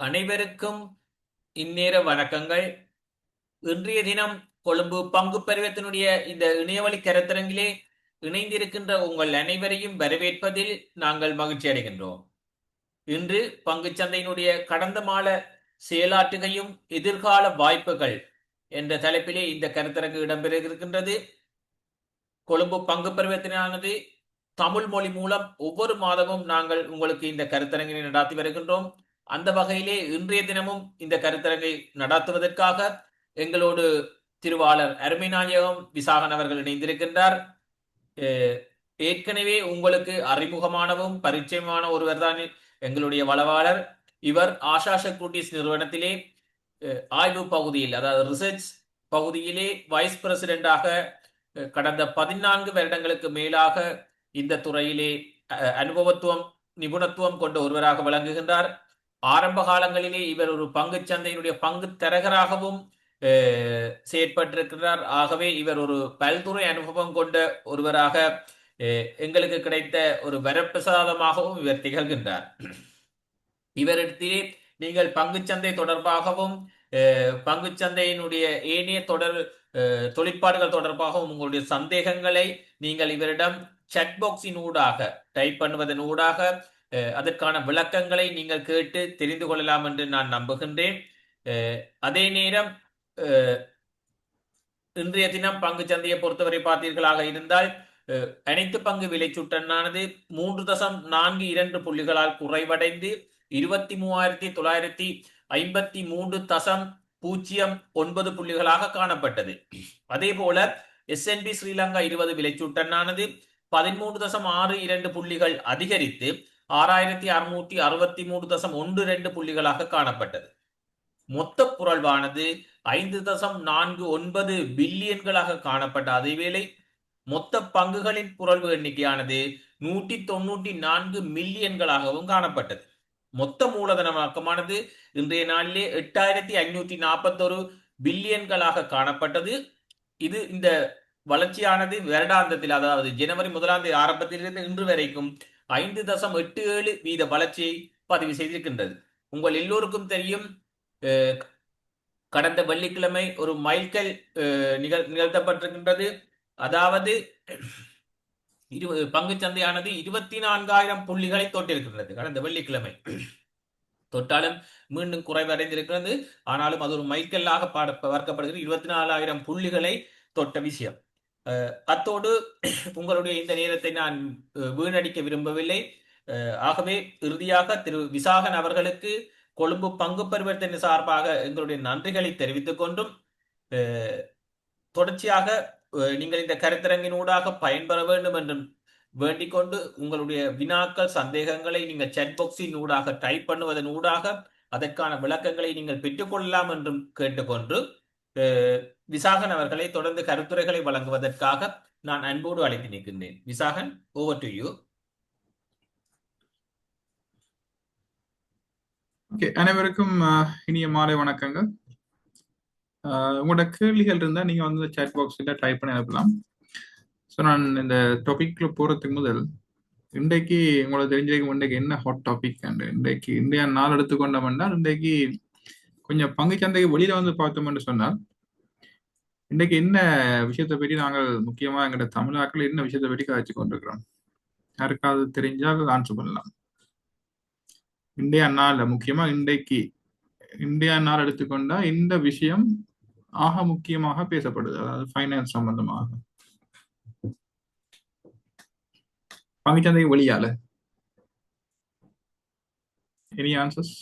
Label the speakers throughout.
Speaker 1: அனைவருக்கும் இந்நேர வணக்கங்கள். இன்றைய தினம் கொழும்பு பங்கு பருவத்தினுடைய இந்த இணையவழி கருத்தரங்கிலே இணைந்திருக்கின்ற உங்கள் அனைவரையும் வரவேற்பதில் நாங்கள் மகிழ்ச்சி அடைகின்றோம். இன்று பங்கு சந்தையினுடைய கடந்த மாத செயலாற்றுகையும் எதிர்கால வாய்ப்புகள் என்ற தலைப்பிலே இந்த கருத்தரங்கு இடம்பெற இருக்கின்றது. கொழும்பு பங்கு பருவத்தினானது தமிழ் மொழி மூலம் ஒவ்வொரு மாதமும் நாங்கள் உங்களுக்கு இந்த கருத்தரங்கினை நடாத்தி வருகின்றோம். அந்த வகையிலே இன்றைய தினமும் இந்த கருத்தரங்கை நடாத்துவதற்காக எங்களோடு திருவாளர் அருமைநாயகம் விசாகன் அவர்கள் இணைந்திருக்கின்றார். ஏற்கனவே உங்களுக்கு அறிமுகமானவும் பரிச்சயமான ஒருவர் தான் எங்களுடைய வளவாளர். இவர் ஆஷா செக்யூரிட்டிஸ் நிறுவனத்திலே ஆய்வு பகுதியில், அதாவது ரிசர்ச் பகுதியிலே வைஸ் பிரசிடென்டாக கடந்த 14 வருடங்களுக்கு மேலாக இந்த துறையிலே அனுபவத்துவம் நிபுணத்துவம் கொண்ட ஒருவராக விளங்குகின்றார். ஆரம்ப காலங்களிலே இவர் ஒரு பங்கு சந்தையினுடைய பங்கு தரகராகவும் செயற்பட்டிருக்கிறார். ஆகவே இவர் ஒரு பல்துறை அனுபவம் கொண்ட ஒருவராக எங்களுக்கு கிடைத்த ஒரு வரப்பிரசாதமாகவும் இவர் திகழ்கின்றார். இவரிடத்திலே நீங்கள் பங்குச்சந்தை தொடர்பாகவும் பங்குச்சந்தையினுடைய ஏனைய தொழிற்பாடுகள் தொடர்பாகவும் உங்களுடைய சந்தேகங்களை நீங்கள் இவரிடம் சாட் பாக்ஸின் ஊடாக டைப் பண்ணுவதன் ஊடாக அதற்கான விளக்கங்களை நீங்கள் கேட்டு தெரிந்து கொள்ளலாம் என்று நான் நம்புகின்றேன். அதே நேரம் இன்றைய தினம் பங்கு சந்தையை பொறுத்தவரை பார்த்தீர்களாக இருந்தால் அனைத்து பங்கு விலை சுட்டனானது 3.42 புள்ளிகளால் குறைவடைந்து 23,953.09 புள்ளிகளாக காணப்பட்டது. அதே போல SNB ஸ்ரீலங்கா 20 விலை சுட்டனானது 13.62 புள்ளிகள் அதிகரித்து 6,663.12 புள்ளிகளாக காணப்பட்டது. மொத்த புரள்வானது 5.49 பில்லியன்களாக காணப்பட்ட அதேவேளை மொத்த பங்குகளின் புரள்வு எண்ணிக்கையானது 194 மில்லியன்களாகவும் காணப்பட்டது. மொத்த மூலதனமாக்கமானது இன்றைய நாளிலே 8,541 பில்லியன்களாக காணப்பட்டது. இது இந்த வளர்ச்சியானது வருடாந்தத்தில், அதாவது ஜனவரி 1 ஆரம்பத்திலிருந்து இன்று வரைக்கும் 5.87% வளர்ச்சியை பதிவு செய்திருக்கின்றது. உங்கள் எல்லோருக்கும் தெரியும், கடந்த வெள்ளிக்கிழமை ஒரு மைல்கல் நிகழ்த்தப்பட்டிருக்கின்றது. அதாவது பங்கு சந்தையானது 24,000 புள்ளிகளை தொட்டிருக்கின்றது கடந்த வெள்ளிக்கிழமை. தொட்டாலும் மீண்டும் குறைவடைந்திருக்கிறது. ஆனாலும் அது ஒரு மைல்கல்லாக பார்க்கப்படுகிறது. 24,000 புள்ளிகளை தொட்ட விஷயம். அத்தோடு உங்களுடைய இந்த நேரத்தை நான் வீணடிக்க விரும்பவில்லை. ஆகவே இறுதியாக திரு விசாகன் அவர்களுக்கு கொழும்பு பங்கு பரிவர்த்தனை சார்பாக எங்களுடைய நன்றிகளை தெரிவித்துக் கொண்டும், தொடர்ச்சியாக நீங்கள் இந்த கருத்தரங்கின் ஊடாக பயன்பெற வேண்டும் என்றும் வேண்டிக் கொண்டு, உங்களுடைய வினாக்கள் சந்தேகங்களை நீங்கள் சாட் பாக்ஸின் ஊடாக டைப் பண்ணுவதன் ஊடாக அதற்கான விளக்கங்களை நீங்கள் பெற்றுக்கொள்ளலாம் என்றும் கேட்டுக்கொண்டு, விசாகன் அவர்களை தொடர்ந்து கருத்துரைகளை வழங்குவதற்காக நான் அன்போடு அழைத்து நிற்கின்றேன். Visakan, over to you.
Speaker 2: அனைவருக்கும் இனிய மாலை வணக்கங்கள். உங்களோட கேள்விகள் இருந்தால் நீங்கள் வந்து சாட் பாக்ஸில் டைப் பண்ணி அனுப்பலாம். ஸோ நான் இந்த டாபிக்ல போகிறதுக்கு முதல் இன்றைக்கு உங்களுக்கு தெரிஞ்சிருக்கும் இன்றைக்கு என்ன ஹாட் டாபிக் அண்ட் இன்றைக்கு இந்தியா நாள் எடுத்துக்கொண்டோம்னா, இன்றைக்கு கொஞ்சம் பங்குச்சந்தைக்கு வெளியில வந்து பார்த்தோம்னு சொன்னால், இன்றைக்கு என்ன விஷயத்தை பற்றி நாங்கள் முக்கியமாக எங்களோட தமிழாக்கள் என்ன விஷயத்தை பற்றி கதைச்சு கொண்டிருக்கிறோம், யாருக்காவது தெரிஞ்சால் ஆன்சர் பண்ணலாம். இந்தியா நாள் முக்கியமா இன்றைக்கு இந்தியா நாள் எடுத்துக்கொண்டா இந்த விஷயம் ஆக முக்கியமாக பேசப்படுது, அதாவது ஃபைனான்ஸ் சம்பந்தமாக பங்குச்சந்தைக்கு வெளியால. Any answers?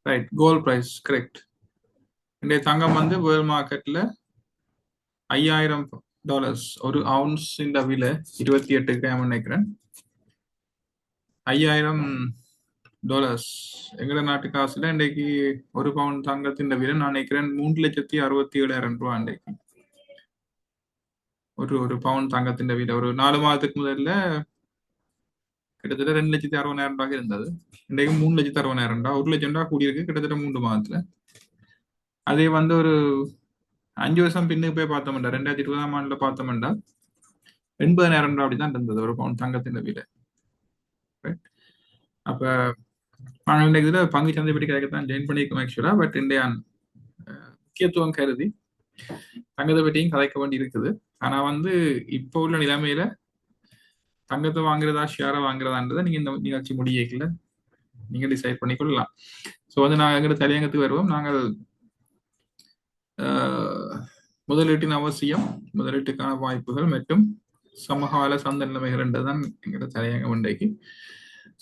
Speaker 2: Right, gold price correct. இன்றைய தங்கம் வந்து வேர்ல்ட் மார்க்கெட்ல $5,000 ஒரு அவுன்ஸ். இந்த விலை 28 கிராம் நினைக்கிறேன். $5,000 எங்கட நாட்டு காசுல இன்றைக்கு ஒரு பவுன் தங்கத்தின் விலை நான் நினைக்கிறேன் 3,67,000 இன்றைக்கு ஒரு பவுன் தங்கத்தின் விலை. ஒரு 4 மாதத்துக்கு முதல்ல கிட்டத்தட்ட 2,60,000 இருந்தது. இன்றைக்கு 3,60,000, 1 லட்சம் ரூபாய் கூடியிருக்கு கிட்டத்தட்ட 3 மாதத்துல. அதே வந்து ஒரு 5 வருஷம் பின்னுக்கு போய் பார்த்தோம்டா, 2020 பார்த்தோம்டா 80,000 அப்படிதான் இருந்தது ஒரு பவுன் தங்கத்தின் விலை. ரைட். அப்ப நாங்கள் இந்த இதில் பங்கு சந்தை பற்றி கிடைக்கத்தான் ஜாயின் பண்ணியிருக்கோம் ஆக்சுவலா. பட் இன்றைய முக்கியத்துவம் கருதி தங்கத்தை பற்றியும் கதைக்க வேண்டி இருக்குது. ஆனா வந்து இப்போ உள்ள நிலைமையில தங்கத்தை வாங்குறதா ஷேரை வாங்குறதான்றதை நீங்க இந்த நிகழ்ச்சி முடியல நீங்க டிசைட் பண்ணி கொள்ளலாம். ஸோ வந்து நாங்கள் எங்கிட்ட தலையங்கத்துக்கு வருவோம். நாங்கள் முதலீட்டின் அவசியம், முதலீட்டுக்கான வாய்ப்புகள் மற்றும் சமகால சந்தை நிலைமைகள் என்றுதான் எங்கிட்ட தலையங்கம் இன்றைக்கு.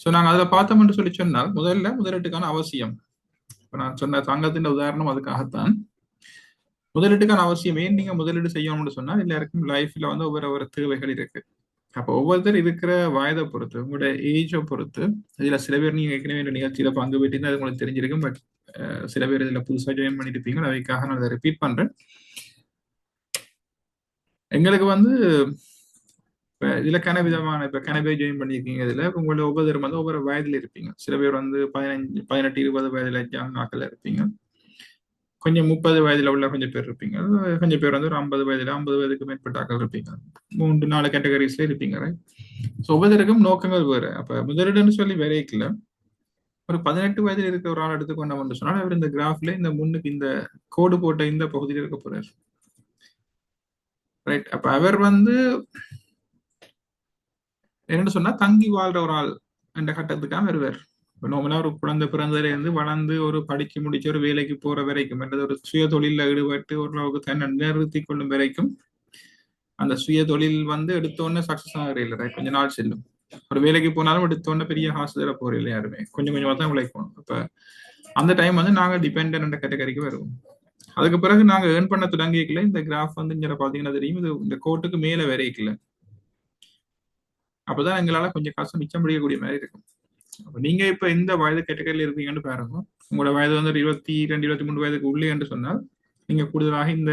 Speaker 2: ஸோ நாங்கள் அதில் பார்த்தோம் சொல்லி சொன்னால் முதல்ல முதலீட்டுக்கான அவசியம். இப்போ நான் சொன்ன தங்கத்தின் உதாரணம் அதுக்காகத்தான். முதலீட்டுக்கான அவசியம் ஏன் நீங்க முதலீடு செய்யணும்னு சொன்னால் எல்லாருக்கும் லைஃப்ல வந்து ஒவ்வொரு தேவைகள் இருக்கு. அப்போ ஒவ்வொருத்தர் இருக்கிற வயதை பொறுத்து, உங்களோட ஏஜை பொறுத்து, இதுல சில பேர் நீங்க ஏற்கனவே இந்த நிகழ்ச்சியில பங்கு பெற்றிருந்தா அது உங்களுக்கு தெரிஞ்சிருக்கும். பட் சில பேர் இதுல புதுசா ஜாயின் பண்ணிருப்பீங்க. அதுக்காக நான் அதை ரிப்பீட் பண்றேன். எங்களுக்கு வந்து இதுல விதமான இப்ப பேர் ஜாயின் பண்ணியிருக்கீங்க. இதுல உங்களோட ஒவ்வொருத்தரும் வந்து ஒவ்வொரு வயதுல இருப்பீங்க. சில பேர் வந்து 15, 18, 20 வயதுல நாட்கள் இருப்பீங்க. கொஞ்சம் 30 வயதுல உள்ள கொஞ்சம் பேர் இருப்பீங்க. கொஞ்சம் பேர் வந்து ஒரு 50 வயதுல 50 வயதுக்கு மேற்பட்டாக்கள் இருப்பீங்க. 3-4 கேட்டகரிஸ்ல இருப்பீங்க. ரைட். ஸோ ஒவ்வொருத்தருக்கும் நோக்கங்கள் வேறு. அப்ப முதலீடுன்னு சொல்லி வரைக்கல ஒரு 18 வயதில் இருக்கிற ஒரு ஆள் எடுத்துக்கொண்டோம்னு சொன்னால் அவர் இந்த கிராஃப்ல இந்த முன்னுக்கு இந்த கோடு போட்ட இந்த பகுதியில் இருக்க போறார். ரைட். அப்ப அவர் வந்து என்னன்னு சொன்னா தங்கி வாழ்ற ஒரு ஆள் என்ற கட்டத்துக்காக வருவார். நார்மலா ஒரு குழந்தை பிறந்ததுல இருந்து வளர்ந்து ஒரு படிச்சு முடிச்சு ஒரு வேலைக்கு போற வரைக்கும், அல்லது ஒரு சுய தொழில ஈடுபட்டு ஓரளவுக்கு தன்னை நிறுத்தி கொள்ளும் வரைக்கும் அந்த சுய தொழில் வந்து எடுத்தோடனே சக்சஸ் ஆகிற இல்லை. கொஞ்ச நாள் செல்லும். ஒரு வேலைக்கு போனாலும் எடுத்தோடனே பெரிய காசு தர போற இல்லை யாருமே. கொஞ்சம் கொஞ்சமா தான் உழைக்கணும். அப்ப அந்த டைம் வந்து நாங்க டிபெண்ட் கேட்டகரிக்கு வருவோம். அதுக்கு பிறகு நாங்க ஏர்ன் பண்ண தொடங்கிக்கல இந்த கிராஃப் வந்து இங்க பாத்தீங்கன்னா தெரியும், இது இந்த கோட்டுக்கு மேல வரைக்கல. அப்பதான் எங்களால கொஞ்சம் காசு மிச்சம் முடியக்கூடிய மாதிரி இருக்கும். நீங்க இப்ப இந்த வயது கேட்டகரியில இருக்கீங்கன்னு பாருங்க. உங்களோட வயது வந்து 22, 23 வயதுக்கு உள்ளே என்று சொன்னால் நீங்க கூடுதலாக இந்த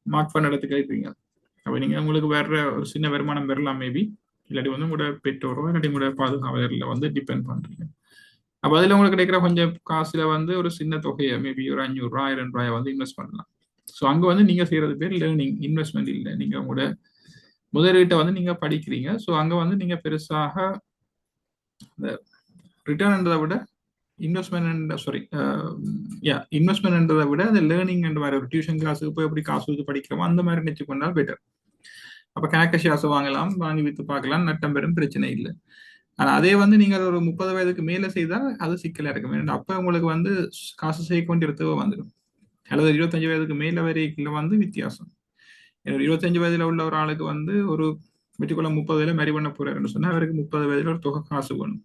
Speaker 2: மார்க் பண்ண இடத்துக்கு இருக்கீங்க. அப்ப நீங்க உங்களுக்கு வேற ஒரு சின்ன வருமானம் பெறலாம் மேபி. இல்லாட்டி வந்து உங்களோட பெற்றோரோ இல்லாட்டி உங்களோட பாதுகாவலர்ல வந்து டிபெண்ட் பண்றீங்க. அப்ப அதுல உங்களுக்கு கிடைக்கிற கொஞ்சம் காசுல வந்து ஒரு சின்ன தொகையை மேபி ஒரு 500 ரூபாய் 1000 ரூபாய் வந்து இன்வெஸ்ட் பண்ணலாம். ஸோ அங்க வந்து நீங்க செய்யறது பேர் லேர்னிங், இன்வெஸ்ட்மெண்ட் இல்லை. நீங்க உங்களோட முதலீட்டை வந்து நீங்க படிக்கிறீங்க. ஸோ அங்க வந்து நீங்க பெருசாக ரிட்டர்ன்ன்றதை விட இன்வெஸ்ட்மெண்ட்ன்றதை விட அந்த லேர்னிங் என்ற மாதிரி ஒரு டியூஷன் கிளாஸுக்கு போய் எப்படி காசு கொடுத்து படிக்கிறோமோ அந்த மாதிரி நினைச்சு கொண்டால் பெட்டர். அப்ப கணக்கு ஷேர்ஸ் வாங்கலாம், வாங்கி வித்து பார்க்கலாம், நட்டம் பெறும், பிரச்சனை இல்லை. ஆனா அதே வந்து நீங்க ஒரு 30 வயதுக்கு மேல செய்தால் அது சிக்கலா இருக்கும். அப்ப உங்களுக்கு வந்து காசு சேர்க்க வேண்டிய தேவை வந்துடும். அல்லது 25 வயதுக்கு மேல வரைக்கும் வந்து வித்தியாசம். 25 வயதுல உள்ள ஒரு ஆளுக்கு வந்து ஒரு வெற்றிக்குள்ள 30 வயதுல மேரி பண்ண போறாருன்னு சொன்னா அவருக்கு 30 வயதுல ஒரு தொகை காசு வேணும்.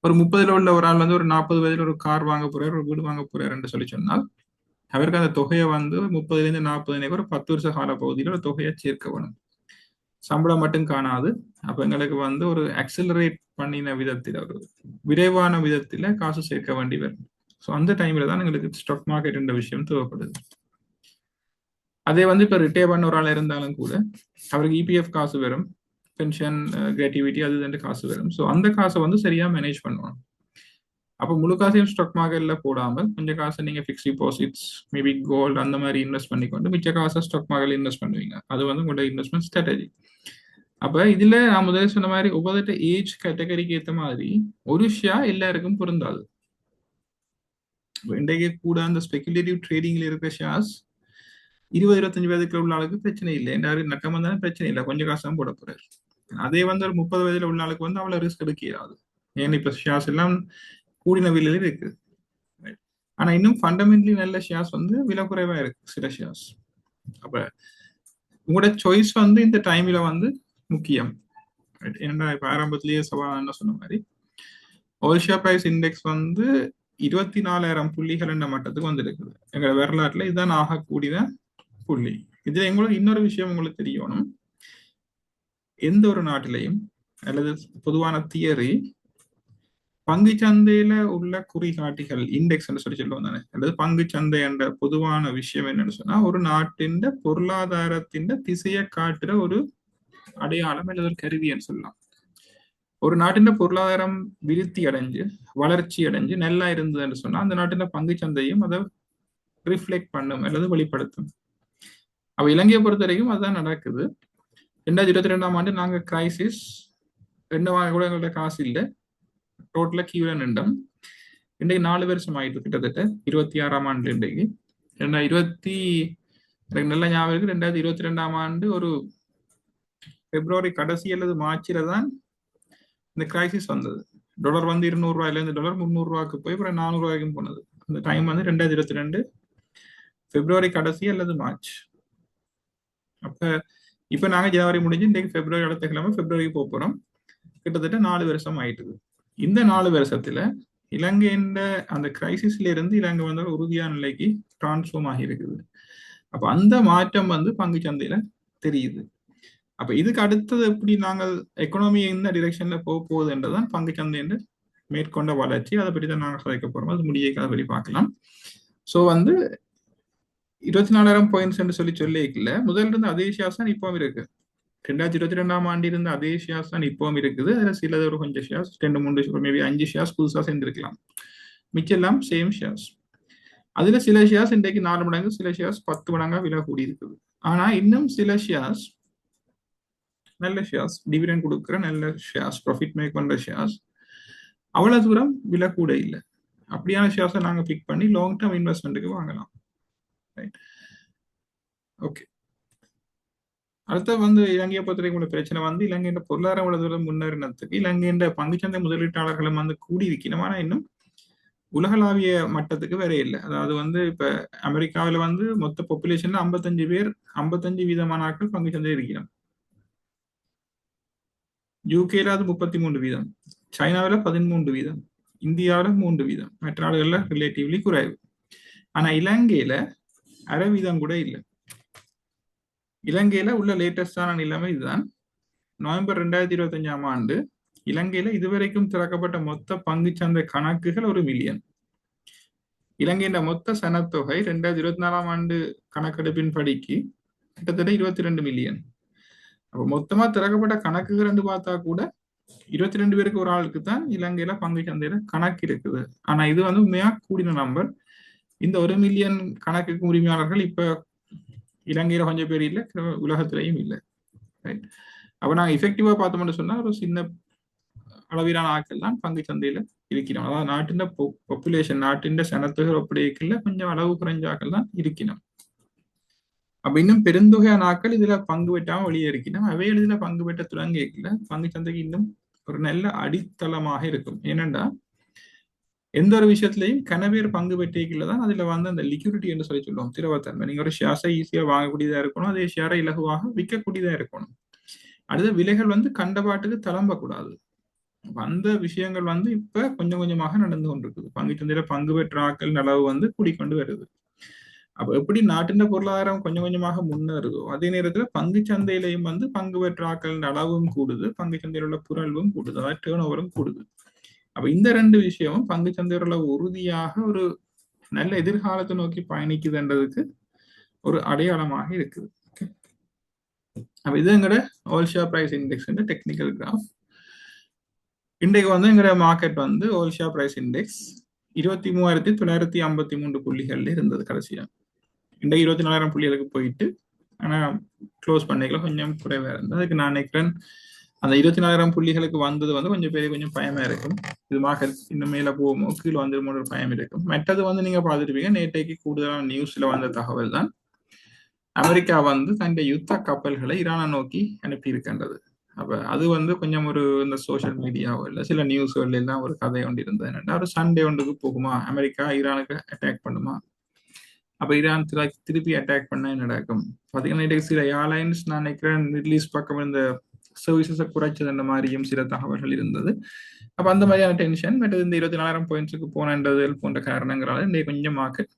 Speaker 2: ஒரு 30 உள்ள ஒரு ஆள் வந்து ஒரு 40 வயதுல ஒரு கார் வாங்க போறாரு, ஒரு வீடு வாங்க போறாருன்னு சொல்லி சொன்னால் அவருக்கு அந்த தொகையை வந்து 30 40 ஒரு 10 வருஷ கால பகுதியில் ஒரு தொகையை சேர்க்க வேணும். சம்பளம் மட்டும் காணாது. அப்ப எங்களுக்கு வந்து ஒரு அக்சிலரேட் பண்ணின விதத்தில் ஒரு விரைவான விதத்துல காசு சேர்க்க வேண்டி வரும். ஸோ அந்த டைம்ல தான் எங்களுக்கு ஸ்டாக் மார்க்கெட் என்ற விஷயம் தேவைப்படுது. அதே வந்து இப்ப ரிட்டையர் பண்ண ஒரு ஆள் இருந்தாலும் கூட அவருக்கு இபிஎஃப் காசு வரும், பென்ஷன், கிராட்டிவிட்டி அது ரெண்டு காசு வரும். ஸோ அந்த காசை வந்து சரியா மேனேஜ் பண்ணுவாங்க. அப்போ முழு காசையும் ஸ்டாக் மார்க்கெட்ல போடாமல் கொஞ்சம் காசை நீங்க ஃபிக்ஸ் டிபாசிட்ஸ், மேபி கோல்டு அந்த மாதிரி இன்வெஸ்ட் பண்ணிக்கொண்டு மிச்ச காசை ஸ்டாக் மார்க்கெட்ல இன்வெஸ்ட் பண்ணுவீங்க. அது வந்து உங்களோட இன்வெஸ்ட்மெண்ட் ஸ்ட்ராட்டஜி. அப்ப இதுல நான் முதல்ல சொன்ன மாதிரி ஒவ்வொரு ஏஜ் கேட்டகரிக்கு ஏற்ற மாதிரி ஒரு ஷேர் எல்லாருக்கும் பொருந்தாது. இன்றைக்கு கூட அந்த ஸ்பெகுலேட்டிவ் ட்ரேடிங்ல இருக்கிற ஷேர்ஸ் 20-25 வயதுக்குள்ள உள்ள ஆளுக்கு பிரச்சனை இல்லை. எல்லாரும் நட்டம் வந்தாலும் பிரச்சனை இல்லை, கொஞ்சம் காசு தான் போட போறாரு. அதே வந்து ஒரு 30 வயதுல உள்ள ஆளுக்கு வந்து அவ்வளவு ரிஸ்க் எடுக்கிறாது. ஏன்னா இப்ப ஷேர்ஸ் எல்லாம் கூடின விலையில இருக்கு. ஆனா இன்னும் ஃபண்டமெண்டலி நல்ல ஷேர்ஸ் வந்து விலை குறைவா இருக்கு சில ஷேர்ஸ். அப்ப உங்களோட சாய்ஸ் வந்து இந்த டைம்ல வந்து முக்கியம். ஏன்னா இப்ப ஆரம்பத்திலேயே சவாலான சொன்ன மாதிரி ஆல் ஷேர் பிரைஸ் இண்டெக்ஸ் வந்து 24,000 புள்ளிகள் என்ற மட்டத்துக்கு வந்து இருக்குது. எங்களோட வரலாற்றுல இதுதான் ஆகக்கூடிய புள்ளி. இதுல எங்களுக்கு இன்னொரு விஷயம் உங்களுக்கு தெரியணும். எந்த ஒரு நாட்டிலையும் அல்லது பொதுவான தியரி பங்கு சந்தையில உள்ள குறிகாட்டிகள் இண்டெக்ஸ் என்று சொல்லி சொல்லுவோம் தானே, அல்லது பங்கு சந்தை என்ற பொதுவான விஷயம் என்னன்னு சொன்னா ஒரு நாட்டின் பொருளாதாரத்தின் திசையை காட்டுற ஒரு அடையாளம் அல்லது ஒரு கருவின்னு சொல்லலாம். ஒரு நாட்டின் பொருளாதாரம் விருத்தி அடைஞ்சு வளர்ச்சி அடைஞ்சு நல்லா இருந்ததுன்னு சொன்னா அந்த நாட்டின் பங்கு சந்தையும் அதை ரிஃப்ளெக்ட் பண்ணும் அல்லது வெளிப்படுத்தும். அப்ப இலங்கையை பொறுத்த வரைக்கும் அதுதான் நடக்குது. 2022ஆம் ஆண்டு நாங்க கிரைசிஸ் எண்ணெய் வாங்க கூட எங்கள்கிட்ட காசு இல்லை. டோட்டலா கியூல நின்றோம். இன்றைக்கு 4 வருஷம் ஆயிட்டு, கிட்டத்தட்ட 26ஆம் ஆண்டு. இன்றைக்கு எனக்கு நல்ல ஞாபகம் இருக்கு, 2022ஆம் ஆண்டு ஒரு பிப்ரவரி கடைசி அல்லது மார்ச்ல தான் இந்த கிரைசிஸ் வந்தது. டாலர் வந்து 200 ரூபாயிலேருந்து டாலர் 300 ரூபாய்க்கு போய் அப்புறம் 400 ரூபாய்க்கும் போனது. அந்த டைம் வந்து 2022 பிப்ரவரி கடைசி அல்லது மார்ச். அப்ப இப்ப நாங்க ஜனவரி முடிஞ்சு இன்றைக்கு பிப்ரவரி, அடுத்த கிழமை பிப்ரவரிக்கு போக போறோம். கிட்டத்தட்ட 4 வருஷம் ஆயிட்டுது. இந்த 4 வருஷத்துல இலங்கையின் அந்த கிரைசிஸ்ல இருந்து இலங்கை வந்து ஒரு உறுதியான நிலைக்கு டிரான்ஸ்ஃபார்ம் ஆகி இருக்குது. அப்ப அந்த மாற்றம் வந்து பங்கு சந்தையில தெரியுது. அப்ப இதுக்கு அடுத்தது எப்படி நாங்கள் எக்கனாமி எந்த டிரெக்ஷன்ல போக போகுது என்றுதான் பங்கு சந்தையின் மேற்கொண்ட வளர்ச்சி. அதை பற்றி தான் நாங்கள் கதைக்க போறோம். அது முடிய கதை பார்க்கலாம். ஸோ வந்து 24,000 பாயிண்ட்ஸ் என்று சொல்லிக்கல, முதல்ல இருந்து அதே ஷேர்ஸ் தான் இப்பவும் இருக்கு. 2022ஆம் ஆண்டு இருந்த அதே ஷேர்ஸ் தான் இப்பவும் இருக்குது. அதுல சிலது ஒரு கொஞ்சம் ஷேர்ஸ் 2-3 மேபி 5 ஷேர்ஸ் புதுசா சேர்ந்திருக்கலாம். மிச்செல்லாம் சேம் ஷேர்ஸ். அதுல சில ஷேர்ஸ் இன்றைக்கு 4 மடங்கு, சில ஷேர்ஸ் 10 மடங்கா விலை கூடி இருக்குது. ஆனா இன்னும் சில ஷேர்ஸ் நல்ல ஷேர்ஸ், டிவிடெண்ட் கொடுக்குற நல்ல ஷேர்ஸ், ப்ராஃபிட் மேக் பண்ற ஷேர்ஸ் அவ்வளவு தூரம் விலை கூட இல்லை. அப்படியான ஷேர்ஸை நாங்க பிக் பண்ணி லாங் டேர்ம் இன்வெஸ்ட்மெண்ட்டுக்கு வாங்கலாம். Right, okay. அடுத்த வந்து இலங்கையை பொறுத்தவரைக்கும் பிரச்சனை வந்து இலங்கையின் பொருளாதார வளர்ச்சி முன்னேறினத்துக்கு இலங்கையின் பங்குச்சந்தை முதலீட்டாளர்களும் வந்து கூடி இருக்கணும். ஆனா இன்னும் உலகளாவிய மட்டத்துக்கு வேற இல்லை. அதாவது வந்து இப்ப அமெரிக்காவில் வந்து மொத்த பாப்புலேஷன்ல 55 வீதமான ஆட்கள் பங்குச்சந்தை இருக்கணும். யூகேல அது 33 வீதம், சைனாவில் 13 வீதம், இந்தியாவில் 3 வீதம், மற்ற நாடுகள்ல ரிலேட்டிவ்லி குறைவு. ஆனா இலங்கையில அரை வீதம் கூட இல்லை. இலங்கையில உள்ள லேட்டஸ்டான நிலைமை இதுதான். நவம்பர் 2025ஆம் ஆண்டு இலங்கையில இதுவரைக்கும் திறக்கப்பட்ட மொத்த பங்குச்சந்தை கணக்குகள் 1 மில்லியன். இலங்கையின் மொத்த சனத்தொகை 2024ஆம் ஆண்டு கணக்கெடுப்பின் படிக்கு கிட்டத்தட்ட 22 மில்லியன். அப்போ மொத்தமா திறக்கப்பட்ட கணக்குகள் என்று பார்த்தா கூட 22 பேருக்கு ஒரு ஆளுக்கு தான் இலங்கையில பங்கு சந்தையில கணக்கு இருக்குது. ஆனா இது வந்து உண்மையா கூடின நம்பர். இந்த 1 மில்லியன் கணக்குக்கு உரிமையாளர்கள் இப்ப இலங்கையில கொஞ்சம் பேர் இல்லை, உலகத்திலையும் இல்லை. ரைட், அப்ப நாங்க எஃபெக்டிவா பார்த்தோம்னு சொன்னா ஒரு சின்ன அளவிலான ஆட்கள் தான் பங்கு சந்தையில இருக்கணும். அதாவது நாட்டின் பாப்புலேஷன், நாட்டின் சனத்தொகை அப்படியே கொஞ்சம் அளவு குறைஞ்ச ஆட்கள் தான் இருக்கணும். அப்ப இன்னும் பெருந்தொகையான ஆட்கள் இதுல பங்கு பெற்றாம வெளியே இருக்கணும். அவைகள் இதுல பங்கு பெற்ற துவங்கல பங்கு சந்தைக்கு இன்னும் ஒரு நல்ல அடித்தளமாக இருக்கும். ஏனென்றா எந்த ஒரு விஷயத்திலையும் கனவேர் பங்கு பெற்றிருக்கல தான் அதுல வந்து அந்த லிக்விடிட்டி என்று சொல்லி சொல்லுவோம், திரவத்தன்மை. நீங்க ஒரு ஷேர்ஸை ஈஸியா வாங்கக்கூடியதா இருக்கணும், அதே ஷேரை இலகுவாக விற்கக்கூடியதா இருக்கணும். அடுத்த விலைகள் வந்து கண்டபாட்டுக்கு தளம்பக்கூடாது. அந்த விஷயங்கள் வந்து இப்ப கொஞ்சம் கொஞ்சமாக நடந்து கொண்டிருக்குது. பங்கு சந்தையில பங்கு பெற்ற ஆட்கள் அளவு வந்து கூடிக்கொண்டு வருது. அப்ப எப்படி நாட்டின் பொருளாதாரம் கொஞ்சம் கொஞ்சமாக முன்னேறுதோ அதே நேரத்துல பங்கு சந்தையிலையும் வந்து பங்கு பெற்ற ஆட்களின் அளவும் கூடுது, பங்கு சந்தையில் உள்ள புரள்வும் கூடுது, அதாவது டேர்ன் ஓவரும் கூடுது. அப்ப இந்த 2 விஷயமும் பங்கு சந்தையில் உள்ள உறுதியாக ஒரு நல்ல எதிர்காலத்தை நோக்கி பயணிக்குதுன்றதுக்கு ஒரு அடையாளமாக இருக்குது. அப்ப இது எங்கட all share price index technical graph. இன்றைக்கு வந்து எங்கட மார்க்கெட் வந்து ஆல் ஷேர் பிரைஸ் இண்டெக்ஸ் 23,953 புள்ளிகள்ல இருந்தது கடைசியா. இன்றைக்கு 24,000 புள்ளிகளுக்கு போயிட்டு ஆனா க்ளோஸ் பண்ணிக்கல கொஞ்சம் குறைவா இருந்தது. அதுக்கு நான் நினைக்கிறேன் அந்த 24,000 புள்ளிகளுக்கு வந்தது வந்து கொஞ்சம் பேருக்கு கொஞ்சம் பயமா இருக்கும். இது மார்க்கெட் இன்னும் மேல போகுமோ கீழே வந்துருமோ ஒரு பயம் இருக்கும். மற்றது வந்து நீங்க பார்த்துருப்பீங்க, நேற்றைக்கு கூடுதலான நியூஸ்ல வந்த தகவல் தான் அமெரிக்கா வந்து தன்னுடைய யுத்த கப்பல்களை ஈரானை நோக்கி அனுப்பி இருக்கின்றது. அப்ப அது வந்து கொஞ்சம் ஒரு இந்த சோசியல் மீடியாவோ இல்லை சில நியூஸ்கள் எல்லாம் ஒரு கதை ஒன்று இருந்தது. என்னன்னா ஒரு சண்டே ஒன்றுக்கு போகுமா, அமெரிக்கா ஈரானுக்கு அட்டாக் பண்ணுமா, அப்ப ஈரான் திருப்பி அட்டாக் பண்ண நடக்கும். பாத்தீங்கன்னா சில ஏர்லைன்ஸ் நான் நினைக்கிறேன் மிடில் ஈஸ்ட் பக்கம் இந்த சர்வீசஸை குறைச்சது அந்த மாதிரியும் சில தகவல்கள் இருந்தது. அப்ப அந்த மாதிரியான டென்ஷன் மற்றது இந்த 24,000 பாயிண்ட்ஸுக்கு போனது போன்ற காரணங்களால இந்த கொஞ்சம் மார்க்கெட்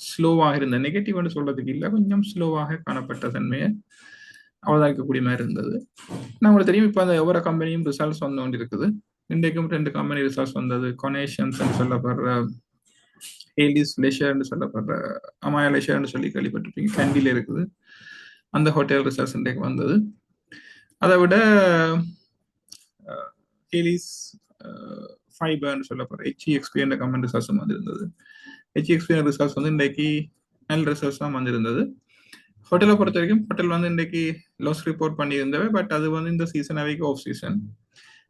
Speaker 2: ஸ்லோவாக இருந்த நெகட்டிவ் சொல்றதுக்கு இல்லை, கொஞ்சம் ஸ்லோவாக காணப்பட்ட தன்மையை அவதானிக்கக்கூடிய மாதிரி இருந்தது. நம்மளுக்கு தெரியும் இப்ப அந்த ஒவ்வொரு கம்பெனியும் ரிசல்ட்ஸ் வந்து கொண்டு இருக்குது. இன்றைக்கும் 2 கம்பெனி ரிசல்ட்ஸ் வந்தது. கொனேஷன்ஸ் சொல்லப்படுற, ஏலிஸ் லெஷர்னு சொல்லப்படுற, அமாயா லெஷர்னு சொல்லி கேள்விப்பட்டிருப்பீங்க, கண்டில இருக்குது. அந்த ஹோட்டல் ரிசல்ட்ஸ் இன்றைக்கு வந்தது. அதை விட ஏலிஸ் ஃபைபர்னு சொல்லப்படுற HEXP என்ற கம்பெனி ரிசல்ட்ஸ் வந்திருந்தது. HEXP ரிசல்ட்ஸ் வந்து இன்றைக்கு நல்ல ரிசல்ட்ஸ் தான் வந்திருந்தது. ஹோட்டலை பொறுத்த வரைக்கும் ஹோட்டல் வந்து இன்றைக்கு லாஸ் ரிப்போர்ட் பண்ணியிருந்தவை. பட் அது வந்து இந்த சீசன் அவைக்கு ஆஃப் சீசன்.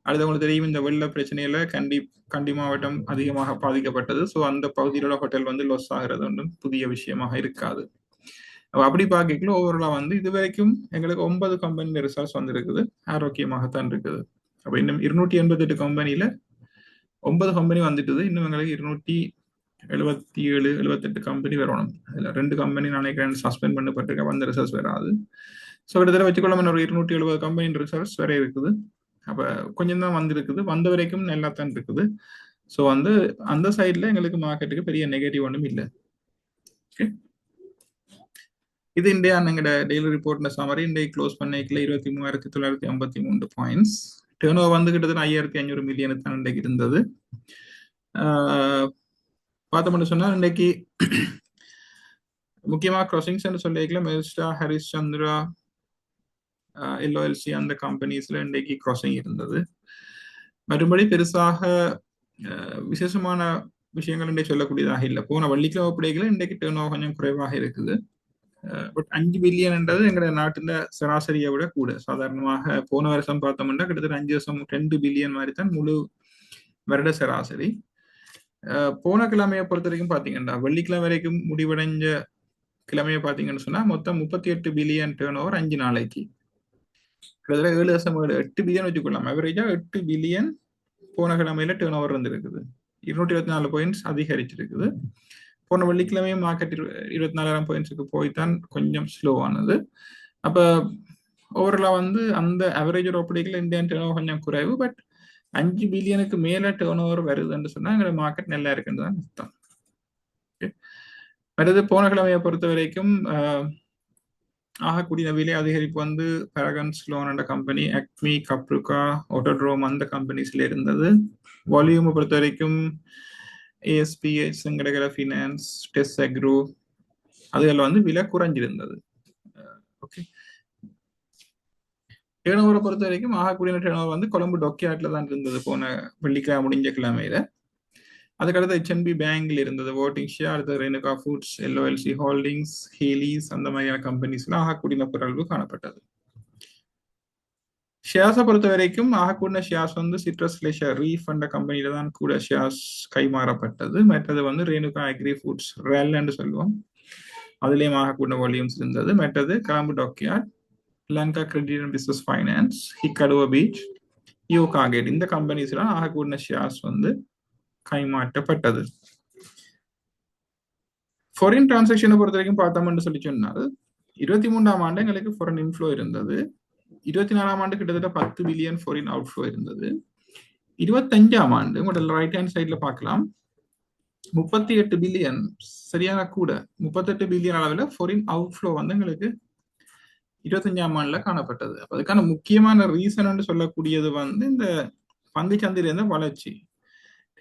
Speaker 2: அடுத்து உங்களுக்கு தெரியும் இந்த வெள்ள பிரச்சனையில கண்டி மாவட்டம் அதிகமாக பாதிக்கப்பட்டது. ஸோ அந்த பகுதியில் உள்ள ஹோட்டல் வந்து லாஸ் ஆகிறது ஒன்றும் புதிய விஷயமாக இருக்காது. அப்படி பார்க்கல ஓவராலா வந்து இது வரைக்கும் எங்களுக்கு 9 கம்பெனி ரிசல்ட்ஸ் வந்திருக்குது, ஆரோக்கியமாகத்தான் இருக்குது. அப்ப இன்னும் 288 கம்பெனியில 9 கம்பெனி வந்துட்டுது. இன்னும் எங்களுக்கு 277-78 கம்பெனி வரணும். அதுல 2 கம்பெனி நினைக்கிறேன் சஸ்பெண்ட் பண்ணப்பட்டிருக்க, வந்த ரிசல்ட்ஸ் வராது. ஸோ கிட்டத்தட்ட வச்சுக்கொள்ள ஒரு 270 கம்பெனி ரிசல்ட்ஸ் வர இருக்குது. அப்ப கொஞ்சம் தான் வந்திருக்குது, வந்த வரைக்கும் நல்லா தான் இருக்குது. ஸோ வந்து அந்த சைட்ல எங்களுக்கு மார்க்கெட்டுக்கு பெரிய நெகட்டிவ் ஒன்றும் இல்லை. ஓகே, இது இந்தியா எங்களோட டெய்லி ரிப்போர்ட்ல சமரி. இன்றைக்கு க்ளோஸ் பண்ணிக்கல 23,953 பாயிண்ட்ஸ். டேர்ன் ஓவர் வந்து கிட்டத்தட்ட 5,500 மில்லியன் தான் இன்றைக்கு இருந்தது. பார்த்தோம்னு சொன்னா இன்றைக்கு முக்கியமா கிராசிங்ஸ் சொல்லிக்கல மெல்ஸ்டா, ஹரிஸ் சந்திரா, எல்ஓஎல்சி அந்த கம்பெனிஸ்ல இன்றைக்கு கிராசிங் இருந்தது. மறுபடி பெருசாக விசேஷமான விஷயங்கள் இன்றைக்கு சொல்லக்கூடியதாக இல்லை. போன வெள்ளிக்கிழமை பிடிக்கல இன்றைக்கு டேர்ன் ஓவர் கொஞ்சம் குறைவாக இருக்குது. பட் 5 பில்லியன்ன்றது எங்களோட நாட்டுல சராசரியை விட கூட. சாதாரணமாக போன வருஷம் பார்த்தோம்னா கிட்டத்தட்ட 5 வருஷம் 2 பில்லியன் மாதிரி தான் முழு வருட சராசரி. போன கிழமையை பொறுத்த வரைக்கும் பாத்தீங்கன்னா வெள்ளிக்கிழமை வரைக்கும் முடிவடைஞ்ச கிழமையை பாத்தீங்கன்னு சொன்னா மொத்தம் 38 பில்லியன் டேர்ன் ஓவர் 5 நாளைக்கு. கிட்டத்தட்ட 7.8 பில்லியன் வச்சுக்கொள்ளலாம். அவரேஜா 8 பில்லியன் போன கிழமையில டேர்ன் ஓவர் வந்துருக்குது. 224 பாயிண்ட்ஸ் அதிகரிச்சிருக்குது. போன வெள்ளிக்கிழமையும் மார்க்கெட் 24,000 பாயிண்ட்ஸுக்கு போய்தான் கொஞ்சம் ஸ்லோ ஆனது. அப்ப ஓவரலா வந்து அந்த அவரேஜ் ஒப்படைக்கல இந்தியன் டேர்ன் ஓவர் கொஞ்சம் குறைவு. பட் 5 பில்லியனுக்கு மேல டேர்ன் ஓவர் வருதுன்னு சொன்னா எங்களோட மார்க்கெட் நல்லா இருக்குன்னு தான் அர்த்தம். அடுத்து போன கிழமையை பொறுத்த வரைக்கும் ஆகக்கூடிய விலை அதிகரிப்பு வந்து பேரகன்ஸ் லோன் என்ற கம்பெனி, அக்மி, கப்ருகா, ஆட்டோட்ரோம் அந்த கம்பெனிஸ்ல இருந்தது. வால்யூமை பொறுத்த வரைக்கும் ஏஎஸ்பிஎஸ், எங்கடகர ஃபினான்ஸ், டெஸ் அக்ரோ அதுல வந்து விலை குறைஞ்சிருந்தது. ஓகே, டேர்ன் ஓவரை பொறுத்த வரைக்கும் ஆகக்கூடிய டேர்ன் ஓவர் வந்து கொழும்பு டொக்கியாட்ல தான் இருந்தது போன வெள்ளிக்கிழமை முடிஞ்ச கிழமையில. அதுக்கடுத்து HNB பேங்க்ல இருந்தது, வோட்டிங் ஷேர். அடுத்து ரேணுகா ஃபுட்ஸ், எல்ஓஎல்சி ஹோல்டிங்ஸ், ஹேலிஸ் அந்த மாதிரியான கம்பெனிஸ்ல ஆகக்கூடிய பொருள்வு காணப்பட்டது. ஷேர்ஸை பொறுத்த வரைக்கும் ஆகக்கூடிய ஷேர்ஸ் வந்து சிட்ரஸ் லெஷர் ரீஃப் என்ற கம்பெனியில தான் கூட ஷேர்ஸ் கைமாறப்பட்டது. மற்றது வந்து ரேணுகா அக்ரி ஃபுட்ஸ் ரெல்ன்னு சொல்லுவோம், அதுலேயும் ஆகக்கூடிய வால்யூம்ஸ் இருந்தது. மற்றது Colombo dockyard, Lanka credit and business finance, Hikkaduwa beach, யூகாகேட் இந்த கம்பெனிஸ்லாம் ஆகக்கூடிய ஷேர்ஸ் வந்து கைமாற்றப்பட்டது. ஃபாரின் டிரான்சாக்ஷனை பொறுத்த வரைக்கும் பார்த்தோம்னு சொல்லி சொன்னால் 23ஆம் ஆண்டு எங்களுக்கு ஃபாரின் இன்ஃப்ளோ இருந்தது. 24ஆம் ஆண்டு கிட்டத்தட்ட 10 பில்லியன் ஃபாரின் அவுட்ஃப்ளோ இருந்தது. 25ஆம் ஆண்டு உங்களோட ரைட் ஹேண்ட் சைட்ல பார்க்கலாம் 38 பில்லியன், சரியான கூட 38 பில்லியன் அளவில் ஃபாரின் அவுட்ஃப்ளோ வந்து எங்களுக்கு 25ஆம் ஆண்டுல காணப்பட்டது. அதுக்கான முக்கியமான ரீசன் சொல்லக்கூடியது வந்து இந்த பங்குச்சந்தையில இருந்த வளர்ச்சி.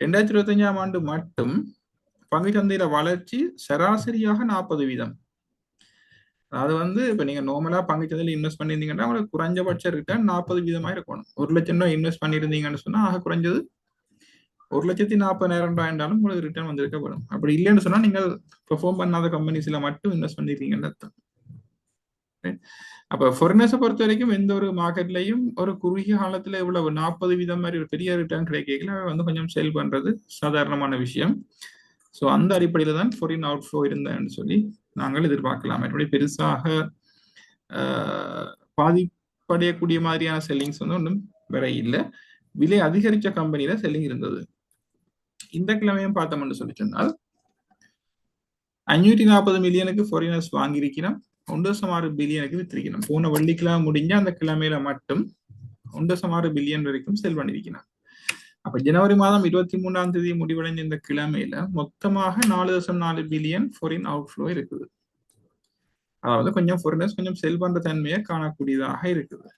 Speaker 2: 2025ஆம் ஆண்டு மட்டும் பங்குச்சந்தையில வளர்ச்சி சராசரியாக 40%. அது வந்து இப்ப நீங்க நார்மலா பங்குச்சந்தையில இன்வெஸ்ட் பண்ணியிருந்தீங்கன்னா உங்களுக்கு குறைஞ்சபட்ச ரிட்டர்ன் 40% இருக்கும். 1 லட்சம் ரூபாய் இன்வெஸ்ட் பண்ணியிருந்தீங்கன்னு சொன்னா ஆக குறைஞ்சது 1,40,000 இருந்தாலும் உங்களுக்கு ரிட்டர்ன் வந்திருக்க வரும். அப்படி இல்லைன்னு சொன்னா நீங்கள் பெர்ஃபார்ம் பண்ணாத கம்பெனிஸ்ல மட்டும் இன்வெஸ்ட் பண்ணிருக்கீங்கன்னு அர்த்தம். அப்ப ஃபாரினர்ஸை பொறுத்த வரைக்கும் எந்த ஒரு மார்க்கெட்லயும் ஒரு குறுகிய காலத்துல இவ்வளவு 40% மாதிரி ஒரு பெரிய ரிட்டர்ன் கிடைக்கல வந்து கொஞ்சம் சேல் பண்றது சாதாரணமான விஷயம். ஸோ அந்த அடிப்படையில தான் ஃபாரின் அவுட்ஃப்ளோ இருந்தேன்னு சொல்லி நாங்கள் எதிர்பார்க்கலாம். எப்படி பெருசாக பாதிப்படையக்கூடிய மாதிரியான செல்லிங்ஸ் வந்து ஒன்றும் வேற இல்லை. விலை அதிகரிச்ச கம்பெனியில செல்லிங் இருந்தது. இந்த கிழமையும் பார்த்தோம்னு சொல்லி சொன்னால் 540 மில்லியனுக்கு ஃபாரினர்ஸ் வாங்கியிருக்கிறோம், 1.6 பில்லியனுக்கு வித்திருக்கணும். போன வெள்ளிக்கிழமை முடிஞ்ச அந்த கிழமையில மட்டும் 1.6 பில்லியன் வரைக்கும் செல் பண்ணியிருக்கணும். அப்ப ஜனவரி மாதம் 23ஆம் தேதி முடிவடைஞ்ச இந்த கிழமையில மொத்தமாக 4.4 பில்லியன் ஃபாரின் அவுட்ஃப்ளோ இருக்குது. அதாவது கொஞ்சம் ஃபாரினர்ஸ் கொஞ்சம் செல் பண்ற தன்மையை காணக்கூடியதாக இருக்குது.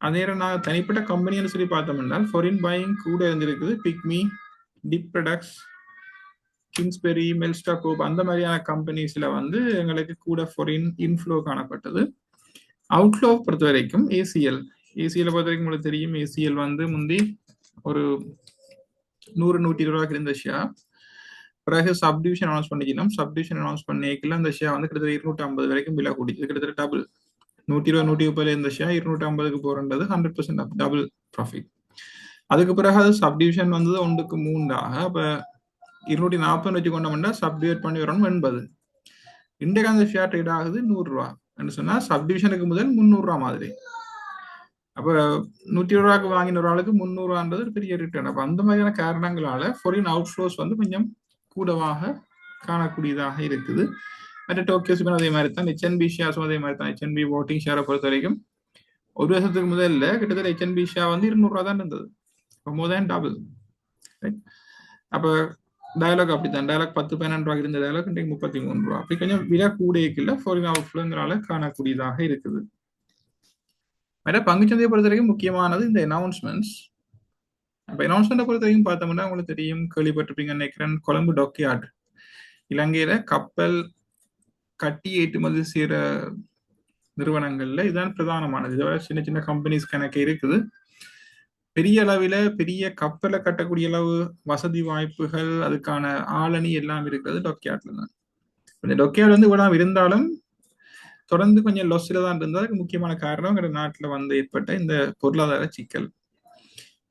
Speaker 2: அதே நான் தனிப்பட்ட கம்பெனின்னு சொல்லி பார்த்தோம்னா ஃபாரின் பையிங் கூட இருந்திருக்குது. பிக்மி, டிப் ப்ராடக்ட்ஸ், கிங்ஸ்பெரி, மெல்ஸ்டா கோப் அந்த மாதிரியான கம்பெனிஸ்ல வந்து எங்களுக்கு கூட ஃபாரின் இன்ஃப்ளோ காணப்பட்டது. அவுட்ஃப்ளோ பொறுத்த வரைக்கும் ஏசிஎல் பொறுத்த வரைக்கும் உங்களுக்கு தெரியும், ஏசிஎல் வந்து முந்தி ஒரு 100-120 ரூபாய்க்கு இருந்த ஷேர். பிறகு சப்டிவிஷன் அனௌன்ஸ் பண்ணிக்கணும். சப்டிவிஷன் அனௌன்ஸ் பண்ணிக்கல அந்த ஷேர் வந்து கிட்டத்தட்ட 250 வரைக்கும் விலை கூடிச்சு. கிட்டத்தட்ட டபுள், 120-130 இருந்த ஷேர் 250க்கு போறன்றது 100% டபுள் ப்ராஃபிட். அதுக்கு பிறகு அது சப்டிவிஷன் வந்தது 1:3. அப்ப 240 வச்சுக்கொண்டோம்னா சப்டிவைட் பண்ணி வரணும் 80. இன்றைக்கு அந்த ஷேர் ட்ரேட் ஆகுது 100 ரூபா சொன்னா சப்டிவிஷனுக்கு முதல் 300 ரூபா மாதிரி. அப்ப 120 ரூபாய்க்கு வாங்கின ஒரு ஆளுக்கு 300 ரூபான்றது ஒரு பெரிய ரிட்டர்ன். அப்ப அந்த மாதிரியான காரணங்களால ஃபாரின் அவுட்ஃப்ளோஸ் வந்து கொஞ்சம் கூடவாக காணக்கூடியதாக இருக்குது. மற்ற டோக்கியோஸுக்கும் அதே மாதிரி தான், ஹெச்என்பி ஷேர்ஸும் அதே மாதிரி தான். ஹெச்என்பி voting ஷேரை பொறுத்த வரைக்கும் ஒரு வருஷத்துக்கு முதல்ல கிட்டத்தட்ட ஹெச்என்பி ஷேர் வந்து 200 ரூபா தான் இருந்தது. மோர் தேன் டபுள். அப்ப டயலாக் அப்படித்தான். டயலாக் 10-12 ரூபாய்க்கு இருந்த டயலாக் இன்றைக்கு 33 ரூபா. அப்படி கொஞ்சம் விலை கூடைக்குள்ள ஃபாரின் அவுட்ஃப்ளோங்களால காணக்கூடியதாக இருக்குது. மற்ற பங்குச்சந்தையை பொறுத்த வரைக்கும் முக்கியமானது இந்த அனௌன்ஸ்மெண்ட்ஸ். அப்ப அனௌன்ஸ்மெண்ட்டை பொறுத்த வரைக்கும் பார்த்தோம்னா உங்களுக்கு தெரியும், கேள்விப்பட்டிருப்பீங்க நினைக்கிறேன், கொழும்பு டாக்யார்ட் இலங்கையில கப்பல் கட்டி ஏற்றுமதி செய்யற நிறுவனங்கள்ல இதுதான் பிரதானமானது. இதோட சின்ன சின்ன கம்பெனிஸ் கணக்கு இருக்குது. பெரிய அளவில் பெரிய கப்பலை கட்டக்கூடிய அளவு வசதி வாய்ப்புகள், அதுக்கான ஆளணி எல்லாம் இருக்கிறது டாக்யார்ட்ல தான். இந்த டாக்யார்ட் வந்து இவ்வளவு இருந்தாலும் தொடர்ந்து கொஞ்சம் லொஸ்ல தான் இருந்தது. அதுக்கு முக்கியமான காரணம் நாட்டில் வந்து ஏற்பட்ட இந்த பொருளாதார சிக்கல்.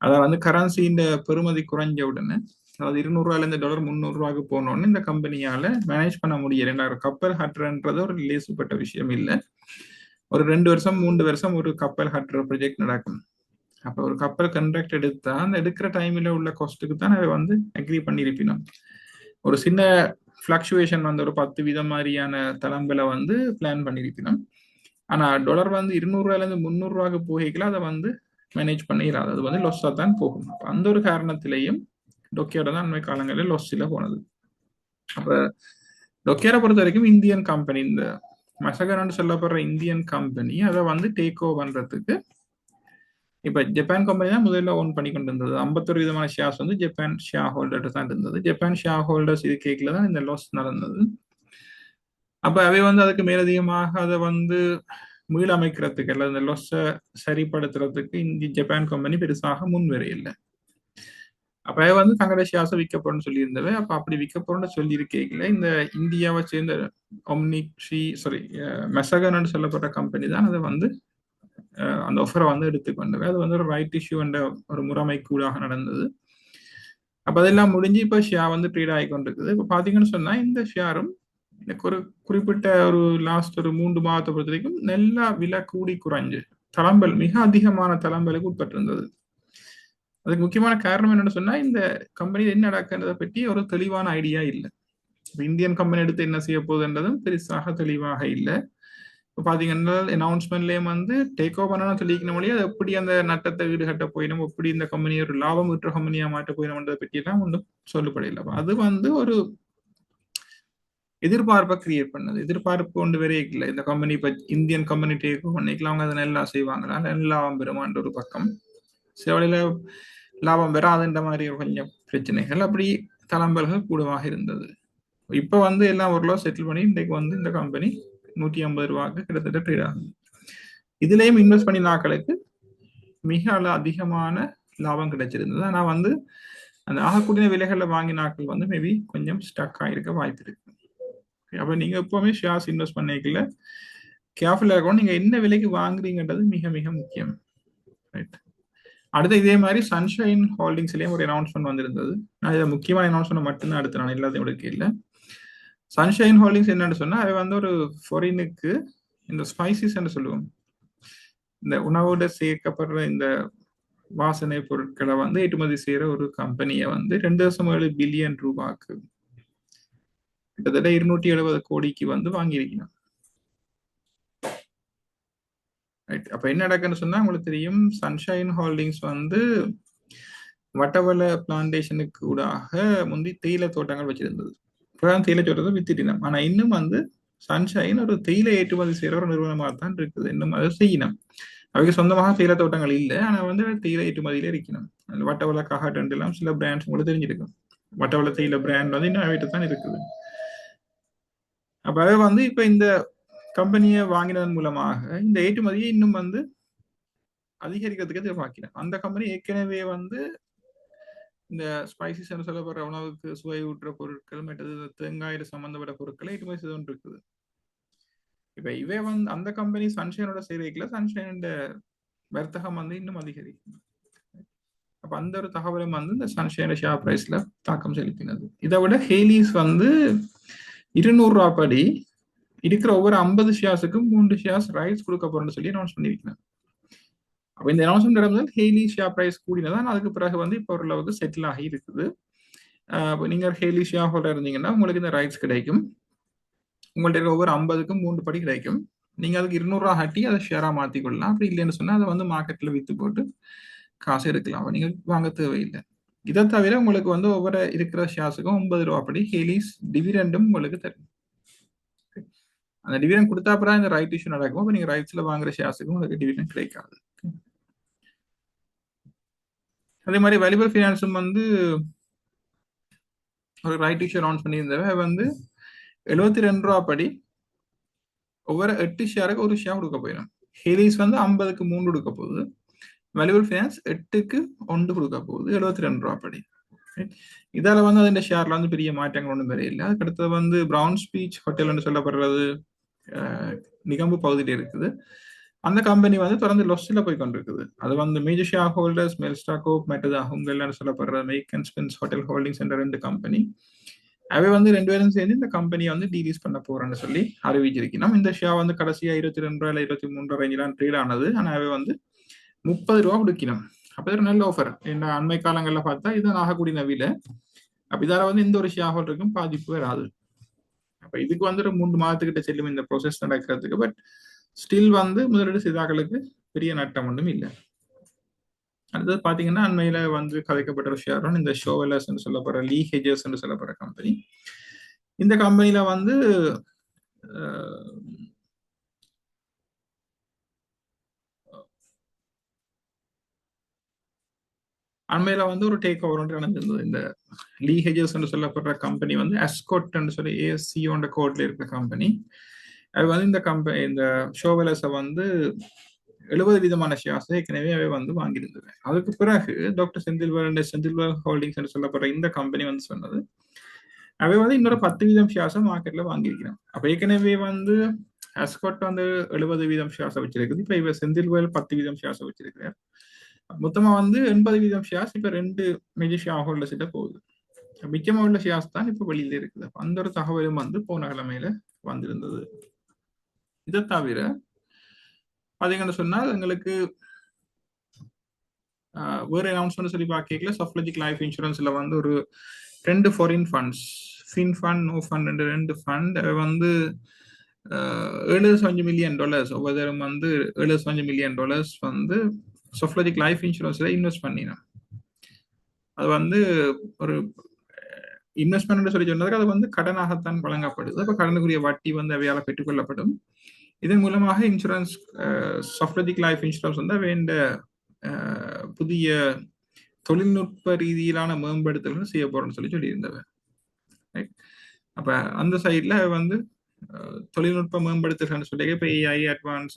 Speaker 2: அதாவது வந்து கரன்சியின் பெறுமதி குறைஞ்ச உடனே, அதாவது 200 ரூபாயில இருந்து டாலர் 300 ரூபாய்க்கு போனோன்னு இந்த கம்பெனியால மேனேஜ் பண்ண முடியல. கப்பல் ஹட்டுறன்றது ஒரு லேசுப்பட்ட விஷயம் இல்லை. ஒரு 2 வருஷம் 3 வருஷம் ஒரு கப்பல் ஹட்டுற ப்ராஜெக்ட் நடக்கும். அப்ப ஒரு கப்பல் கண்ட்ராக்ட் எடுத்தா அந்த எடுக்கிற டைம்ல உள்ள காஸ்ட்டுக்கு தான் அதை வந்து அக்ரி பண்ணியிருப்பினோம். ஒரு சின்ன ஃபிளக்சுவேஷன் வந்து ஒரு 10% மாதிரியான தளம்பலை வந்து பிளான் பண்ணியிருப்பினோம். ஆனா டாலர் வந்து 200 ரூபாயில இருந்து 300 ரூபாய்க்கு போகிக்கல அதை வந்து மேனேஜ் பண்ணிடாது. அது வந்து லொஸ்ஸா தான் போகும். அப்ப அந்த ஒரு காரணத்திலையும் டொக்கியோட தான் அண்மை காலங்களில் லொஸ்ஸில் போனது. அப்ப டொக்கியோரை பொறுத்த வரைக்கும் இந்தியன் கம்பெனி, இந்த மசகரன்னு சொல்லப்படுற இந்தியன் கம்பெனி, அதை வந்து டேக் ஓவர் பண்றதுக்கு இப்ப ஜப்பான் கம்பெனி தான் முதல்ல ஓன் பண்ணி கொண்டு இருந்தது. 51 விதமான ஷேர்ஸ் வந்து ஜப்பான் ஷேர் ஹோல்டர் தான் இருந்தது. ஜப்பான் ஷேர் ஹோல்டர்ஸ் இது கேட்கல தான் இந்த லாஸ் நடந்தது. அப்ப அவை வந்து அதுக்கு மேலதிகமாக அதை வந்து மீளமைக்கிறதுக்கு அல்லது இந்த லொஸ்ஸை சரிப்படுத்துறதுக்கு இந்த ஜப்பான் கம்பெனி பெருசாக முன்வரை இல்லை. அப்ப வந்து தங்களுடைய ஷேர்ஸை விற்கப்படும் சொல்லியிருந்தவை. அப்ப அப்படி விற்கப்படும் சொல்லியிருக்கீங்களே, இந்த இந்தியாவை சேர்ந்த மெசகன்னு சொல்லப்பட்ட கம்பெனி தான் அதை வந்து அந்த ஆஃபரை வந்து எடுத்துக்கொண்டவை. அது வந்து ஒரு ரைட் இஷ்யூ என்ற ஒரு முறைமை கூடாக நடந்தது. அப்ப அதெல்லாம் முடிஞ்சு இப்ப ஷேர் வந்து ட்ரேட் ஆகி கொண்டிருக்குது. இப்ப பாத்தீங்கன்னு சொன்னா இந்த ஷேரும் ஒரு குறிப்பிட்ட ஒரு லாஸ்ட் ஒரு 3 மாதத்தை பொறுத்த வரைக்கும் நல்லா விலை கூடி குறைஞ்சு தளம்பல் மிக அதிகமான தளம்பலுக்கு உட்பட்டிருந்தது. அதுக்கு முக்கியமான காரணம் என்னன்னு சொன்னா, இந்த கம்பெனி என்ன நடக்கிறத பற்றி ஒரு தெளிவான ஐடியா இல்லை. இந்தியன் கம்பெனி எடுத்து என்ன செய்ய போகுதுன்றதும் பெருசாக தெளிவாக இல்லை. இப்போ பாத்தீங்கன்னா அனௌன்ஸ்மெண்ட்லயும் வந்து டேக் ஓவர் பண்ணணும் சொல்லிக்கணும் மொழியே, அது எப்படி அந்த நட்டத்தை ஈடுகட்ட போயிடும், எப்படி இந்த கம்பெனியை ஒரு லாபம் விற்ற கம்பெனியா மாற்ற போயிடும்ன்றதை பற்றி எல்லாம் ஒன்றும் சொல்லப்படலை. அது வந்து ஒரு எதிர்பார்ப்பை கிரியேட் பண்ணது. எதிர்பார்ப்பு கொண்டு வரையே இல்லை. இந்த கம்பெனி இப்ப இந்தியன் கம்பெனி டேக் ஓவர் பண்ணிக்கலாம், அவங்க அதை நல்லா செய்வாங்களா, நல்ல லாபம் பெறுமான்ற ஒரு பக்கம், சில லாபம் வராதுன்ற மாதிரி கொஞ்சம் பிரச்சனைகள், அப்படி தளம்பல்கள் கூடவாக இருந்தது. இப்ப வந்து எல்லாம் ஓரளவு செட்டில் பண்ணி இன்றைக்கு வந்து இந்த கம்பெனி 150 ரூபாய்க்கு கிட்டத்தட்ட ட்ரேட் ஆகுது. இதுலயும் இன்வெஸ்ட் பண்ணி நாட்களுக்கு மிக அதிகமான லாபம் கிடைச்சிருந்தது. ஆனா வந்து அந்த ஆகக்கூடிய விலைகளில் வாங்கி நாட்கள் வந்து மேபி கொஞ்சம் ஸ்டக் ஆகிருக்க வாய்ப்பு இருக்கு. அப்ப நீங்க எப்பவுமே ஷேர்ஸ் இன்வெஸ்ட் பண்ணிக்கல கேர்ஃபுல்லா இருக்கணும். நீங்க என்ன விலைக்கு வாங்குறீங்கன்றது மிக மிக முக்கியம். ரைட். அடுத்து இதே மாதிரி சன்ஷைன் ஹோல்டிங்ஸ்லயும் ஒரு அனௌன்ஸ்மெண்ட் வந்திருந்தது. நான் இதை முக்கியமான அனௌன்ஸ்மெண்ட் மட்டும்தான் அடுத்து நான் எல்லாத்தையும் எடுக்க இல்லை. சன்ஷைன் ஹோல்டிங்ஸ் என்னன்னு சொன்னா, அது வந்து ஒரு ஃபாரினுக்கு இந்த ஸ்பைசிஸ் என்று சொல்லுவோம், இந்த உணவோட சேர்க்கப்படுற இந்த வாசனை பொருட்களை வந்து ஏற்றுமதி செய்யற ஒரு கம்பெனியை வந்து 2.7 பில்லியன் ரூபாய்க்கு கிட்டத்தட்ட 270 கோடிக்கு வந்து வாங்கியிருக்கணும். அப்ப என்ன நடக்குன்னு சொன்னா, உங்களுக்கு தெரியும், சன்ஷைன் ஹோல்டிங்ஸ் வந்து வட்டவள பிளான்டேஷனுக்கு ஊடாக முந்தி தேயிலை தோட்டங்கள் வச்சிருந்தது. இப்பதான் தேயிலை தோட்டத்தை வித்துட்டினோம். ஆனா இன்னும் வந்து சன்ஷைன் ஒரு தேயிலை ஏற்றுமதி செய்யற ஒரு நிறுவனமாக தான் இருக்குது. இன்னும் அதை செய்யணும். அவைக்கு சொந்தமாக தேயிலை தோட்டங்கள் இல்லை, ஆனா வந்து தேயிலை ஏற்றுமதியில இருக்கணும். வட்டவள காகட் எல்லாம் சில பிராண்ட்ஸ் உங்களுக்கு தெரிஞ்சிருக்கும். வட்டவள தேயிலை பிராண்ட் வந்து இன்னும் அவைகிட்ட தான் இருக்குது. அப்ப அதை வந்து இப்ப இந்த கம்பெனியை வாங்கினதன் மூலமாக இந்த ஏற்றுமதியை இன்னும் வந்து அதிகரிக்கிறதுக்கு எதிர்பார்க்கிறேன். அந்த கம்பெனி ஏற்கனவே வந்து இந்த ஸ்பைசிஸ் சொல்லப்படுற உணவுக்கு சுவை ஊற்ற பொருட்கள், மற்றது தேங்காயில சம்பந்தப்பட்ட பொருட்களை ஏற்றுமதி செய்து கொண்டு இருக்குது. இப்ப இவை வந்து அந்த கம்பெனி சன்ஷைனோட சேர்க்கல, சன்ஷைனோட வர்த்தகம் வந்து இன்னும் அதிகரிக்கும். அப்ப அந்த ஒரு தகவலும் வந்து இந்த சன்ஷைன் ஷேர் பிரைஸ்ல தாக்கம் செலுத்தினது. இதை விட ஹெய்லிஸ் வந்து 200 படி இருக்கிற ஒவ்வொரு 50 ஷேர்ஸுக்கும் 3 ஷேர்ஸ் ரைட்ஸ் கொடுக்க போறேன்னு சொல்லி அனௌன்ஸ் பண்ணியிருக்கிறேன். அப்ப இந்த அனௌன்ஸ்மெண்ட் நடந்தது ஹெய்லி ஷேர் பிரைஸ் கூடினதான். அதுக்கு பிறகு வந்து இப்போ ஓரளவுக்கு செட்டில் ஆகி இருக்குது. நீங்க ஹெய்லி ஷேர் ஹோல்டர் இருந்தீங்கன்னா உங்களுக்கு இந்த ரைட்ஸ் கிடைக்கும். உங்கள்ட்ட இருக்க ஒவ்வொரு 50க்கும் 3 படி கிடைக்கும். நீங்க அதுக்கு 200 கட்டி அதை ஷேரா மாத்திக்கொள்ளலாம். அப்படி இல்லைன்னு சொன்னா அதை வந்து மார்க்கெட்ல வித்து போட்டு காசு எடுக்கலாம். நீங்க வாங்க தேவையில்லை. இதை தவிர உங்களுக்கு வந்து ஒவ்வொரு இருக்கிற ஷேர்ஸுக்கும் 50 படி ஹெய்லிஸ் டிவிடெண்டும் உங்களுக்கு தரும். அந்த டிவிடெண்ட் கொடுத்தா அப்புறம் இந்த ரைட் இஷ்யூ நடக்கும். அப்போ நீங்க ரைட்ஸ்ல வாங்குற ஷேர்ஸுக்கும் உங்களுக்கு டிவிடெண்ட் கிடைக்காது. அதே மாதிரி வேல்யூபிள் ஃபினான்ஸும் வந்து ஒரு ரைட் இஷ்யூ அனௌன்ஸ் பண்ணியிருந்தவ வந்து 72 படி ஒவ்வொரு 8 ஷேருக்கு ஒரு ஷேர் கொடுக்க போயிடும். ஹெய்லிஸ் வந்து 50க்கு 3 கொடுக்க போகுது. வேல்யூபிள் ஃபினான்ஸ் 8க்கு 1 கொடுக்க போகுது 72 படி. இதால வந்து அதிന്റെ ஷேர்ல வந்து பெரிய மாற்றங்கள் ஒன்றும் தெரியல. அதுக்கு அடுத்தது வந்து பிரவுன் ஸ்பீச் ஹோட்டல்னு சொல்லப்படுறது நிகம்பு பகுதியில் இருக்குது. அந்த கம்பெனி வந்து தொடர்ந்து லொஸ்ல போய் கொண்டிருக்குது. அது வந்து மேஜர் ஷேர் ஹோல்டர்ஸ் மெல்ஸ்டாகோ மற்றது அஹுங்கெல்லாம் சொல்லப்படுற மேக் அண்ட் ஸ்பென்ஸ் ஹோட்டல் ஹோல்டிங்ஸ் என்ற 2 கம்பெனி அவை வந்து 2 பேரும் சேர்ந்து இந்த கம்பெனியை வந்து டீலீஸ் பண்ண போறேன்னு சொல்லி அறிவிச்சிருக்கணும். இந்த ஷேர் வந்து கடைசியா 22 இல்ல 23 ரேஞ்செல்லாம் ட்ரேட் ஆனது. ஆனா அவை வந்து 30 ரூபா கொடுக்கணும். அப்ப ஒரு நல்ல ஆஃபர். என்ன அண்மை காலங்கள்ல பார்த்தா இதுதான் ஆகக்கூடிய நவில. அப்ப இதால வந்து இந்த ஒரு ஷேர் ஹோல்டருக்கும் பாதிப்பு வராது. அப்ப இதுக்கு வந்து ஒரு 3 மாதத்துக்கிட்ட செல்லும் இந்த ப்ரோசஸ் நடக்கிறதுக்கு. பட் ஸ்டில் வந்து முதலீடு செய்தாக்களுக்கு பெரிய நட்டம் ஒன்றும் இல்லை. அடுத்தது பாத்தீங்கன்னா அண்மையில வந்து கதைக்கப்பட்ட ஒரு ஷேர் இந்த ஷோவெலர்ஸ் சொல்லப்படுற லீ ஹெஜர்ஸ் சொல்லப்படுற கம்பெனி. இந்த கம்பெனில வந்து அண்மையில வந்து ஒரு டேக் ஓவர் ஒன்று நடந்திருந்தது. இந்த லீ ஹெஜர்ஸ் சொல்லப்படுற கம்பெனி வந்து அஸ்கோட் சொல்லி ஏசியோட கோட்ல இருக்கிற கம்பெனி. அது வந்து இந்த கம்பெனி இந்த ஷோவெலர்ஸை வந்து 70 விதமான ஷேர்ஸ் ஏற்கனவே அவை வந்து வாங்கியிருந்தது. அதுக்கு பிறகு டாக்டர் செந்தில்வர் ஹோல்டிங்ஸ் சொல்லப்படுற இந்த கம்பெனி வந்து சொன்னது அவை வந்து இன்னொரு 10 வீதம் ஷேர்ஸை மார்க்கெட்ல வாங்கியிருக்கிறோம். அப்ப ஏற்கனவே வந்து அஸ்காட் வந்து 70 வீதம் ஷேர்ஸை வச்சிருக்குது. இப்ப இவ செந்தில்வேல் 10 வீதம் ஷேர்ஸை வச்சிருக்கிறார். மொத்தமா வந்து 80 வீதம் ஷேர்ஸ் இப்ப 2 மேஜர் ஷேர் ஹோல்டர்ஸ் கிட்ட போகுது. மிச்சமா உள்ள ஷேர்ஸ் தான் இப்ப வெளியில இருக்குது. அந்த ஒரு தகவலும் வந்து போன கிழமையில வந்திருந்தது. இதை தவிர பாத்தீங்கன்னு சொன்னால் எங்களுக்கு வேற அனௌன்ஸ்மெண்ட் சொல்லி பார்க்கல சஃப்லஜிக் லைஃப் இன்சூரன்ஸ்ல வந்து ஒரு 2 ஃபாரின் ஃபண்ட்ஸ் ஃபின் ஃபண்ட் நோ ஃபண்ட் 2 ஃபண்ட் வந்து $75 மில்லியன் ஒவ்வொரு வந்து $75 மில்லியன் வந்து சஃப்லஜிக் லைஃப் இன்சூரன்ஸ்ல இன்வெஸ்ட் பண்ணினோம். அது வந்து ஒரு இன்வெஸ்ட்மெண்ட் சொல்லி சொன்னதுக்கு அது வந்து கடனாகத்தான் வழங்கப்படுது. அப்ப கடனுக்குரிய வட்டி வந்து அவையால பெற்றுக்கொள்ளப்படும். இதன் மூலமாக இன்சூரன்ஸ் சஃப்லஜிக் லைஃப் இன்சூரன்ஸ் வந்து வேண்ட புதிய தொழில்நுட்ப ரீதியிலான மேம்படுத்தல்கள் செய்ய போறோம்னு சொல்லியிருந்தவ. அப்ப அந்த சைட்ல வந்து தொழில்நுட்ப மேம்படுத்தல்கள் சொல்லி இப்ப ஏஐ அட்வான்ஸ்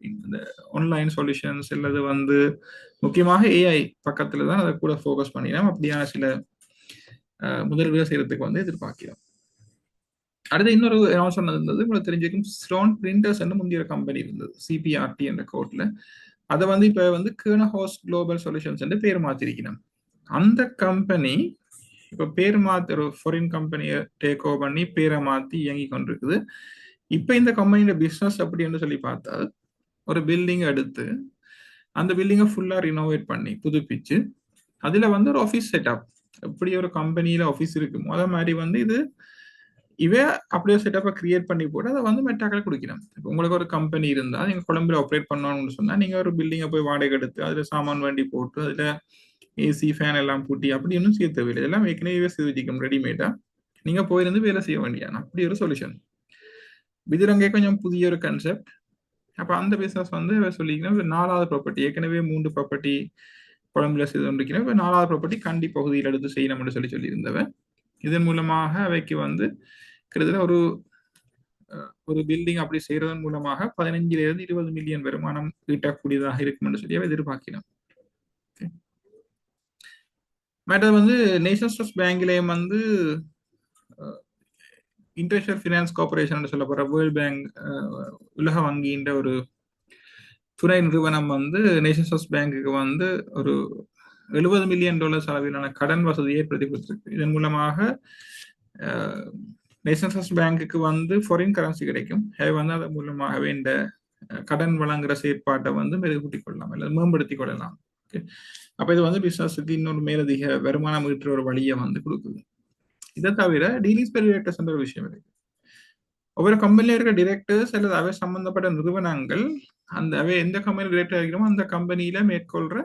Speaker 2: இந்த ஆன்லைன் சொல்யூஷன்ஸ் அல்லது வந்து முக்கியமாக ஏஐ பக்கத்துல தான் அதை கூட ஃபோக்கஸ் பண்ணினோம். அப்படியான சில முதலீடு செய்யறதுக்கு வந்து எதிர்பார்க்கிறோம். அடுத்து இன்னொரு அனௌன்ஸ்மெண்ட் இருந்தது. உங்களுக்கு தெரிஞ்சிருக்கும் ஸ்லோன் பிரிண்டர்ஸ் முந்தைய கம்பெனி இருந்தது சிபிஆர்டி என்ற கோட்ல. அதை வந்து இப்ப வந்து கேர்னஹாஸ் குளோபல் சொல்யூஷன்ஸ் என்று பேர் மாத்திருக்கணும். அந்த கம்பெனி இப்ப பேர் மாத்தி ஒரு ஃபாரின் கம்பெனியை டேக் ஓவர் பண்ணி பேரை மாத்தி இயங்கி கொண்டிருக்குது. இப்ப இந்த கம்பெனியோட பிசினஸ் அப்படின்னு சொல்லி பார்த்தா ஒரு பில்டிங் எடுத்து அந்த பில்டிங்கை ஃபுல்லா ரினோவேட் பண்ணி புதுப்பிச்சு அதுல வந்து ஒரு ஆஃபீஸ் செட்டப் எப்படி ஒரு கம்பெனியில ஆஃபீஸ் இருக்குமோ அதே மாதிரி வந்து இது இவே அப்படியே செட்டப்பை கிரியேட் பண்ணி போட்டு அதை வந்து மெட்டாக்கள் கொடுக்கணும். இப்போ உங்களுக்கு ஒரு கம்பெனி இருந்தா நீங்க கொலம்பில் ஆப்ரேட் பண்ணணும்னு சொன்னா நீங்க ஒரு பில்டிங்கை போய் வாடகை எடுத்து அதுல சாமான் வண்டி போட்டு அதுல ஏசி ஃபேன் எல்லாம் பூட்டி அப்படி ஒன்றும் செய்ய தேவையில்லை. எல்லாம் ஏற்கனவே செய்து வச்சுக்கணும் ரெடிமேடா. நீங்க போயிருந்து வேலை செய்ய வேண்டியான அப்படி ஒரு சொல்யூஷன். விதிரங்கே கொஞ்சம் புதிய ஒரு கன்செப்ட். அப்ப அந்த பிசினஸ் வந்து சொல்லிக்கணும் 4வது ப்ராப்பர்ட்டி ஏற்கனவே 3 ப்ராப்பர்ட்டி குழம்புல செய்து கொண்டிருக்கிறேன். இப்ப 4வது ப்ராப்பர்ட்டி கண்டி பகுதியில் எடுத்து செய்யணும்னு சொல்லியிருந்தவன். இதன் மூலமாக அவைக்கு வந்து கிட்டத்தட்ட ஒரு பில்டிங் அப்படி செய்யறதன் மூலமாக 15 to 20 மில்லியன் வருமானம் ஈட்டக்கூடியதாக இருக்கும் என்று சொல்லி எதிர்பார்க்கிறோம். மற்றது வந்து நேஷனல் ட்ரஸ்ட் பேங்க்லேயும் வந்து இன்டர்நேஷனல் ஃபினான்ஸ் கார்பரேஷன் சொல்லப்படுற வேர்ல்ட் பேங்க் உலக வங்கின்ற ஒரு துணை நிறுவனம் வந்து நேஷனல் ட்ரஸ்ட் பேங்குக்கு வந்து ஒரு $70 மில்லியன் அளவிலான கடன் வசதியை ஏற்படுத்தி கொடுத்திருக்கு. இதன் மூலமாக நேஷனல் ஃபர்ஸ்ட் பேங்குக்கு வந்து ஃபாரின் கரன்சி கிடைக்கும். அது வந்து அதன் மூலமாகவே இந்த கடன் வழங்குற செயற்பாட்டை வந்து மெருகூட்டிக் கொள்ளலாம் அல்லது மேம்படுத்திக் கொள்ளலாம். ஓகே, அப்ப இது வந்து பிசினஸுக்கு இன்னொரு மேலதிக வருமானம் ஈட்டுற ஒரு வழியை வந்து கொடுக்குது. இதை தவிர டீலிங்ஸ் பெர் டிரெக்டர்ஸ் என்ற ஒரு விஷயம் இருக்கு. ஒவ்வொரு கம்பெனில இருக்க டிரெக்டர்ஸ் அல்லது அவை சம்பந்தப்பட்ட நிறுவனங்கள் அவை எந்த கம்பெனி டிரெக்டர் இருக்கிறோமோ அந்த கம்பெனியில மேற்கொள்ற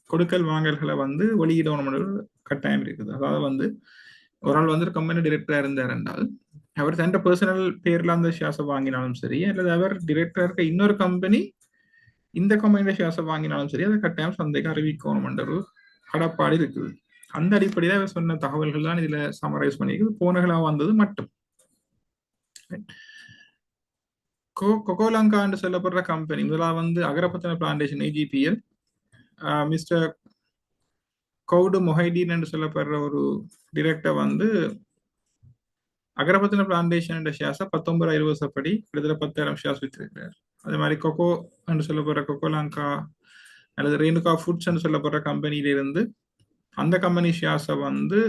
Speaker 2: கொடுக்கல் வாங்கல்களை வந்து வெளியிடணும் கட்டாயம் இருக்குது. அதாவது வந்து ஒரு ஆள் வந்து கம்பெனி டிரெக்டரா இருந்தார் என்றால் அவர் தன் பர்சனல் பேர்ல அந்த ஷேர்ஸை வாங்கினாலும் சரி, அல்லது அவர் டிரெக்டரா இருக்க இன்னொரு கம்பெனி இந்த கம்பெனியில ஷேர்ஸை வாங்கினாலும் சரி, அதை கட்டாயம் சந்தைக்கு அறிவிக்கணும் என்ற ஒரு கடப்பாடு இருக்குது. அந்த அடிப்படையில் அவர் சொன்ன தகவல்கள் தான் இதுல சமரைஸ் பண்ணிருக்கு. போனகளா வந்தது மட்டும் கொகோலங்கா என்று சொல்லப்படுற கம்பெனி முதலாவது வந்து அகரபத்தன plantation AGPL mister Gowda Mohideen என்று சொல்லப்படுற ஒரு டிரெக்டர் வந்து அகரபத்தன பிளான்டேஷன் என்ற ஷேர்ஸை 1920 படி கிட்டத்தட்ட 10,000 ஷேர்ஸ் வித்திருக்கிறார். அதே மாதிரி கொக்கோ என்று சொல்லப்படுற கொகோலங்கா அல்லது ரேணுகா ஃபுட்ஸ் என்று சொல்லப்படுற கம்பெனியிலிருந்து அந்த கம்பெனி ஷேர்ஸை வந்து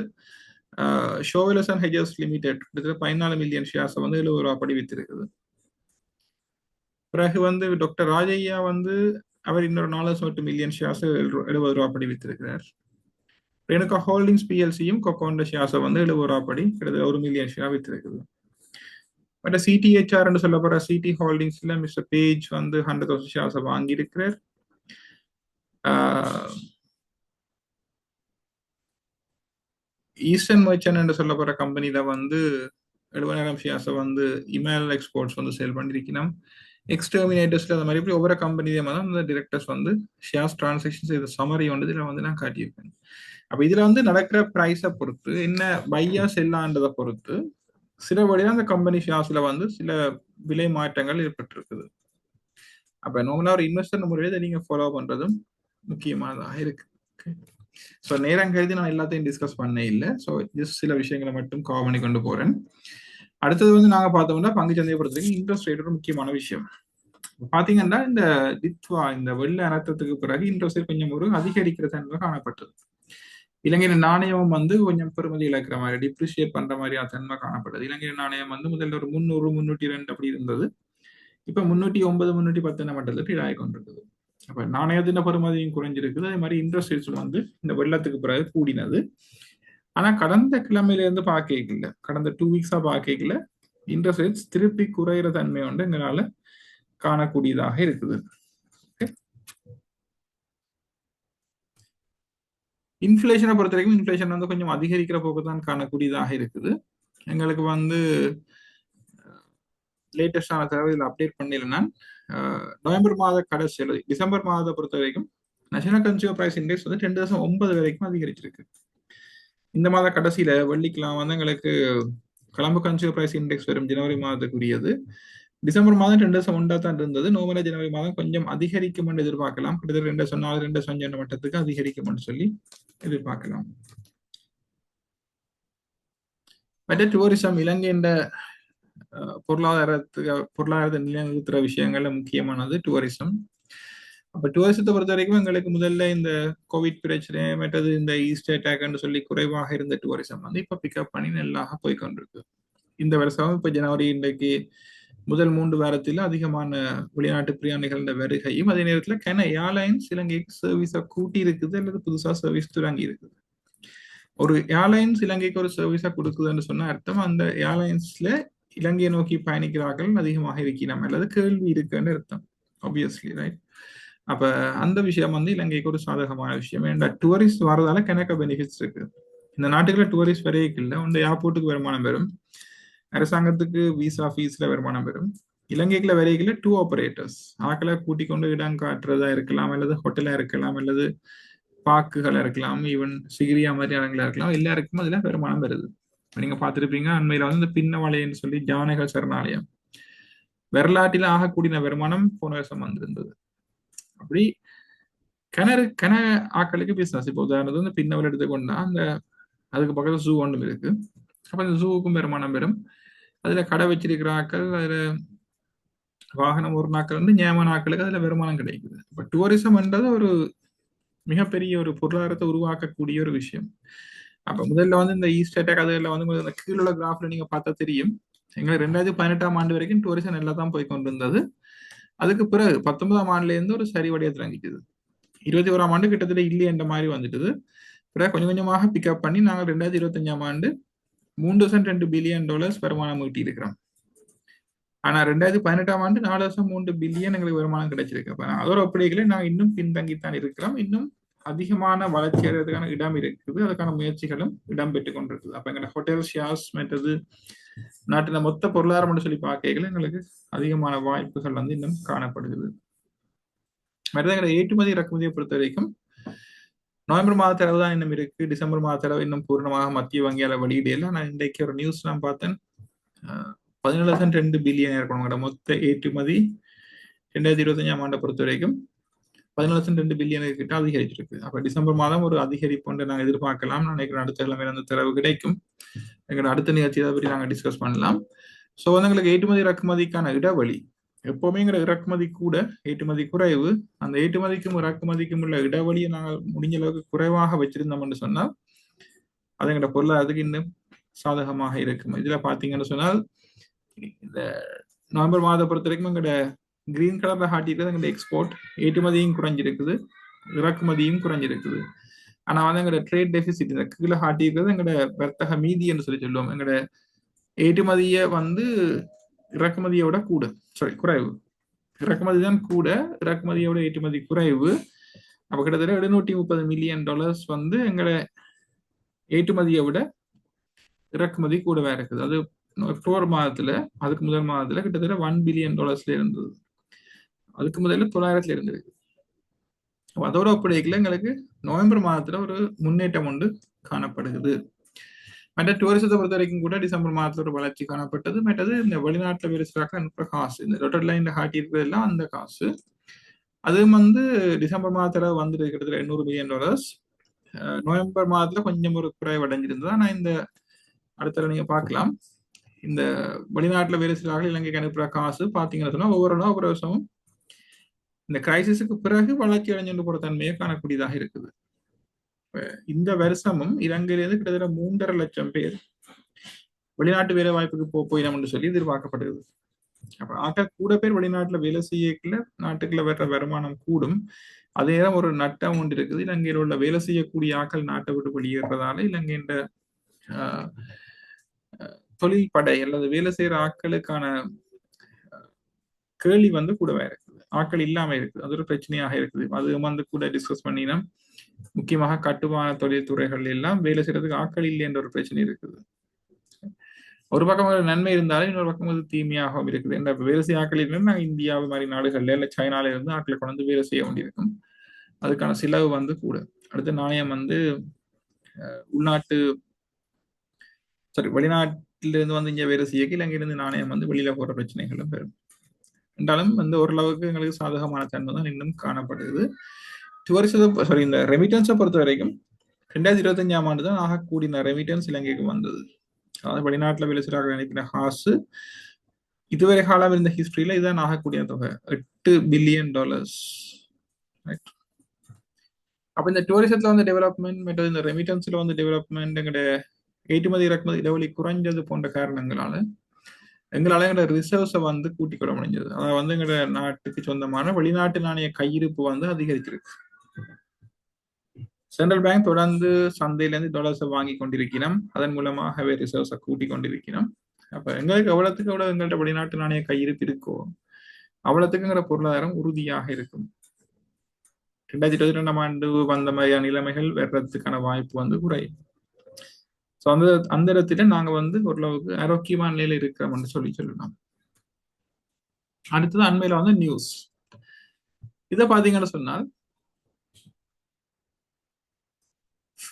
Speaker 2: ஷோவெலஸ் அண்ட் ஹெஜர்ஸ் லிமிடெட் கிட்டத்தட்ட 14 மில்லியன் ஷேர்ஸை வந்து 70 ரூபா படி வித்திருக்குது. பிறகு வந்து டாக்டர் ராஜையா வந்து அவர் இன்னொரு 4.8 மில்லியன் ஷேர்ஸ் 70 ரூபா படி வித்திருக்கிறார். ரேணுகா ஹோல்டிங்ஸ் PLCயும் கொக்கோண்ட ஷேர்ஸை வந்து 70 ரூபா படி கிட்டத்தட்ட 1 மில்லியன் ஷேர் வித்திருக்குது. பட் CTHR என்று சொல்லப்படுற சிடி ஹோல்டிங்ஸ்ல மிஸ்டர் பேஜ் வந்து 100,000 ஷேர்ஸை வாங்கி இருக்கிறார். ஈஸ்டர்ன் மர்ச்சன்ட் என்று சொல்லப்படுற கம்பெனியில வந்து 70,000 ஷேர்ஸை வந்து இமெயில் எக்ஸ்போர்ட்ஸ் வந்து சேல் பண்ணிருக்கணும். எக்ஸ்டர்மினேட்டர்ஸ்ல அந்த மாதிரி ஒவ்வொரு கம்பெனிலையும் வந்து அந்த டிரெக்டர்ஸ் வந்து ஷேர்ஸ் டிரான்சாக்ஷன்ஸ் இது சமரி வந்து இதுல வந்து நான் காட்டியிருப்பேன். அப்ப இதுல வந்து நடக்கிற பிரைஸை பொறுத்து என்ன பையா செல்லான்றதை பொறுத்து சில வழியா அந்த கம்பெனி ஷேர்ஸ்ல வந்து சில விலை மாற்றங்கள் ஏற்பட்டிருக்குது. அப்ப நார்மலா ஒரு இன்வெஸ்டர் முறையை இதை நீங்க ஃபாலோ பண்றதும் முக்கியமானதாக இருக்கு. ஸோ நேரம் கருதி நான் எல்லாத்தையும் டிஸ்கஸ் பண்ண இல்லை. ஸோ ஜஸ்ட் சில விஷயங்களை மட்டும் கவர் பண்ணி கொண்டு போறேன். அடுத்தது வந்து நாங்க பார்த்தோம்னா பங்குச்சந்தையை பொறுத்தவரைக்கும் இன்ட்ரெஸ்ட் ரேட் ஒரு முக்கியமான விஷயம். பாத்தீங்கன்னா இந்த தித்வா இந்த வெள்ள அனர்த்தத்துக்கு பிறகு இன்ட்ரெஸ்ட் ரேட் கொஞ்சம் ஒரு அதிகரிக்கிற தன்மை காணப்பட்டது. இலங்கையின் நாணயம் வந்து கொஞ்சம் பெருமதி இழக்கிற மாதிரி டிப்ரிஷியேட் பண்ற மாதிரியான தன்மை காணப்பட்டது. இலங்கையின் நாணயம் வந்து முதல்ல ஒரு 300 302 அப்படி இருந்தது. இப்ப 309 310 மட்டத்துக்கு இதாகி கொண்டிருக்குது. அப்ப நாணயத்தின் பெருமதியும் குறைஞ்சிருக்குது. அதே மாதிரி இன்ட்ரெஸ்ட் ரேட்ஸ் வந்து இந்த வெள்ளத்துக்கு பிறகு கூடினது. ஆனா கடந்த கிழமையில இருந்து பார்க்கல, கடந்த 2 வீக்ஸா பார்க்கல இன்ட்ரெஸ்ட் ரேட்ஸ் திருப்பி குறைகிற தன்மை வந்து எங்களால காணக்கூடியதாக இருக்குது. இன்ஃபிளேஷனை பொறுத்த வரைக்கும் இன்ஃபிளேஷன் வந்து கொஞ்சம் அதிகரிக்கிற போக்கு தான் காணக்கூடியதாக இருக்குது. எங்களுக்கு வந்து லேட்டஸ்டான தகவல் இதில் அப்டேட் பண்ணிடலன்னா நவம்பர் மாத கடைசி அல்லது டிசம்பர் மாதத்தை பொறுத்த வரைக்கும் நேஷனல் கன்சியூமர் பிரைஸ் இண்டெக்ஸ் வந்து 2.9 வரைக்கும் அதிகரிச்சிருக்கு. இந்த மாத கடைசியில வெள்ளிக்கிழமை வந்து எங்களுக்கு கொலம்பு கன்சியூமர் பிரைஸ் இண்டெக்ஸ் வரும் ஜனவரி மாதத்துக்குரியது. டிசம்பர் மாதம் 2.1 தான் இருந்தது. நவம்பர் ஜனவரி மாதம் கொஞ்சம் அதிகரிக்கும் என்று எதிர்பார்க்கலாம். கிட்டத்தட்ட 2.4 2.5 மட்டத்துக்கு அதிகரிக்கும் என்று சொல்லி எதிர்பார்க்கலாம். மற்ற டூரிசம் இலங்கையின் பொருளாதாரத்தை நிலைநிறுத்துற விஷயங்கள்ல முக்கியமானது டூரிசம். அப்ப டூரிசத்தை பொறுத்த வரைக்கும் எங்களுக்கு முதல்ல இந்த கோவிட் பிரச்சனை மற்றது இந்த ஈஸ்டர் அட்டாக்னு சொல்லி குறைவாக இருந்த டூரிசம் வந்து இப்ப பிக்கப் பண்ணி நல்லாக போய்கொண்டிருக்கு. இந்த வருஷம் இப்ப ஜனவரி இன்றைக்கு முதல் 3 வாரத்தில் அதிகமான வெளிநாட்டு பிரயாணிகள் வருகையும் அதே நேரத்தில் கன ஏர்லைன்ஸ் இலங்கைக்கு சர்வீஸை கூட்டி இருக்குது அல்லது புதுசா சர்வீஸ் தொடங்கி இருக்குது. ஒரு ஏர்லைன்ஸ் இலங்கைக்கு ஒரு சர்வீஸா கொடுக்குதுன்னு சொன்ன அர்த்தம் அந்த ஏர்லைன்ஸ்ல இலங்கையை நோக்கி பயணிக்கிறார்கள் அதிகமாக இருக்கிறோம் அல்லது கேள்வி இருக்குன்னு அர்த்தம். Obviously right. அப்ப அந்த விஷயம் வந்து இலங்கைக்கு ஒரு சாதகமான விஷயம். ஏன்னா டூரிஸ்ட் வரதால கணக்க பெனிஃபிட்ஸ் இருக்கு. இந்த நாட்டுக்குள்ள டூரிஸ்ட் வரைக்கும் இல்லை, உண்டு ஏர்போர்ட்டுக்கு வருமானம் பெறும், அரசாங்கத்துக்கு விசா ஃபீஸ்ல வருமானம் பெறும். இலங்கைக்குள்ள வரைக்குள்ள 2 ஆபரேட்டர்ஸ் ஆக்களை கூட்டிக் கொண்டு இடம் காட்டுறதா இருக்கலாம், அல்லது ஹோட்டலா இருக்கலாம், அல்லது பார்க்குகள் இருக்கலாம், ஈவன் சிகிரியா மாதிரி இடங்களா இருக்கலாம். எல்லாருக்கும் அதுல வருமானம் வருது. நீங்க பார்த்துருப்பீங்க அண்மையில வந்து இந்த பின்னவளைன்னு சொல்லி ஜானகர் சரணாலயம் வரலாற்றில் ஆகக்கூடிய வருமானம் போன வருஷம் வந்திருந்தது. அப்படி கன ஆக்களுக்கு பிசினஸ். இப்போ உதாரணத்துக்கு வந்து பின்னவளை எடுத்துக்கொண்டா அந்த அதுக்கு பக்கத்துல ஜூ ஒன்றும் இருக்கு. அப்ப அந்த ஜூவுக்கும் வருமானம் பெறும். அதுல கடை வச்சிருக்கிற ஆக்கள், அதுல வாகனம் ஒரு நாட்கள் வந்து நியமன ஆக்களுக்கு அதுல வருமானம் கிடைக்குது. இப்ப டூரிசம் என்றது ஒரு மிகப்பெரிய ஒரு பொருளாதாரத்தை உருவாக்கக்கூடிய ஒரு விஷயம். அப்ப முதல்ல வந்து இந்த ஈஸ்ட் அட்டாக் அதுல வந்து இந்த கீழே உள்ள கிராஃப்ல நீங்க பார்த்தா தெரியும். எங்களுக்கு 2018ஆம் ஆண்டு வரைக்கும் டூரிசம் நல்லா தான் போய் கொண்டிருந்தது. அதுக்கு பிறகு 19ஆம் ஆண்டுல இருந்து ஒரு சரிவடைய தொடங்கிட்டது. 21ஆம் ஆண்டு கிட்டத்தட்ட இல்லையே என்ற மாதிரி வந்துட்டது. பிறகு கொஞ்சம் கொஞ்சமாக பிக்கப் பண்ணி நாங்கள் 2025ஆம் ஆண்டு $3,200 வருமானம் ஈட்டி இருக்கிறோம். ஆனா 2018ஆம் ஆண்டு 4,3 பில்லியன் எங்களுக்கு வருமானம் கிடைச்சிருக்கு. அப்ப அதோட ஒப்படைகளை நாங்கள் இன்னும் பின்தங்கித்தான் இருக்கிறோம். இன்னும் அதிகமான வளர்ச்சி அடைறதுக்கான இடம் இருக்குது. அதுக்கான முயற்சிகளும் இடம் பெற்றுக் கொண்டிருக்குது. அப்ப எங்களோட ஹோட்டல் ஷேர்ஸ் மற்றது நாட்டின மொத்த பொருளாதாரம் சொல்லி பார்க்கைகள் எங்களுக்கு அதிகமான வாய்ப்புகள் வந்து இன்னும் காணப்படுகிறது. மற்றது எங்களோட ஏற்றுமதி இறக்குமதியை பொறுத்த வரைக்கும் நவம்பர் மாத தரவு தான் இன்னும் இருக்கு. டிசம்பர் மாத தரவு இன்னும் பூர்ணமாக மத்திய வங்கியால வெளியிடல. நான் இன்றைக்கு ஒரு நியூஸ் நான் பார்த்தேன். 17,2 பில்லியன் இருக்கணும் மொத்த ஏற்றுமதி 2025ஆம் ஆண்டை பொறுத்த வரைக்கும் 17,2 பில்லியன் கிட்ட அதிகரிச்சிருக்கு. அப்ப டிசம்பர் மாதம் ஒரு அதிகரிப்பு ஒன்று நாங்கள் எதிர்பார்க்கலாம். நினைக்கிறேன் அடுத்த கிழமை அந்த தரவு கிடைக்கும். எங்களோட அடுத்த நிகழ்ச்சி அதை பற்றி நாங்கள் டிஸ்கஸ் பண்ணலாம். ஸோ வந்து எங்களுக்கு ஏற்றுமதி இறக்குமதிக்கான இடைவெளி எப்பவுமே எங்களை இறக்குமதி கூட ஏற்றுமதி குறைவு. அந்த ஏற்றுமதிக்கும் இறக்குமதிக்கும் உள்ள இடைவெளியை நாங்கள் முடிஞ்ச அளவுக்கு குறைவாக வச்சிருந்தோம் என்று சொன்னால் அது எங்களோட பொருளாதாரத்துக்கு இன்னும் சாதகமாக இருக்கும். இதுல பாத்தீங்கன்னு சொன்னால் இந்த நவம்பர் மாதம் பொறுத்த வரைக்கும் எங்களோட கிரீன் கலர்ல காட்டியிருக்கிறது எங்களோட எக்ஸ்போர்ட் ஏற்றுமதியும் குறைஞ்சிருக்குது, இறக்குமதியும் குறைஞ்சிருக்குது. ஆனா வந்து எங்களோட ட்ரேட் டெபிசிட் இந்த கீழே காட்டியிருக்கிறது எங்களோட வர்த்தக மீதி என்று சொல்லுவோம். எங்களோட ஏற்றுமதியை வந்து இறக்குமதியோட கூட குறைவு. இறக்குமதி தான் கூட, இறக்குமதியோட ஏற்றுமதி குறைவு. அப்ப கிட்டத்தட்ட $730 மில்லியன் வந்து எங்களை ஏற்றுமதியை விட இறக்குமதி கூடவே இருக்குது. அது அக்டோபர் மாதத்துல அதுக்கு முதல் மாதத்துல கிட்டத்தட்ட $1 பில்லியன் இருந்தது. அதுக்கு முதல்ல 900 இருந்திருக்கு. அதோட ஒப்படைக்கல எங்களுக்கு நவம்பர் மாதத்துல ஒரு முன்னேற்றம் ஒன்று காணப்படுகிறது. மற்ற டூரிசத்தை பொறுத்த வரைக்கும் கூட டிசம்பர் மாதத்துல ஒரு வளர்ச்சி காணப்பட்டது. மற்றது இந்த வெளிநாட்டுல விரிசாக்க அனுப்புற காசு இந்த டொட்டல் லைன்ல காட்டி இருக்கிறதெல்லாம் அந்த காசு அதுவும் வந்து டிசம்பர் மாதத்துல வந்துட்டு கிட்டத்தட்ட $800 மில்லியன். நவம்பர் மாதத்துல கொஞ்சம் ஒரு குறைவு அடைஞ்சிருந்தது. ஆனா இந்த அடுத்த நீங்க பார்க்கலாம் இந்த வெளிநாட்டுல வேறு சில இலங்கைக்கு அனுப்புற காசு பாத்தீங்கன்னு சொன்னா ஒவ்வொரு வருஷமும் இந்த கிரைசிஸுக்கு பிறகு வளர்ச்சி அடைஞ்சு போற தன்மையை காணக்கூடியதாக இருக்குது. இந்த வருஷமும் இலங்கையிலிருந்து கிட்டத்தட்ட 3.5 லட்சம் பேர் வெளிநாட்டு வேலை வாய்ப்புக்கு போயிடும் என்று சொல்லி எதிர்பார்க்கப்படுகிறது. அப்ப ஆக்கள் கூட பேர் வெளிநாட்டுல வேலை செய்யக்குள்ள நாட்டுக்குள்ள வர்ற வருமானம் கூடும். அதே நேரம் ஒரு நட்டம் ஒன்று இருக்குது. இலங்கையில் உள்ள வேலை செய்யக்கூடிய ஆக்கள் நாட்டை விட்டு வெளியேறதால இலங்கையின் தொழில் படை அல்லது வேலை செய்யற ஆட்களுக்கான கேள்வி வந்து கூடவே இருக்குது. ஆட்கள் இல்லாம இருக்குது. அது ஒரு பிரச்சனையாக இருக்குது. அது வந்து கூட டிஸ்கஸ் பண்ணினா முக்கியமாக கட்டுமான தொழில் துறைகள் எல்லாம் வேலை செய்யறதுக்கு ஆட்கள் இல்லை என்ற ஒரு பிரச்சனை இருக்குது. ஒரு பக்கம் ஒரு நன்மை இருந்தாலும் இன்னொரு பக்கம் அது தீமையாகவும் இருக்குது. என்ற வேலை செய்ய ஆட்கள் இருந்து நாங்கள் இந்தியாவை மாதிரி நாடுகள்ல இல்ல சைனால இருந்து ஆட்களை கொண்டு வந்து வேலை செய்ய வேண்டியிருக்கும். அதுக்கான செலவு வந்து கூட. அடுத்த நாணயம் வந்து உள்நாட்டு வெளிநாட்டிலிருந்து வந்து இங்க வேலை செய்ய இலங்கையிலிருந்து நாணயம் வந்து வெளியில போற பிரச்சனைகளும் பெறும். என்றாலும் வந்து ஓரளவுக்கு எங்களுக்கு சாதகமான தன்மை தான் இன்னும் காணப்படுது. இந்த ரெமிட்டன்ஸை பொறுத்த வரைக்கும் 2025ஆம் ஆண்டு தான் ஆகக்கூடிய இந்த ரெமிட்டன்ஸ் இலங்கைக்கு வந்தது. அதாவது வெளிநாட்டுல வேலை செய்யறாங்க நினைக்கிற காசு இதுவரை காலம் இருந்த ஹிஸ்டரியில இதுதான் ஆகக்கூடிய தொகை $8 பில்லியன். அப்ப இந்த டூரிசத்துல வந்து டெவலப்மெண்ட் மற்றது இந்த ரெமிட்டன்ஸ்ல வந்து டெவலப்மெண்ட் எங்களுடைய ஏற்றுமதி இறக்குமதி இடைவெளி குறைஞ்சது போன்ற காரணங்களால எங்களால எங்களோட ரிசர்வ்ஸை வந்து கூட்டிக் கொள்ள முடிஞ்சது. அதை வந்து எங்களோட நாட்டுக்கு சொந்தமான வெளிநாட்டு நாணய கையிருப்பு வந்து அதிகரிச்சிருக்கு. சென்ட்ரல் பேங்க் தொடர்ந்து சந்தையிலேருந்து டாலர்ஸை வாங்கி கொண்டிருக்கிறோம். அதன் மூலமாகவே ரிசர்வ்ஸை கூட்டிக் கொண்டிருக்கிறோம். அப்ப எங்களுக்கு எவ்வளவுக்கு எவ்வளவு எங்கள்கிட்ட வெளிநாட்டு நாணய கையிருப்பு இருக்கோ அவ்வளவுக்குங்கிற பொருளாதாரம் உறுதியாக இருக்கும். 2022ஆம் ஆண்டு வந்த மாதிரியான நிலைமைகள் வர்றதுக்கான வாய்ப்பு வந்து குறையும். ஸோ அந்த இடத்துல நாங்க வந்து ஓரளவுக்கு ஆரோக்கியமான நிலையில இருக்கிறோம்னு சொல்லலாம். அடுத்தது அண்மையில வந்து நியூஸ். இதை பாத்தீங்கன்னு சொன்னால்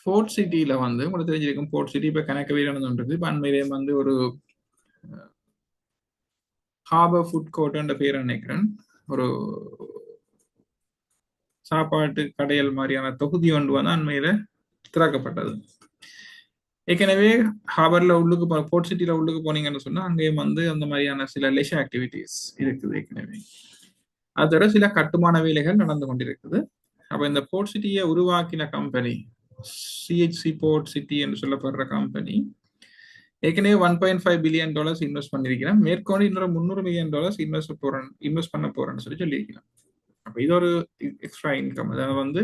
Speaker 2: போர்ட் சிட்டியில வந்து உங்களுக்கு தெரிஞ்சிருக்கும் போர்ட் சிட்டி இப்ப கணக்கவீரன்றது இப்ப அண்மையிலேயே வந்து ஒரு ஹார்பர் ஃபுட் கோர்ட்ன்ற பேர் நினைக்கிறேன் ஒரு சாப்பாட்டு கடையல் மாதிரியான தொகுதி ஒன்று வந்து அண்மையில திறக்கப்பட்டது. ஏற்கனவே ஹார்பர்ல உள்ளுக்கு போர்ட் சிட்டியில உள்ளுக்கு போனீங்கன்னு சொன்னா அங்கேயும் வந்து அந்த மாதிரியான சில லெஷர் ஆக்டிவிட்டிஸ் இருக்குது ஏற்கனவே. அதோட சில கட்டுமான வேலைகள் நடந்து கொண்டிருக்குது. அப்ப இந்த போர்ட் சிட்டியை உருவாக்கின கம்பெனி சிஹெச்சி போர்ட் சிட்டி என்று சொல்லப்படுற கம்பெனி ஏற்கனவே $1.5 பில்லியன் இன்வெஸ்ட் பண்ணிருக்கிறேன். மேற்கொண்டு இன்னொரு $300 மில்லியன் இன்வெஸ்ட் பண்ண போறேன்னு சொல்லியிருக்கிறேன். அப்ப இது ஒரு எக்ஸ்ட்ரா இன்கம். அதாவது வந்து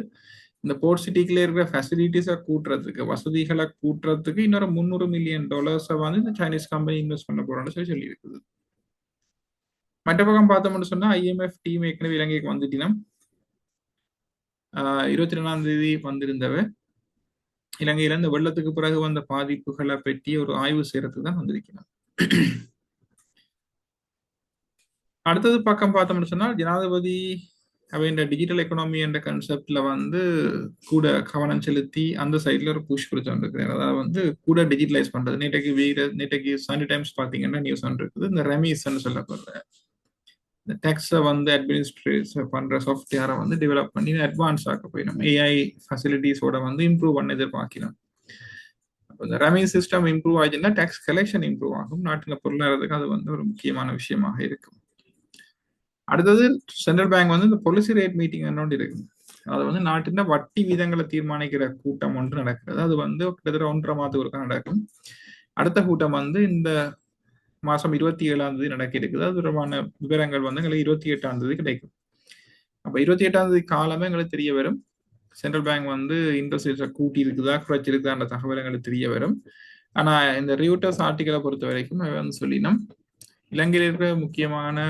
Speaker 2: இந்த போர்ட் சிட்டிக்குள்ள இருக்கிற ஃபெசிலிட்டிஸை கூட்டுறதுக்கு, வசதிகளை கூட்டுறதுக்கு இன்னொரு $300 மில்லியன் வந்து இந்த சைனீஸ் கம்பெனி இன்வெஸ்ட் பண்ண போறோம்னு சொல்லியிருக்குது. மற்ற பக்கம் பார்த்தோம்னு சொன்னா IMF டீம் ஏற்கனவே இலங்கைக்கு வந்துட்டினா 22ஆம் தேதி வந்திருந்தவ இலங்கையில இந்த வெள்ளத்துக்கு பிறகு வந்த பாதிப்புகளை பற்றி ஒரு ஆய்வு செய்யறதுக்கு தான் வந்திருக்கிறார். அடுத்தது பக்கம் பார்த்தோம்னு சொன்னால் ஜனாதிபதி இந்த டிஜிட்டல் எக்கனாமி என்ற கான்செப்ட்ல வந்து கூட கவனம் செலுத்தி அந்த சைட்ல ஒரு புஷ் கொடுத்துருக்கிறார். அதாவது வந்து கூட டிஜிட்டலைஸ் பண்றது. நேற்றைக்கு சண்டே டைம்ஸ் பாத்தீங்கன்னா நியூஸ் ஒன்று இருக்குது. இந்த ரெமிஸ்ன்னு சொல்லப்படுற இந்த டேக்ஸை வந்து அட்மினிஸ்ட்ரேட் பண்ற சாஃப்ட்வேரை வந்து டெவலப் பண்ணி அட்வான்ஸ் ஆக்க போயிடும். AI ஃபெசிலிட்டிஸோட வந்து இம்ப்ரூவ் பண்ண எதிர்பார்க்கிறோம். இந்த ரெமி சிஸ்டம் இம்ப்ரூவ் ஆச்சுன்னா டேக்ஸ் கலெக்ஷன் இம்ப்ரூவ் ஆகும். நாட்டில் பொருளாதாரத்துக்கு அது வந்து ஒரு முக்கியமான விஷயமாக இருக்கும். அடுத்தது சென்ட்ரல் பேங்க் வந்து இந்த பாலிசி ரேட் மீட்டிங் என்னோடு இருக்குது. அது வந்து நாட்டின் வட்டி வீதங்களை தீர்மானிக்கிற கூட்டம் ஒன்று நடக்கிறது. அது வந்து கிட்டத்தட்ட 1.5 மாதத்துக்கு ஒருக்கா நடக்கும். அடுத்த கூட்டம் வந்து இந்த மாசம் 27ஆம் தேதி நடக்க இருக்குது. அது தொடர்பான விவரங்கள் வந்து எங்களுக்கு 28ஆம் தேதி கிடைக்கும். அப்ப 28ஆம் தேதி காலமே எங்களுக்கு தெரிய வரும். சென்ட்ரல் பேங்க் வந்து இன்ட்ரெஸ்ட் ரேட்ஸை கூட்டி இருக்குதா குறைச்சிருக்குதான்ற தகவல் எங்களுக்கு தெரிய வரும். ஆனா இந்த ரியூட்டர்ஸ் ஆர்டிகளை பொறுத்த வரைக்கும் வந்து சொல்லினோம் இலங்கையில் இருக்கிற முக்கியமான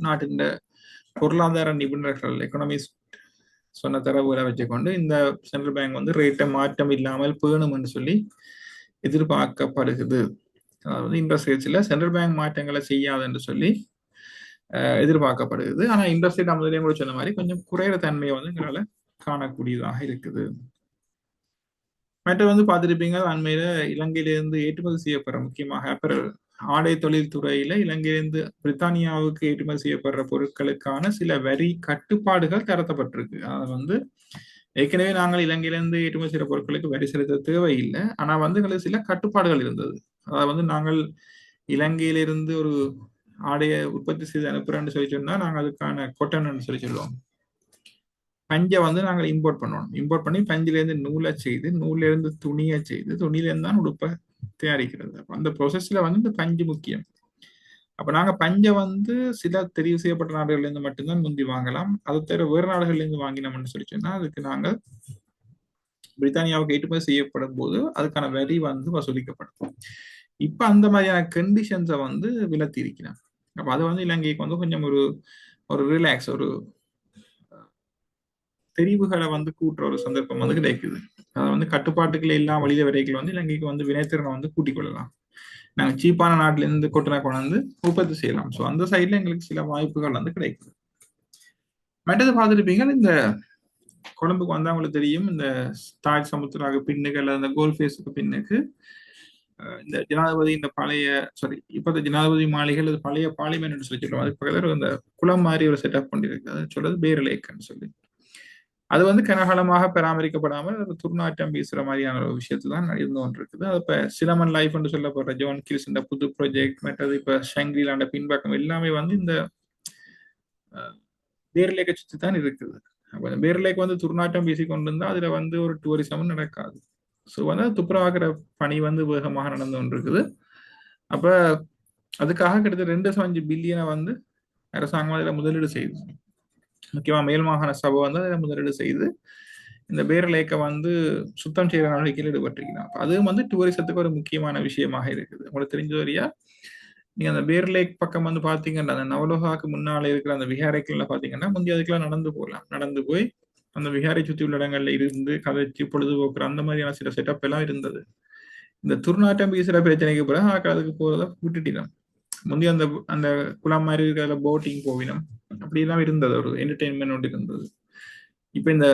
Speaker 2: நாட்டின் பொருளாதார நிபுணர்கள் எக்கனாமிஸ்ட் சொன்ன தரவுகளை வச்சுக்கொண்டு இந்த சென்ட்ரல் பேங்க் வந்து ரேட்டை மாற்றம் இல்லாமல் பேணும் என்று சொல்லி எதிர்பார்க்கப்படுகிறது. அதாவது இன்ட்ரெஸ்ட் ரேட்ஸ்ல சென்ட்ரல் பேங்க் மாற்றங்களை செய்யாது என்று சொல்லி எதிர்பார்க்கப்படுகிறது. ஆனா இன்ட்ரெஸ்ட் ரேட் முதலையும் கூட சொன்ன மாதிரி கொஞ்சம் குறையிற தன்மையை வந்து எங்களால காணக்கூடியதாக இருக்குது. மற்ற வந்து பார்த்துருப்பீங்க அண்மையில இலங்கையிலிருந்து ஏற்றுமதி செய்யப்படுற முக்கியமாக ஆடை தொழில் துறையில இலங்கையிலிருந்து பிரித்தானியாவுக்கு ஏற்றுமதி செய்யப்படுற பொருட்களுக்கான சில வரி கட்டுப்பாடுகள் தரப்பட்டிருக்கு. அது வந்து ஏற்கனவே நாங்கள் இலங்கையிலிருந்து ஏற்றுமதி செய்யற பொருட்களுக்கு வரி செலுத்த தேவையில்லை. ஆனா வந்து எங்களுக்கு சில கட்டுப்பாடுகள் இருந்தது. அதாவது வந்து நாங்கள் இலங்கையிலிருந்து ஒரு ஆடையை உற்பத்தி செய்து அனுப்புறோம்னு சொல்லி சொன்னா நாங்கள் அதுக்கான கொட்டன்னு சொல்லி சொல்லுவோம். பஞ்சை வந்து நாங்கள் இம்போர்ட் பண்ணுவோம். இம்போர்ட் பண்ணி பஞ்சிலேருந்து நூலை செய்து, நூல்ல இருந்து துணியை செய்து, துணியிலேருந்து தான் உடுப்பை தயாரிக்கிறது. அப்போ அந்த ப்ரொசஸ்ல வந்து இந்த பஞ்சு முக்கியம். அப்ப நாங்க பஞ்சை வந்து சில தெரிவு செய்யப்பட்ட நாடுகள்ல இருந்து மட்டும்தான் முந்தி வாங்கலாம். அதை தவிர வேறு நாடுகள்ல இருந்து வாங்கினோம்னு சொல்லி சொன்னா அதுக்கு நாங்கள் பிரித்தானியாவுக்கு ஏற்றுமதி செய்யப்படும் போது அதுக்கான வரி வந்து வசூலிக்கப்படும். இப்ப அந்த மாதிரியான கண்டிஷன்ஸை வந்து விலத்தி இருக்கிறேன். அப்ப அது வந்து இலங்கைக்கு வந்து கொஞ்சம் ஒரு ரிலாக்ஸ், ஒரு தெரிவுகளை வந்து கூட்டுற ஒரு சந்தர்ப்பம் வந்து கிடைக்குது. அதை வந்து கட்டுப்பாட்டுக்குள்ள எல்லா வழித வரைக்கும் வந்து இலங்கைக்கு வந்து வினைத்திறனை வந்து கூட்டிக் கொள்ளலாம். நாங்கள் சீப்பான நாட்டில இருந்து கொட்டனை கொண்டாந்து உற்பத்தி செய்யலாம். ஸோ அந்த சைட்ல எங்களுக்கு சில வாய்ப்புகள் வந்து கிடைக்குது. மற்றது பார்த்துருப்பீங்க இந்த கொழும்புக்கு வந்தா உங்களுக்கு தெரியும் இந்த தாய் சமுத்திராக பின்னுக்கு அல்லது இந்த கோல் ஃபேஸுக்கு பின்னுக்கு இந்த ஜனாதிபதி இந்த இப்ப ஜனாதிபதி மாளிகை பழைய பார்லிமெண்ட் சொல்லி சொல்லுவோம். அதுக்கு பக்கத்துல இந்த குளம் மாதிரி ஒரு செட்டப் பண்ணிருக்கு. அது சொல்றது பேர் லேக்குன்னு சொல்லி அது வந்து கனகாலமாக பராமரிக்கப்படாமல் துர்நாற்றம் வீசுற மாதிரியான ஒரு விஷயத்துல தான் இருந்து கொண்டிருக்குது. அது இப்ப சிலமன் லைஃப் என்று சொல்லப்படுற ஜோன் கில்ஸ் இந்த புது ப்ராஜெக்ட் மற்றது இப்ப ஷங்கிலாண்ட பின்பக்கம் எல்லாமே வந்து இந்த பேர்லேக்கை சுற்றி தான் இருக்குது. அப்ப இந்த பேர்லேக் வந்து துர்நாற்றம் வீசி கொண்டு இருந்தா அதுல வந்து ஒரு டூரிசமும் நடக்காது. ஸோ வந்து துப்புரவாக்குற பணி வந்து வேகமாக நடந்து கொண்டிருக்குது. அப்ப அதுக்காக கிட்டத்தட்ட 2.5 பில்லியனை வந்து அரசாங்கம் அதில் முதலீடு செய்யுது. முக்கியமா மேல் மாகாண சபை வந்து அதில் முதலீடு செய்து இந்த பேர் லேக்கை வந்து சுத்தம் செய்யற நடவடிக்கையில் ஈடுபட்டிருக்கிறாங்க. அதுவும் வந்து டூரிசத்துக்கு ஒரு முக்கியமான விஷயமாக இருக்குது. உங்களுக்கு தெரிஞ்ச வரையா நீங்க அந்த பேர் லேக் பக்கம் வந்து பாத்தீங்கன்னா அந்த நவலோகாக்கு முன்னால இருக்கிற அந்த விஹாரைக்கள்ல பாத்தீங்கன்னா முந்தைய அதுக்கெல்லாம் நடந்து போகலாம். நடந்து போய் அந்த விஹாரை சுற்றி உள்ள இடங்கள்ல இருந்து கதைச்சு பொழுதுபோக்குற அந்த மாதிரியான சில செட்டப் எல்லாம் இருந்தது. இந்த துர்நாற்றம் வீசுற பிரச்சனைக்கு பிறகு அதுக்கு போறத விட்டுட்டினோம். முந்தைய அந்த அந்த குளம் மாதிரி இருக்கிற போட்டிங் போவினம் அப்படியெல்லாம் இருந்தது, ஒரு என்டர்டெயின்மெண்ட் இருந்தது. இப்ப இந்த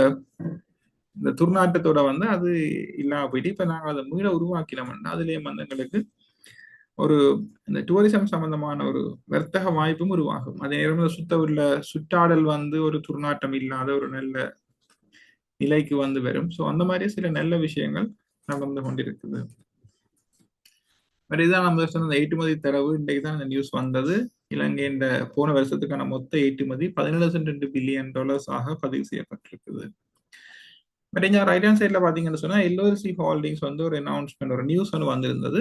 Speaker 2: துர்நாற்றத்தோட வந்து அது இல்லாம போயிட்டு இப்ப நாங்க அதை மீள உருவாக்கினோம்னா அதுலயும் வந்து எங்களுக்கு ஒரு இந்த டூரிசம் சம்பந்தமான ஒரு வர்த்தக வாய்ப்பும் உருவாகும். அதே நேரம் சுத்த உள்ள சுற்றாடல் வந்து ஒரு துர்நாற்றம் இல்லாத ஒரு நல்ல நிலைக்கு வந்து வரும். ஸோ அந்த மாதிரி சில நல்ல விஷயங்கள் நடந்து கொண்டிருக்குது. இதுதான் நம்ம சொன்ன ஏற்றுமதி தரவு. இன்றைக்கு தான் இந்த நியூஸ் வந்தது. இலங்கையின் போன வருஷத்துக்கான மொத்த ஏற்றுமதி $17.2 பில்லியன் ஆக பதிவு செய்யப்பட்டிருக்குது. பட் இங்க ரைட் ஹேண்ட் சைட்ல பாத்தீங்கன்னு சொன்னா எல்ஓஎல்சி ஹோல்டிங்ஸ் வந்து ஒரு அனௌன்ஸ்மெண்ட், ஒரு நியூஸ் ஒன்று வந்திருந்தது.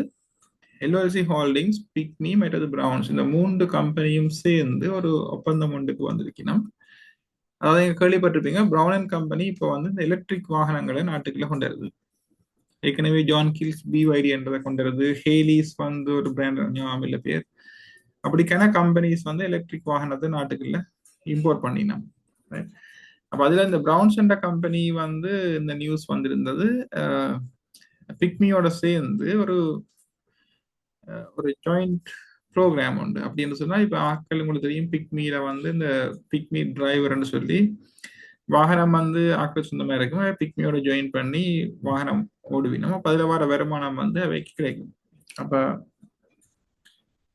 Speaker 2: எல்ஓஎல்சி ஹோல்டிங்ஸ், பிக்மி, மற்றது பிரவுன்ஸ், இந்த 3 கம்பெனியும் சேர்ந்து ஒரு ஒப்பந்தம் ஒன்றுக்கு வந்திருக்கணும். அதாவது நீங்க கேள்விப்பட்டிருப்பீங்க, பிரவுன் அண்ட் கம்பெனி இப்போ வந்து இந்த எலக்ட்ரிக் வாகனங்களை நாட்டுக்குள்ள கொண்டு வருது. ஏற்கனவே ஜான் கில்ஸ் பிவைடி என்றதை கொண்டு வருது. ஹேலிஸ் வந்து ஒரு பிராண்ட் ஞாபகம் பேர். அப்படிக்கான கம்பெனிஸ் வந்து எலக்ட்ரிக் வாகனத்தை நாட்டுக்குள்ள இம்போர்ட் பண்ணினோம். அப்ப அதுல இந்த பிரவுன்ஸ் என்ற கம்பெனி வந்து இந்த நியூஸ் வந்திருந்தது. பிக்மியோட சேர்ந்து ஒரு ஒரு ஜாயிண்ட் ப்ரோக்ராம் உண்டு. அப்படின்னு சொன்னா இப்ப ஆட்கள் உங்களுக்கு தெரியும், பிக்மியில வந்து இந்த பிக்மி டிரைவர்னு சொல்லி வாகனம் வந்து ஆட்கள் சொந்தமா இருக்கும். பிக்மியோட ஜாயின் பண்ணி வாகனம் ஓடுவினோம். அப்ப அதுல வர வருமானம் வந்து அவைக்கு கிடைக்கும். அப்ப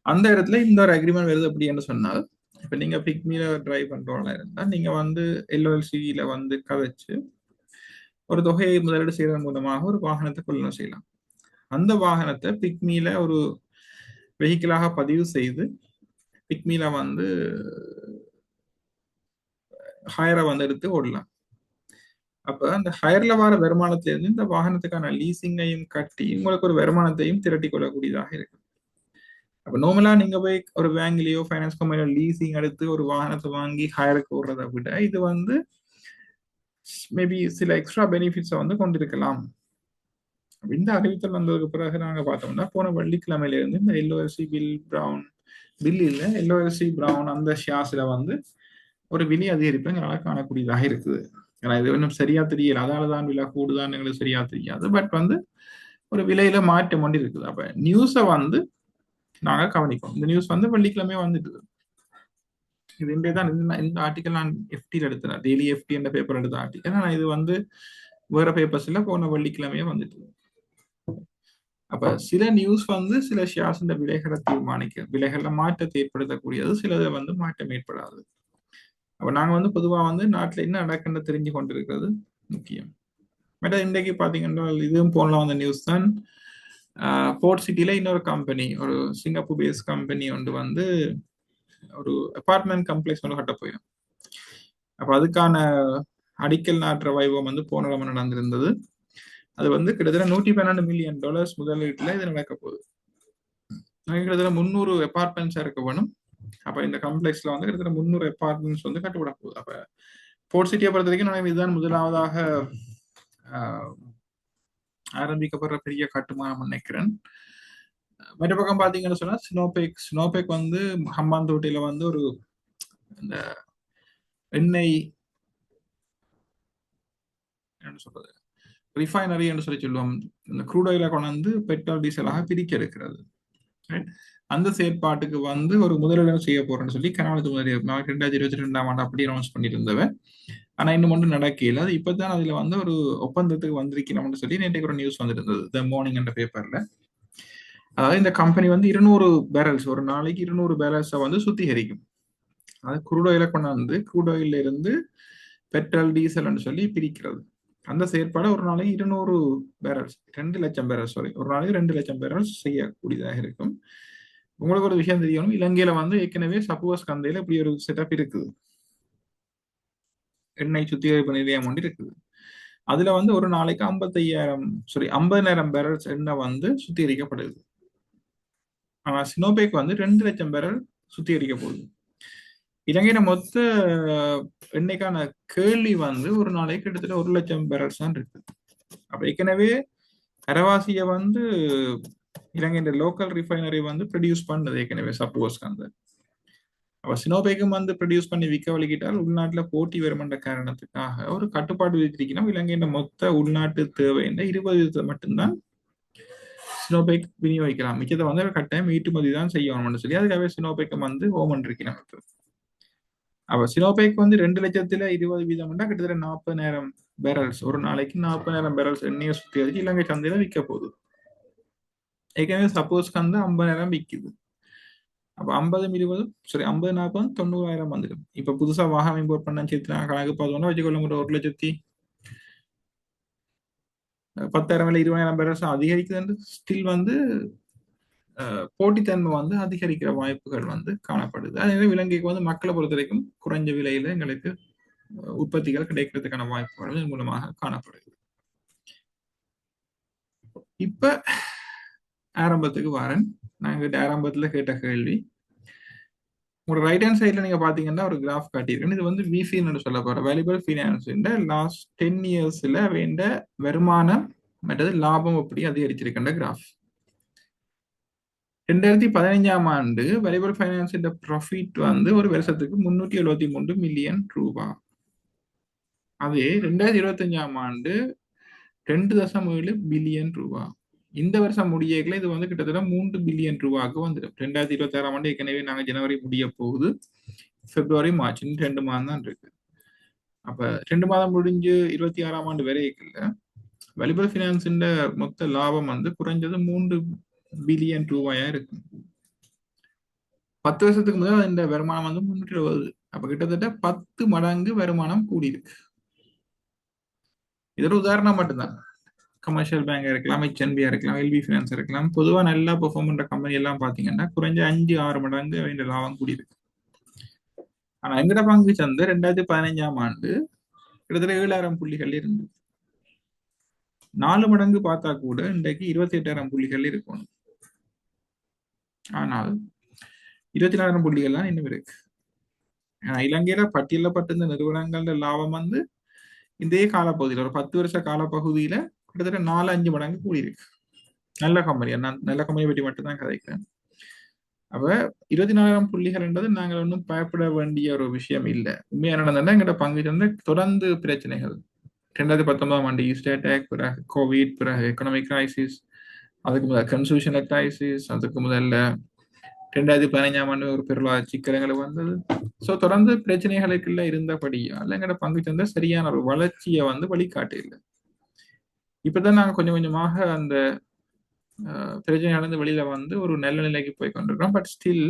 Speaker 2: அந்த இடத்துல இந்த ஒரு அக்ரிமெண்ட் வருது. அப்படின்னு சொன்னால் இப்ப நீங்க பிக்மியில டிரைவ் பண்றவங்களா இருந்தா நீங்க வந்து எல்ஓஎல்சியில வந்து கதைச்சு ஒரு தொகையை முதலீடு செய்வதன் மூலமாக ஒரு வாகனத்தை கொள்ளுதல் செய்யலாம். அந்த வாகனத்தை பிக்மியில ஒரு வெஹிக்கிளாக பதிவு செய்து பிக்மியில வந்து ஹயரை வந்து எடுத்து ஓடலாம். அப்ப அந்த ஹயர்ல வர வருமானத்திலிருந்து இந்த வாகனத்துக்கான லீசிங்கையும் கட்டி உங்களுக்கு ஒரு வருமானத்தையும் திரட்டி கொள்ளக்கூடியதாக இருக்கு. அப்ப நார்மலா நீங்க போய் ஒரு பேங்க்லயோ ஃபைனான்ஸ் கம்பெனியோ லீசிங் எடுத்து ஒரு வாகனத்தை வாங்கி ஹயருக்கு ஓடுறதை விட இது வந்து மேபி சில எக்ஸ்ட்ரா பெனிஃபிட்ஸை வந்து கொண்டிருக்கலாம். இந்த அறிவித்தல் வந்ததுக்கு பிறகு நாங்க பார்த்தோம்னா போன வெள்ளிக்கிழமையில இருந்து இந்த எல்ஓஎல்சி எல்ஓஎல்சி பிரவுன் அந்த ஷேர்ஸ்ல வந்து ஒரு விலை அதிகரிப்பு எங்களால் காணக்கூடியதாக இருக்குது. ஏன்னா இது இன்னும் சரியா தெரியல, அதனாலதான் விலை கூடுதான் எங்களுக்கு சரியா தெரியாது. பட் வந்து ஒரு விலையில மாற்றம் கொண்டு இருக்குது. அப்ப நியூஸை வந்து நாங்க கவனிப்போம். இந்த நியூஸ் வந்து வெள்ளிக்கிழமையே வந்துட்டு இது இன்றையதான் இந்த ஆர்டிக்கல் நான் எஃப்டியில் எடுத்தேன், டெய்லி எஃப்டி என்ற பேப்பர் எடுத்த ஆர்டிக்கல். ஆனா இது வந்து வேற பேப்பர்ஸ்ல போன வெள்ளிக்கிழமையே வந்துட்டு. அப்ப சில நியூஸ் வந்து சில ஷேர்ஸ் இந்த விலைகளை தீர்மானிக்க, விலைகள்ல மாற்றத்தை ஏற்படுத்தக்கூடியது, சிலதை வந்து மாற்றம் ஏற்படாது. அப்ப நாங்க வந்து பொதுவா வந்து நாட்டுல என்ன நடக்குன்னு தெரிஞ்சு கொண்டிருக்கிறது முக்கியம். மேட்டா இன்றைக்கு பாத்தீங்கன்னா இதுவும் போன வந்த நியூஸ் தான். போர்ட் சிட்டில இன்னொரு கம்பெனி, ஒரு சிங்கப்பூர் பேஸ் கம்பெனி ஒன்று வந்து ஒரு அபார்ட்மெண்ட் காம்ப்ளெக்ஸ் ஒன்று கட்ட போயிடும். அப்ப அதுக்கான அடிக்கல் நாட்டுற வைபவம் வந்து போன கிழமை நடந்திருந்தது. அது வந்து கிட்டத்தட்ட $112 மில்லியன் முதலீட்டுல இது நடக்க போகுது. கிட்டத்தட்ட 300 அபார்ட்மெண்ட்ஸ் இருக்க வேணும். அப்ப இந்த காம்ப்ளெக்ஸ்ல வந்து கிட்டத்தட்ட 300 அபார்ட்மெண்ட்ஸ் வந்து கட்டுப்பட போகுது. அப்ப போர்ட் சிட்டியை பொறுத்த வரைக்கும் நான் இதுதான் முதலாவதாக ஆரம்பிக்கப்படுற பெரிய கட்டுமானம் நினைக்கிறேன். மற்ற பக்கம் பாத்தீங்கன்னு சொன்னா ஸ்னோபேக் வந்து ஹம்பாந்தோட்டையில வந்து ஒரு இந்த எண்ணெய் என்ன சொல்றது ரிஃபைனரி என்று சொல்லுவோம். இந்த க்ரூட் ஆயில கொண்டு பெட்ரோல் டீசலாக பிரிக்க இருக்கிறது. அந்த செயற்பாட்டுக்கு வந்து ஒரு முதலீடு செய்ய போறேன்னு சொல்லி கனவு 2022 அப்படி அனௌன்ஸ் பண்ணியிருந்தவன். ஆனா இன்னும் ஒன்றும் நடக்கல. அது இப்பதான் அதுல வந்து ஒரு ஒப்பந்தத்துக்கு வந்திருக்கணும்னு சொல்லி நேற்று ஒரு நியூஸ் வந்துருந்தது த மார்னிங் என்ற பேப்பர்ல. அதாவது இந்த கம்பெனி வந்து 200 பேரல்ஸ் ஒரு நாளைக்கு 200 பேரல்ஸை வந்து சுத்திகரிக்கும். அது க்ரூட் ஆயில கொண்டாந்து க்ரூட் ஆயில இருந்து பெட்ரோல் டீசல் சொல்லி பிரிக்கிறது. அந்த செயற்பாடு ஒரு நாளைக்கு 200 பேரல்ஸ் 2 லட்சம் பேரல்ஸ் ஒரு நாளைக்கு 2 லட்சம் பேரல்ஸ் செய்யக்கூடியதாக இருக்கும். உங்களுக்கு ஒரு விஷயம் தெரியணும், இலங்கையில வந்து ஏற்கனவே சப்போஸ் கந்தையில இப்படி ஒரு செட்டப் இருக்குது, எண்ணெய் சுத்திகரிப்பு நிலையம் ஒன்று இருக்குது. அதுல வந்து ஒரு நாளைக்கு 50,000 பேரல்ஸ் எண்ணெய் வந்து சுத்திகரிக்கப்படுது. ஆனா சினோபேக் வந்து 2 லட்சம் பேரல் சுத்திகரிக்க போகுது. இலங்கையில மொத்த எண்ணெய்க்கான கேள்வி வந்து ஒரு நாளைக்கு கிட்டத்தட்ட 1 லட்சம் பேரல்ஸ் தான் இருக்கு. அப்ப ஏற்கனவே அரவாசிய வந்து இலங்கையின் லோக்கல் ரிஃபைனரி வந்து ப்ரொடியூஸ் பண்ணது ஏற்கனவே சப்போஸ் அந்த. அப்ப சினோபேக்கும் வந்து ப்ரொடியூஸ் பண்ணி விற்க வலிக்கிட்டால் உள்நாட்டுல போட்டி வருமென்ற காரணத்துக்காக ஒரு கட்டுப்பாடு விதித்திருக்கணும். இலங்கையின் மொத்த உள்நாட்டு தேவையின் 20% மட்டும்தான் சினோபேக் விநியோகிக்கலாம். மிச்சத்தை வந்து கட்டாயம் ஏற்றுமதி தான் செய்யணும்னு சொல்லி அதுக்காகவே சினோபேக்கம் வந்து ஓமன் இருக்கணும். அப்ப சினோபேக் வந்து 2 லட்சத்துல 20% கிட்டத்தட்ட 40,000 பேரல்ஸ் ஒரு நாளைக்கு 40,000 பேரல்ஸ் எண்ணெயை சுத்திகரிச்சு இலங்கை சந்தையில விற்க போகுது. ஏற்கனவே சப்போஸ் வந்து 50,000 விற்குது. அப்ப 50 40 90,000 வந்துடும். இப்ப புதுசா வாகனம் இம்போர்ட் பண்ண சேர்த்து கணக்கு பார்த்தோம்னா வச்சுக்கொள்ள முடியும் 1,10,000 20,000 பேரல்ஸ் அதிகரிக்குது. ஸ்டில் வந்து போட்டித்தன்மை வந்து அதிகரிக்கிற வாய்ப்புகள் வந்து காணப்படுது. அதே இலங்கைக்கு வந்து மக்களை பொறுத்த வரைக்கும் குறைஞ்ச விலையில எங்களுக்கு உற்பத்திகள் கிடைக்கிறதுக்கான வாய்ப்புகள் இதன் மூலமாக காணப்படுது. இப்ப ஆரம்பத்துக்கு வரேன். நாங்க ஆரம்பத்துல கேட்ட கேள்வி, உங்களோட ரைட் ஹேண்ட் சைட்ல நீங்க பாத்தீங்கன்னா ஒரு கிராஃப் காட்டியிருக்கேன். இது வந்து விஃபின்னு சொல்ல போற வேல்யூபிள் ஃபினான்ஸ் லாஸ்ட் 10 இயர்ஸ்ல வேண்ட வருமானம் மற்றது லாபம் எப்படி அதிகரிச்சிருக்கின்ற கிராஃப். 2015 வேல்யூபிள் ஃபைனான்ஸ் ப்ராஃபிட் வந்து ஒரு வருஷத்துக்கு 373 மில்லியன் ரூபாய். அதே 2025 2.7 பில்லியன் ரூபாய். இந்த வருஷம் முடியல இது வந்து கிட்டத்தட்ட 3 பில்லியன் ரூபாய்க்கு வந்துடும். 2026 ஏற்கனவே நாங்க ஜனவரி முடிய போகுது, பிப்ரவரி மார்ச் 2 மாதம் தான் இருக்கு. அப்ப 2 மாதம் முடிஞ்சு 26 வரைக்குள்ள வேல்யூபிள் ஃபைனான்ஸ் மொத்த லாபம் வந்து குறைஞ்சது 3 பில்லியன் ரூபாயா இருக்கு. 10 வருஷத்துக்கு முதல் இந்த வருமானம் வந்து 320. அப்ப கிட்டத்தட்ட 10 மடங்கு வருமானம் கூடியிருக்கு. இது ஒரு உதாரணம் மட்டும்தான். கமர்ஷியல் பேங்கா இருக்கலாம், HNB இருக்கலாம், எல்பி ஃபினான்ஸ் இருக்கலாம். பொதுவா நல்லா பெர்ஃபார்ம் பண்ற கம்பெனி எல்லாம் பாத்தீங்கன்னா குறைஞ்ச 5-6 மடங்கு வேண்டிய லாபம் கூடியிருக்கு. ஆனா எங்கட பங்கு சந்தை 2015 கிட்டத்தட்ட 7,000 புள்ளிகள் இருந்து 4 மடங்கு பார்த்தா கூட இன்றைக்கு 28,000 புள்ளிகள் இருக்கணும். ஆனால் 24,000 புள்ளிகள் தான் இன்னும் இருக்கு. இலங்கையில பட்டியலிடப்பட்டிருந்த நிறுவனங்களோட லாபம் வந்து இதே காலப்பகுதியில் ஒரு 10 வருஷ காலப்பகுதியில கிட்டத்தட்ட 4-5 மடங்கு கூடியிருக்கு. நல்ல கம்பெனி, நான் நல்ல கம்பெனியை பற்றி மட்டும்தான் கதைக்கிறேன். அப்ப 24,000 புள்ளிகள் என்றது நாங்கள் ஒன்றும் பயப்பட வேண்டிய ஒரு விஷயம் இல்லை. உண்மையா நடந்தா எங்கள்கிட்ட பங்கு சந்தை தொடர்ந்து பிரச்சனைகள் 2019 ஈஸ்ட் அட்டாக், பிறகு கோவிட், பிறகு எக்கனாமிக் கிரைசிஸ், அதுக்கு முதல்ல கன்சூஷன் கிரைசிஸ், அதுக்கு முதல்ல 2015 ஒரு பொருளாதார சிக்கல்கள் வந்தது. ஸோ தொடர்ந்து பிரச்சனைகளுக்குள்ள இருந்தபடியால் எங்களோட பங்கு சந்தை சரியான ஒரு வளர்ச்சியை வந்து வழிகாட்டு இல்லை. இப்பதான் நாங்கள் கொஞ்சம் கொஞ்சமாக அந்த பிரச்சனைகளிலிருந்து வெளியில வந்து ஒரு நல்ல நிலைக்கு போய் கொண்டிருக்கிறோம். பட் ஸ்டில்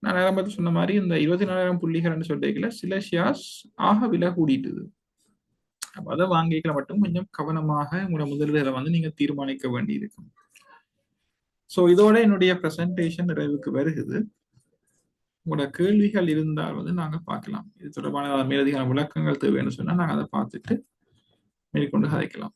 Speaker 2: நான் ஆரம்பத்தில் சொன்ன மாதிரி இந்த 24,000 புள்ளிகள் சொல்லிக்கல சில ஷேர்ஸ் ஆக விலை கூடிட்டுது. அப்ப அதை வாங்கிக்கல மட்டும் கொஞ்சம் கவனமாக உங்களோட முதலீடுகளை வந்து நீங்க தீர்மானிக்க வேண்டி இருக்கும். ஸோ இதோட என்னுடைய பிரசன்டேஷன் நிறைவுக்கு வருகிறது. உங்களோட கேள்விகள் இருந்தால் வந்து நாங்க பார்க்கலாம். இது தொடர்பான மேலதிகான விளக்கங்கள் தேவைன்னு சொன்னா நாங்க அதை பார்த்துட்டு மேற்கொண்டு கதைக்கலாம்.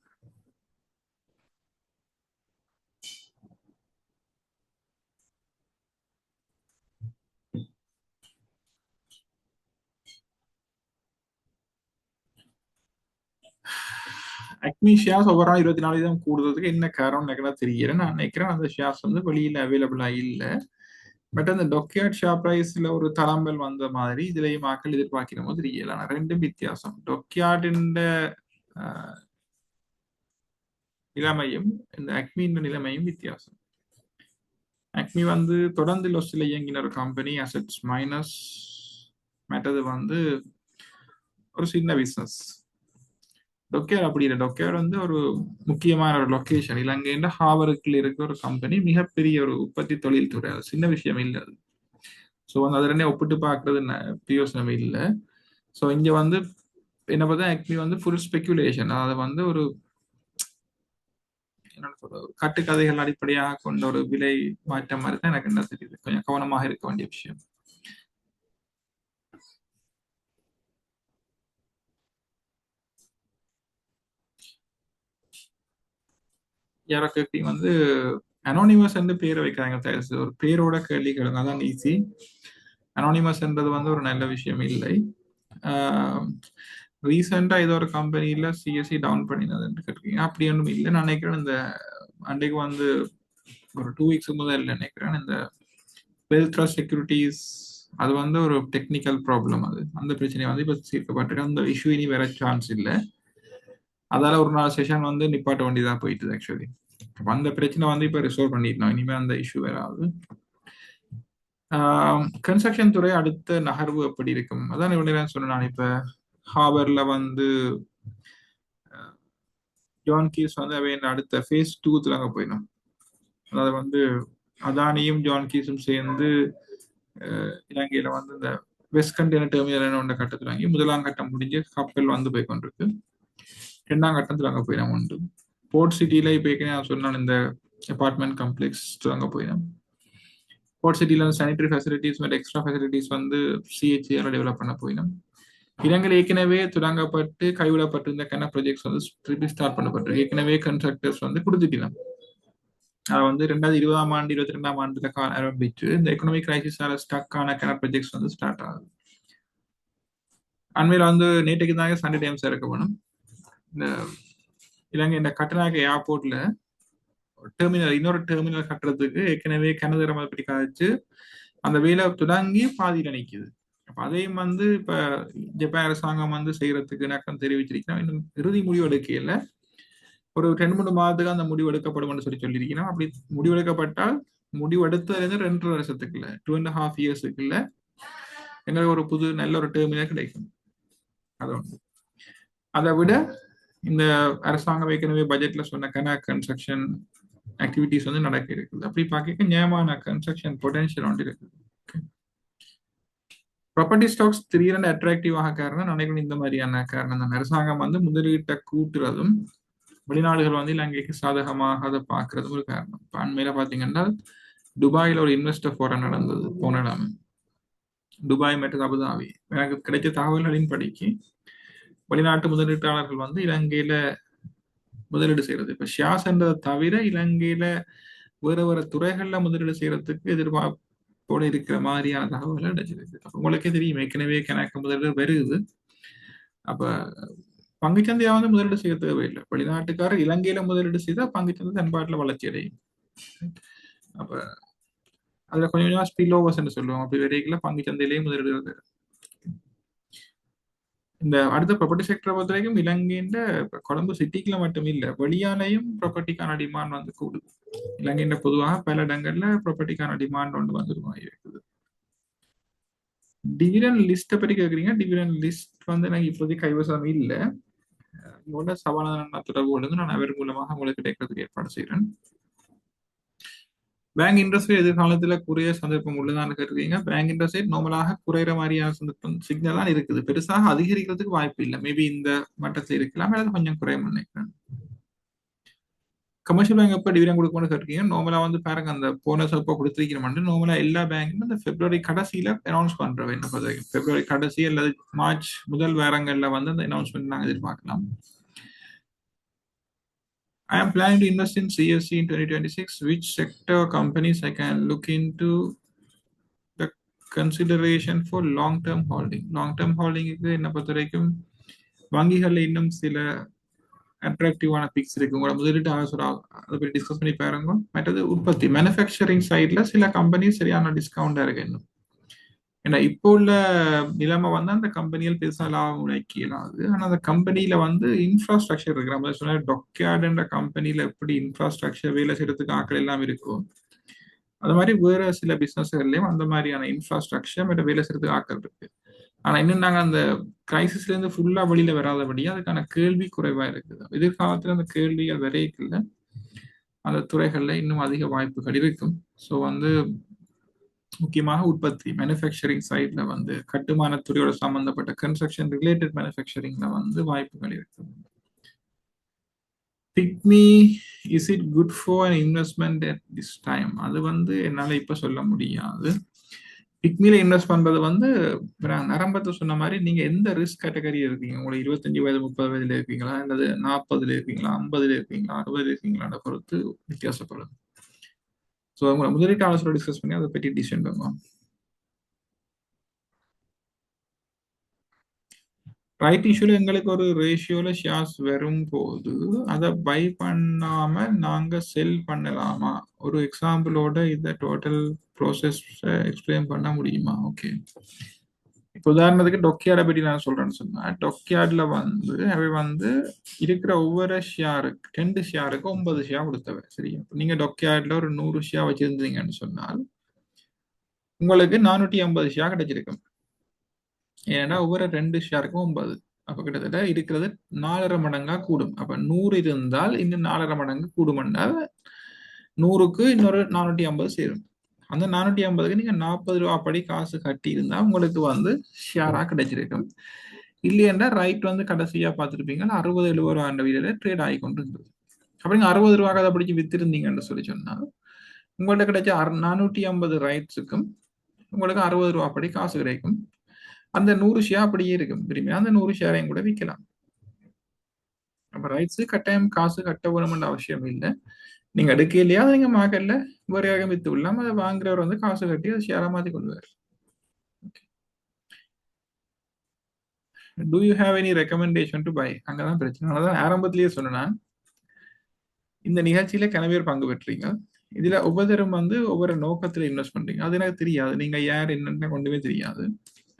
Speaker 2: அக்னி ஷேர்ஸ் ஒவ்வொரு 24 கூடுறதுக்கு என்ன காரணம் எனக்கு தெரியல. நான் நினைக்கிறேன் அந்த ஷேர்ஸ் வந்து வெளியில அவைலபிளா இல்லை. பட் அந்த டொக்கியார்ட் ஷேர் பிரைஸ்ல ஒரு தளம்பல் வந்த மாதிரி இதுலயும் மக்கள் எதிர்பார்க்கிற மாதிரி தெரியல. ஆனா ரெண்டும் வித்தியாசம். டொக்கியார்டின் நிலைமையும் இந்த அக்மியின் நிலைமையும் வித்தியாசம். அக்மி வந்து தொடர்ந்து லொஸ்ல இயங்கின ஒரு கம்பெனி, அசெட்ஸ் மைனஸ். மற்றது வந்து ஒரு சின்ன பிசினஸ். டொக்கியார் அப்படி இல்லை. டொக்கியார் வந்து ஒரு முக்கியமான ஒரு லொக்கேஷன், இலங்கையின் ஹாவருக்குள்ள இருக்கிற ஒரு கம்பெனி, மிகப்பெரிய ஒரு உற்பத்தி தொழில் துறை. அது சின்ன விஷயம் இல்லை அது. ஸோ வந்து அது ரெண்டே ஒப்பிட்டு பார்க்கறது பிரயோசனம் இல்லை. ஸோ இங்க வந்து என்ன பார்த்தா அக்மி வந்து ஃபுல் ஸ்பெக்குலேஷன். அதை வந்து ஒரு என்ன சொல்ற கட்டுக்கதைகள் அடிப்படையாக கொண்ட ஒரு விலை மாற்றம் மாதிரி தான் எனக்கு என்ன தெரியுது. கொஞ்சம் கவனமாக இருக்க வேண்டிய விஷயம். யாரோ கேள்வி வந்து அனோனிமஸ் என்று பேரை வைக்கிறாங்க. ஒரு பேரோட கேள்வி கேளுங்க, அதான் ஈஸி. அனோனிமஸ் என்றது வந்து ஒரு நல்ல விஷயம் இல்லை. ரீசெண்டா ஏதோ ஒரு கம்பெனியில சிஎஸ்சி டவுன் பண்ணினதுன்னு கேட்டிருக்கீங்க. அப்படி ஒன்றும் இல்லை. நான் நினைக்கிறேன் இந்த அன்றைக்கு வந்து ஒரு 2 வீக்ஸ் முதல் நினைக்கிறேன் இந்த வெல்த்ரஸ்ட் செக்யூரிட்டிஸ் அது வந்து ஒரு டெக்னிக்கல் ப்ராப்ளம். அது அந்த பிரச்சனை வந்து இப்போ தீர்க்கப்பட்டிருக்கு. அந்த இஷ்யூ இனி வேற சான்ஸ் இல்லை. அதால ஒரு நாள் செஷன் வந்து நிப்பாட்ட வேண்டியதாக போயிட்டு ஆக்சுவலி. அந்த பிரச்சனை வந்து இப்போ ரிசால்வ் பண்ணிடணும். இனிமேல் அந்த இஷ்யூ வராது. கன்ஸ்ட்ரக்ஷன் துறை அடுத்த நகர்வு எப்படி இருக்கும் அதான் இவ்வளவு சொன்னேன். இப்ப ஹாபர்ல வந்து ஜான் கீஸ் வந்து அவை அடுத்த ஃபேஸ் 2 அங்க போயிடும். அதாவது வந்து அதானியும் ஜான் கீஸும் சேர்ந்து இலங்கையில வந்து இந்த வெஸ்ட் கண்டெய்னர் டெர்மினல் ஒன்ற கட்டத்தில் வாங்கி 1ஆம் கட்டம் முடிஞ்சு கப்பல் வந்து போய் கொண்டிருக்கு. 2ஆம் கட்டத்தில் அங்க போயிடும். உண்டு போர்ட் சிட்டியில இப்ப நான் சொன்னான் இந்த அபார்ட்மெண்ட் காம்ப்ளெக்ஸ் அங்க போயிடும். போர்ட் சிட்டியில் சானிட்டரி ஃபெசிலிட்டிஸ் மற்றும் எக்ஸ்ட்ரா ஃபெசிலிட்டிஸ் வந்து சிஹெச்ஏல டெவலப் பண்ண போயிடும். இலங்கையில் ஏற்கனவே தொடங்கப்பட்டு கைவிடப்பட்டிருந்த ப்ராஜெக்ட்ஸ் வந்து திருப்பி ஸ்டார்ட் பண்ணப்பட்டு ஏற்கனவே கன்ஸ்ட்ரக்டர்ஸ் வந்து கொடுத்துட்டோம். அதை வந்து 2020 22 ஆரம்பிச்சு இந்த எக்கனாமிக் கிரைசிஸால ஸ்டக் ஆன ப்ராஜெக்ட்ஸ் வந்து ஸ்டார்ட் ஆகுது. அண்மையில் வந்து நேற்றுக்கு தாங்க சண்டே டைம்ஸ் இருக்க வேணும். இந்த இலங்கை இந்த கட்டநாயக்க ஏர்போர்ட்ல இன்னொரு டெர்மினல் கட்டுறதுக்கு ஏற்கனவே கனதரம் அதை பற்றி காய்ச்சி அந்த வேலை தொடங்கி பாதியில் நிற்குது. அப்ப அதையும் வந்து இப்ப ஜப்பான் அரசாங்கம் வந்து செய்யறதுக்கு நக்கம் தெரிவிச்சிருக்கணும். இன்னும் இறுதி முடிவு எடுக்கையில ஒரு 2-3 மாதத்துக்கு அந்த முடிவு எடுக்கப்படும் சொல்லியிருக்கணும். அப்படி முடிவெடுக்கப்பட்டால் முடிவெடுத்ததுலேருந்து 2.5 வருஷத்துக்குள்ள 2.5 இயர்ஸுக்குள்ள எங்களுக்கு ஒரு புது நல்ல ஒரு டெர்மினல் கிடைக்கும். அது ஒன்று. அதை விட இந்த அரசாங்கம் ஏற்கனவே பட்ஜெட்ல சொன்ன கன்ஸ்ட்ரக்ஷன் ஆக்டிவிட்டிஸ் வந்து நடக்க இருக்குது. அப்படி பார்க்க நியமான கன்ஸ்ட்ரக்ஷன் பொட்டன்ஷியல் ஒன்று இருக்குது. ப்ராப்பர்ட்டி ஸ்டாக்ஸ் திடீரென அட்ராக்டிவ் ஆக காரணம் நினைக்கணும். இந்த மாதிரியான காரணம் தான் அரசாங்கம் வந்து முதலீட்டை கூட்டுறதும் வெளிநாடுகள் வந்து இலங்கைக்கு சாதகமாக அதை பார்க்கறதும் ஒரு காரணம். இப்போ அண்மையில பார்த்தீங்கன்னா துபாயில் ஒரு இன்வெஸ்டர் ஃபோரம் நடந்தது போனடாம. துபாய் மற்றும் அபுதாபி எனக்கு கிடைச்ச தகவல்களின் படிக்கு வெளிநாட்டு முதலீட்டாளர்கள் வந்து இலங்கையில முதலீடு செய்யறது. இப்ப ஷியாஸ் என்றதை தவிர இலங்கையில வேற துறைகள்ல முதலீடு செய்யறதுக்கு எதிர்பார்ப்போடு இருக்கிற மாதிரியான தகவல்கள் கிடைச்சிருக்கு. அப்ப உங்களுக்கே தெரியும் ஏற்கனவே கணக்கு முதலீடு வருது. அப்ப பங்குச்சந்தையா வந்து முதலீடு செய்ய தேவையில்லை. வெளிநாட்டுக்காரர் இலங்கையில முதலீடு செய்தா பங்குச்சந்தை தன்பாட்டில் வளர்ச்சி அடையும். அப்ப அதுல கொஞ்சம் கொஞ்சமா ஸ்பில் ஓவர்ஸ் சொல்லுவோம். அப்படி வரைக்கும் பங்குச்சந்தையிலேயே முதலீடு. இந்த அடுத்த ப்ராப்பர்ட்டி செக்டரை பொறுத்த வரைக்கும் இலங்கையின் கொழும்பு சிட்டிக்குள்ள மட்டும் இல்லை, வெளியாலையும் ப்ராப்பர்ட்டிக்கான டிமாண்ட் வந்து கூடுது. இலங்கையின் பொதுவாக பல இடங்கள்ல ப்ராப்பர்ட்டிக்கான டிமாண்ட் ஒன்று வந்து இருக்குது. டிவிடன் லிஸ்ட்டை பற்றி கேட்குறீங்க. டிவிடன் லிஸ்ட் வந்து எனக்கு இப்போதைக்கு கைவசம் இல்லை. உங்களோட சவாலான தொடர்பு நான் அவர் மூலமாக உங்களுக்கு கிடைக்கிறதுக்கு ஏற்பாடு செய்கிறேன். பேங்க் இன்ட்ரெஸ்ட் ரேட் எதிர்காலத்துல குறைய சந்தர்ப்பம் உள்ளதான்னு கேட்டிருக்கீங்க. பேங்க் இன்ட்ரெஸ்ட் ரேட் நார்மலாக குறையிற மாதிரியான சந்தர்ப்பம் சிக்னல் தான் இருக்குது. பெருசாக அதிகரிக்கிறதுக்கு வாய்ப்பு இல்லை. மேபி இந்த மட்டத்தில் இருக்கலாம், அல்லது கொஞ்சம் குறையும் நினைக்கிறேன். கமர்ஷியல் பேங்க் எப்போ டிவிடன் கொடுக்கணும்னு கேட்டிருக்கீங்க. நார்மலா வந்து பாருங்க அந்த போனஸ் எப்போ கொடுத்துருக்கிறோம். நார்மலா எல்லா பேங்க்கும் இந்த பிப்ரவரி கடைசியில அனௌன்ஸ் பண்றோம். என்ன பொறுத்த பிப்ரவரி கடைசி அல்லது மார்ச் முதல் வாரங்கள்ல வந்து அந்த அனௌன்ஸ்மெண்ட் நாங்கள் எதிர்பார்க்கலாம். I am planning to invest in CSC in 2026. Which sector companies I can look into the consideration for long-term holding? Long-term holding என்ன பொறுத்த வரைக்கும் வங்கிகள்ல இன்னும் சில அட்ராக்டிவான பிக்ஸ் இருக்கு. உங்களோட முதலீட்டு ஆலோசனை அதை பற்றி டிஸ்கஸ் பண்ணி பாருங்க. மற்றது உற்பத்தி மேனுஃபேக்சரிங் சைட்ல சில கம்பெனி சரியான டிஸ்கவுண்டா இருக்கு இன்னும். ஏன்னா இப்போ உள்ள நிலைமை வந்து அந்த கம்பெனிகள் பெருசா லாபம் உழைக்க இயலாது. ஆனா அந்த கம்பெனியில வந்து இன்ஃப்ராஸ்ட்ரக்சர் இருக்கு. நம்ம சொன்ன டாக்யார்டுன்ற கம்பெனியில எப்படி இன்ஃப்ராஸ்ட்ரக்சர் வேலை செய்யறதுக்கு ஆட்கள் எல்லாம் இருக்கும், அது மாதிரி வேற சில பிசினஸ்கள்லயும் அந்த மாதிரியான இன்ஃப்ராஸ்ட்ரக்சர் மற்றும் வேலை செய்யறதுக்கு ஆட்கள் இருக்கு. ஆனா இன்னும் நாங்க அந்த கிரைசிஸ்ல இருந்து ஃபுல்லா வெளியில வராதபடியா அதுக்கான கேள்வி குறைவா இருக்குது. எதிர்காலத்துல அந்த கேள்விகள் வரைக்குள்ள அந்த துறைகள்ல இன்னும் அதிக வாய்ப்புகள் இருக்கும். ஸோ வந்து முக்கியமாக உற்பத்தி மேனுஃபேக்சரிங் சைட்ல வந்து கட்டுமான துறையோட சம்பந்தப்பட்ட கன்ஸ்ட்ரக்ஷன் ரிலேட்டட் மேனுஃபேக்சரிங்ல வந்து வாய்ப்புகள் இருக்குது. PickMe is it good for an investment at this time? அது வந்து என்னால இப்ப சொல்ல முடியாது. பிக்மில இன்வெஸ்ட் பண்றது வந்து நரம்பத்தை சொன்ன மாதிரி நீங்க எந்த ரிஸ்க் கேட்டகரி இருக்கீங்க, உங்களுக்கு 25 வயது 30 வயதுல இருக்கீங்களா, அல்லது 40 இருக்கீங்களா, 50 இருக்கீங்களா, 60 இருக்கீங்களா பொறுத்து வித்தியாசப்படுது. ஸோ உங்களை முதலீட்டு ஆலோசனை டிஸ்கஸ் பண்ணி அதை பற்றி டிசிஷன் பண்ணுவோம். ரைட் இஷ்யூல எங்களுக்கு ஒரு ரேஷியோல ஷேர்ஸ் வரும்போது அதை பை பண்ணாம நாங்க செல் பண்ணலாமா? ஒரு எக்ஸாம்பிளோட இதை டோட்டல் ப்ராசஸ் எக்ஸ்பிளைன் பண்ண முடியுமா? ஓகே, இப்போ உதாரணத்துக்கு டொக்கியார்டை பற்றி நான் சொல்றேன்னு சொன்னா, டொக்கியார்ட்ல வந்து அவை வந்து இருக்கிற ஒவ்வொரு ஷேருக்கு 2 ஷேருக்கு 9 ஷேர் கொடுத்தவை. சரியா, நீங்க டொக்கியார்ட்ல ஒரு 100 ஷேர் வச்சிருந்தீங்கன்னு சொன்னால் உங்களுக்கு 450 ஷேர் கிடைச்சிருக்கும். ஏன்னா ஒவ்வொரு 2 ஷேருக்கும் 9, அப்ப கிட்டத்தட்ட இருக்கிறது 4.5 மடங்கா கூடும். அப்ப 100 இருந்தால் இன்னும் 4.5 மடங்கு கூடுமென்றால் 100க்கு இன்னொரு 450 சேரும். அந்த 450க்கு நீங்க 40 ரூபா படி காசு கட்டி இருந்தா உங்களுக்கு வந்து ஷேரா கிடைச்சிருக்கும். இல்லையென்றா ரைட் வந்து கடைசியா பார்த்துருப்பீங்க 60-70 ரூபா வீதியில ட்ரேட் ஆகி கொண்டு இருந்தது. அப்ப நீங்க 60 ரூபாய்க்கு அதை பிடிச்சி வித்திருந்தீங்கன்னு சொல்லி சொன்னால் உங்கள்ட்ட கிடைச்ச 450 ரைட்ஸுக்கும் உங்களுக்கு 60 ரூபா படி காசு கிடைக்கும். அந்த 100 ஷேர் அப்படியே இருக்கும். திரும்பி அந்த 100 ஷேரையும் கூட விற்கலாம். அப்ப ரைட்ஸ் கட்டாயம் காசு கட்ட வேணும்ன்ற அவசியம் இல்லை. நீங்க எடுக்க இல்லையா நீங்க மார்க்கெட்ல வேற யாரும் வித்து விடலாம். அதை வாங்குறவர் வந்து காசு கட்டி அதை ஷேரா மாத்தி கொள்வார். Do you have any recommendation to buy? அங்கதான் பிரச்சனை. அதான் ஆரம்பத்திலேயே சொன்னேன், இந்த நிகழ்ச்சியில கனவேர் பங்கு பெற்றீங்க. இதுல ஒவ்வொருத்தரும் வந்து ஒவ்வொரு நோக்கத்துல இன்வெஸ்ட் பண்றீங்க. அது எனக்கு தெரியாது. நீங்க யார் என்னன்னு கொண்டுமே தெரியாது.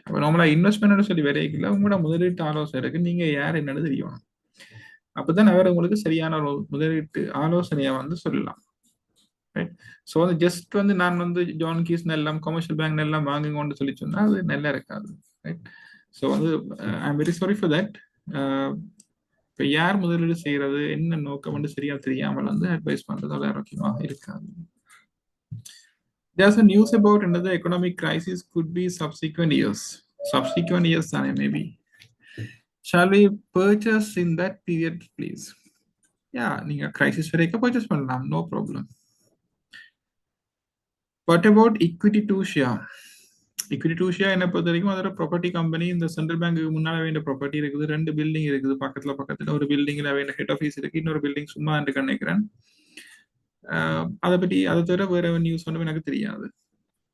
Speaker 2: அப்ப நம்மளா இன்வெஸ்ட்மெண்ட் சொல்லி வரைக்கல உங்களோட முதலீட்டு ஆலோசனை இருக்கு. நீங்க யார் என்னன்னு தெரியும். அப்பதான் அவர் உங்களுக்கு சரியான ஒரு முதலீட்டு ஆலோசனையை வந்து சொல்லலாம். ஸோ வந்து ஜஸ்ட் வந்து நான் வந்து ஜான் கீஸ் எல்லாம் கமர்ஷியல் பேங்க் எல்லாம் வாங்குங்கன்னு சொல்லி சொன்னா அது நல்லா இருக்காது. ரைட். ஸோ வந்து I am very sorry for that. இப்போ யார் முதலீடு செய்யறது என்ன நோக்கம் வந்து சரியா தெரியாமல் வந்து அட்வைஸ் பண்றது அவ்வளோ ஆரோக்கியமாக இருக்காது. There's a news about another economic crisis could be subsequent years. Subsequent years, maybe. Shall we purchase in that period, please? Yeah, நீங்க crisis வரைக்கும் purchase பண்ணலாம், no problem. What about equity to share? Equity to share என்ன பொறுத்த வரைக்கும் அதோட property company. இந்த central பேங்க்கு முன்னால வேண்டிய ப்ராப்பர்ட்டி இருக்குது, 2 பில்டிங் இருக்குது பக்கத்துல. ஒரு பில்டிங்ல வேண்டிய ஹெட் ஆஃபீஸ் இருக்கு, இன்னொரு பில்டிங் சும்மா இருக்கு நினைக்கிறேன். அதை பற்றி அதை தவிர வேற நியூஸ் ஒன்றும் எனக்கு தெரியாது.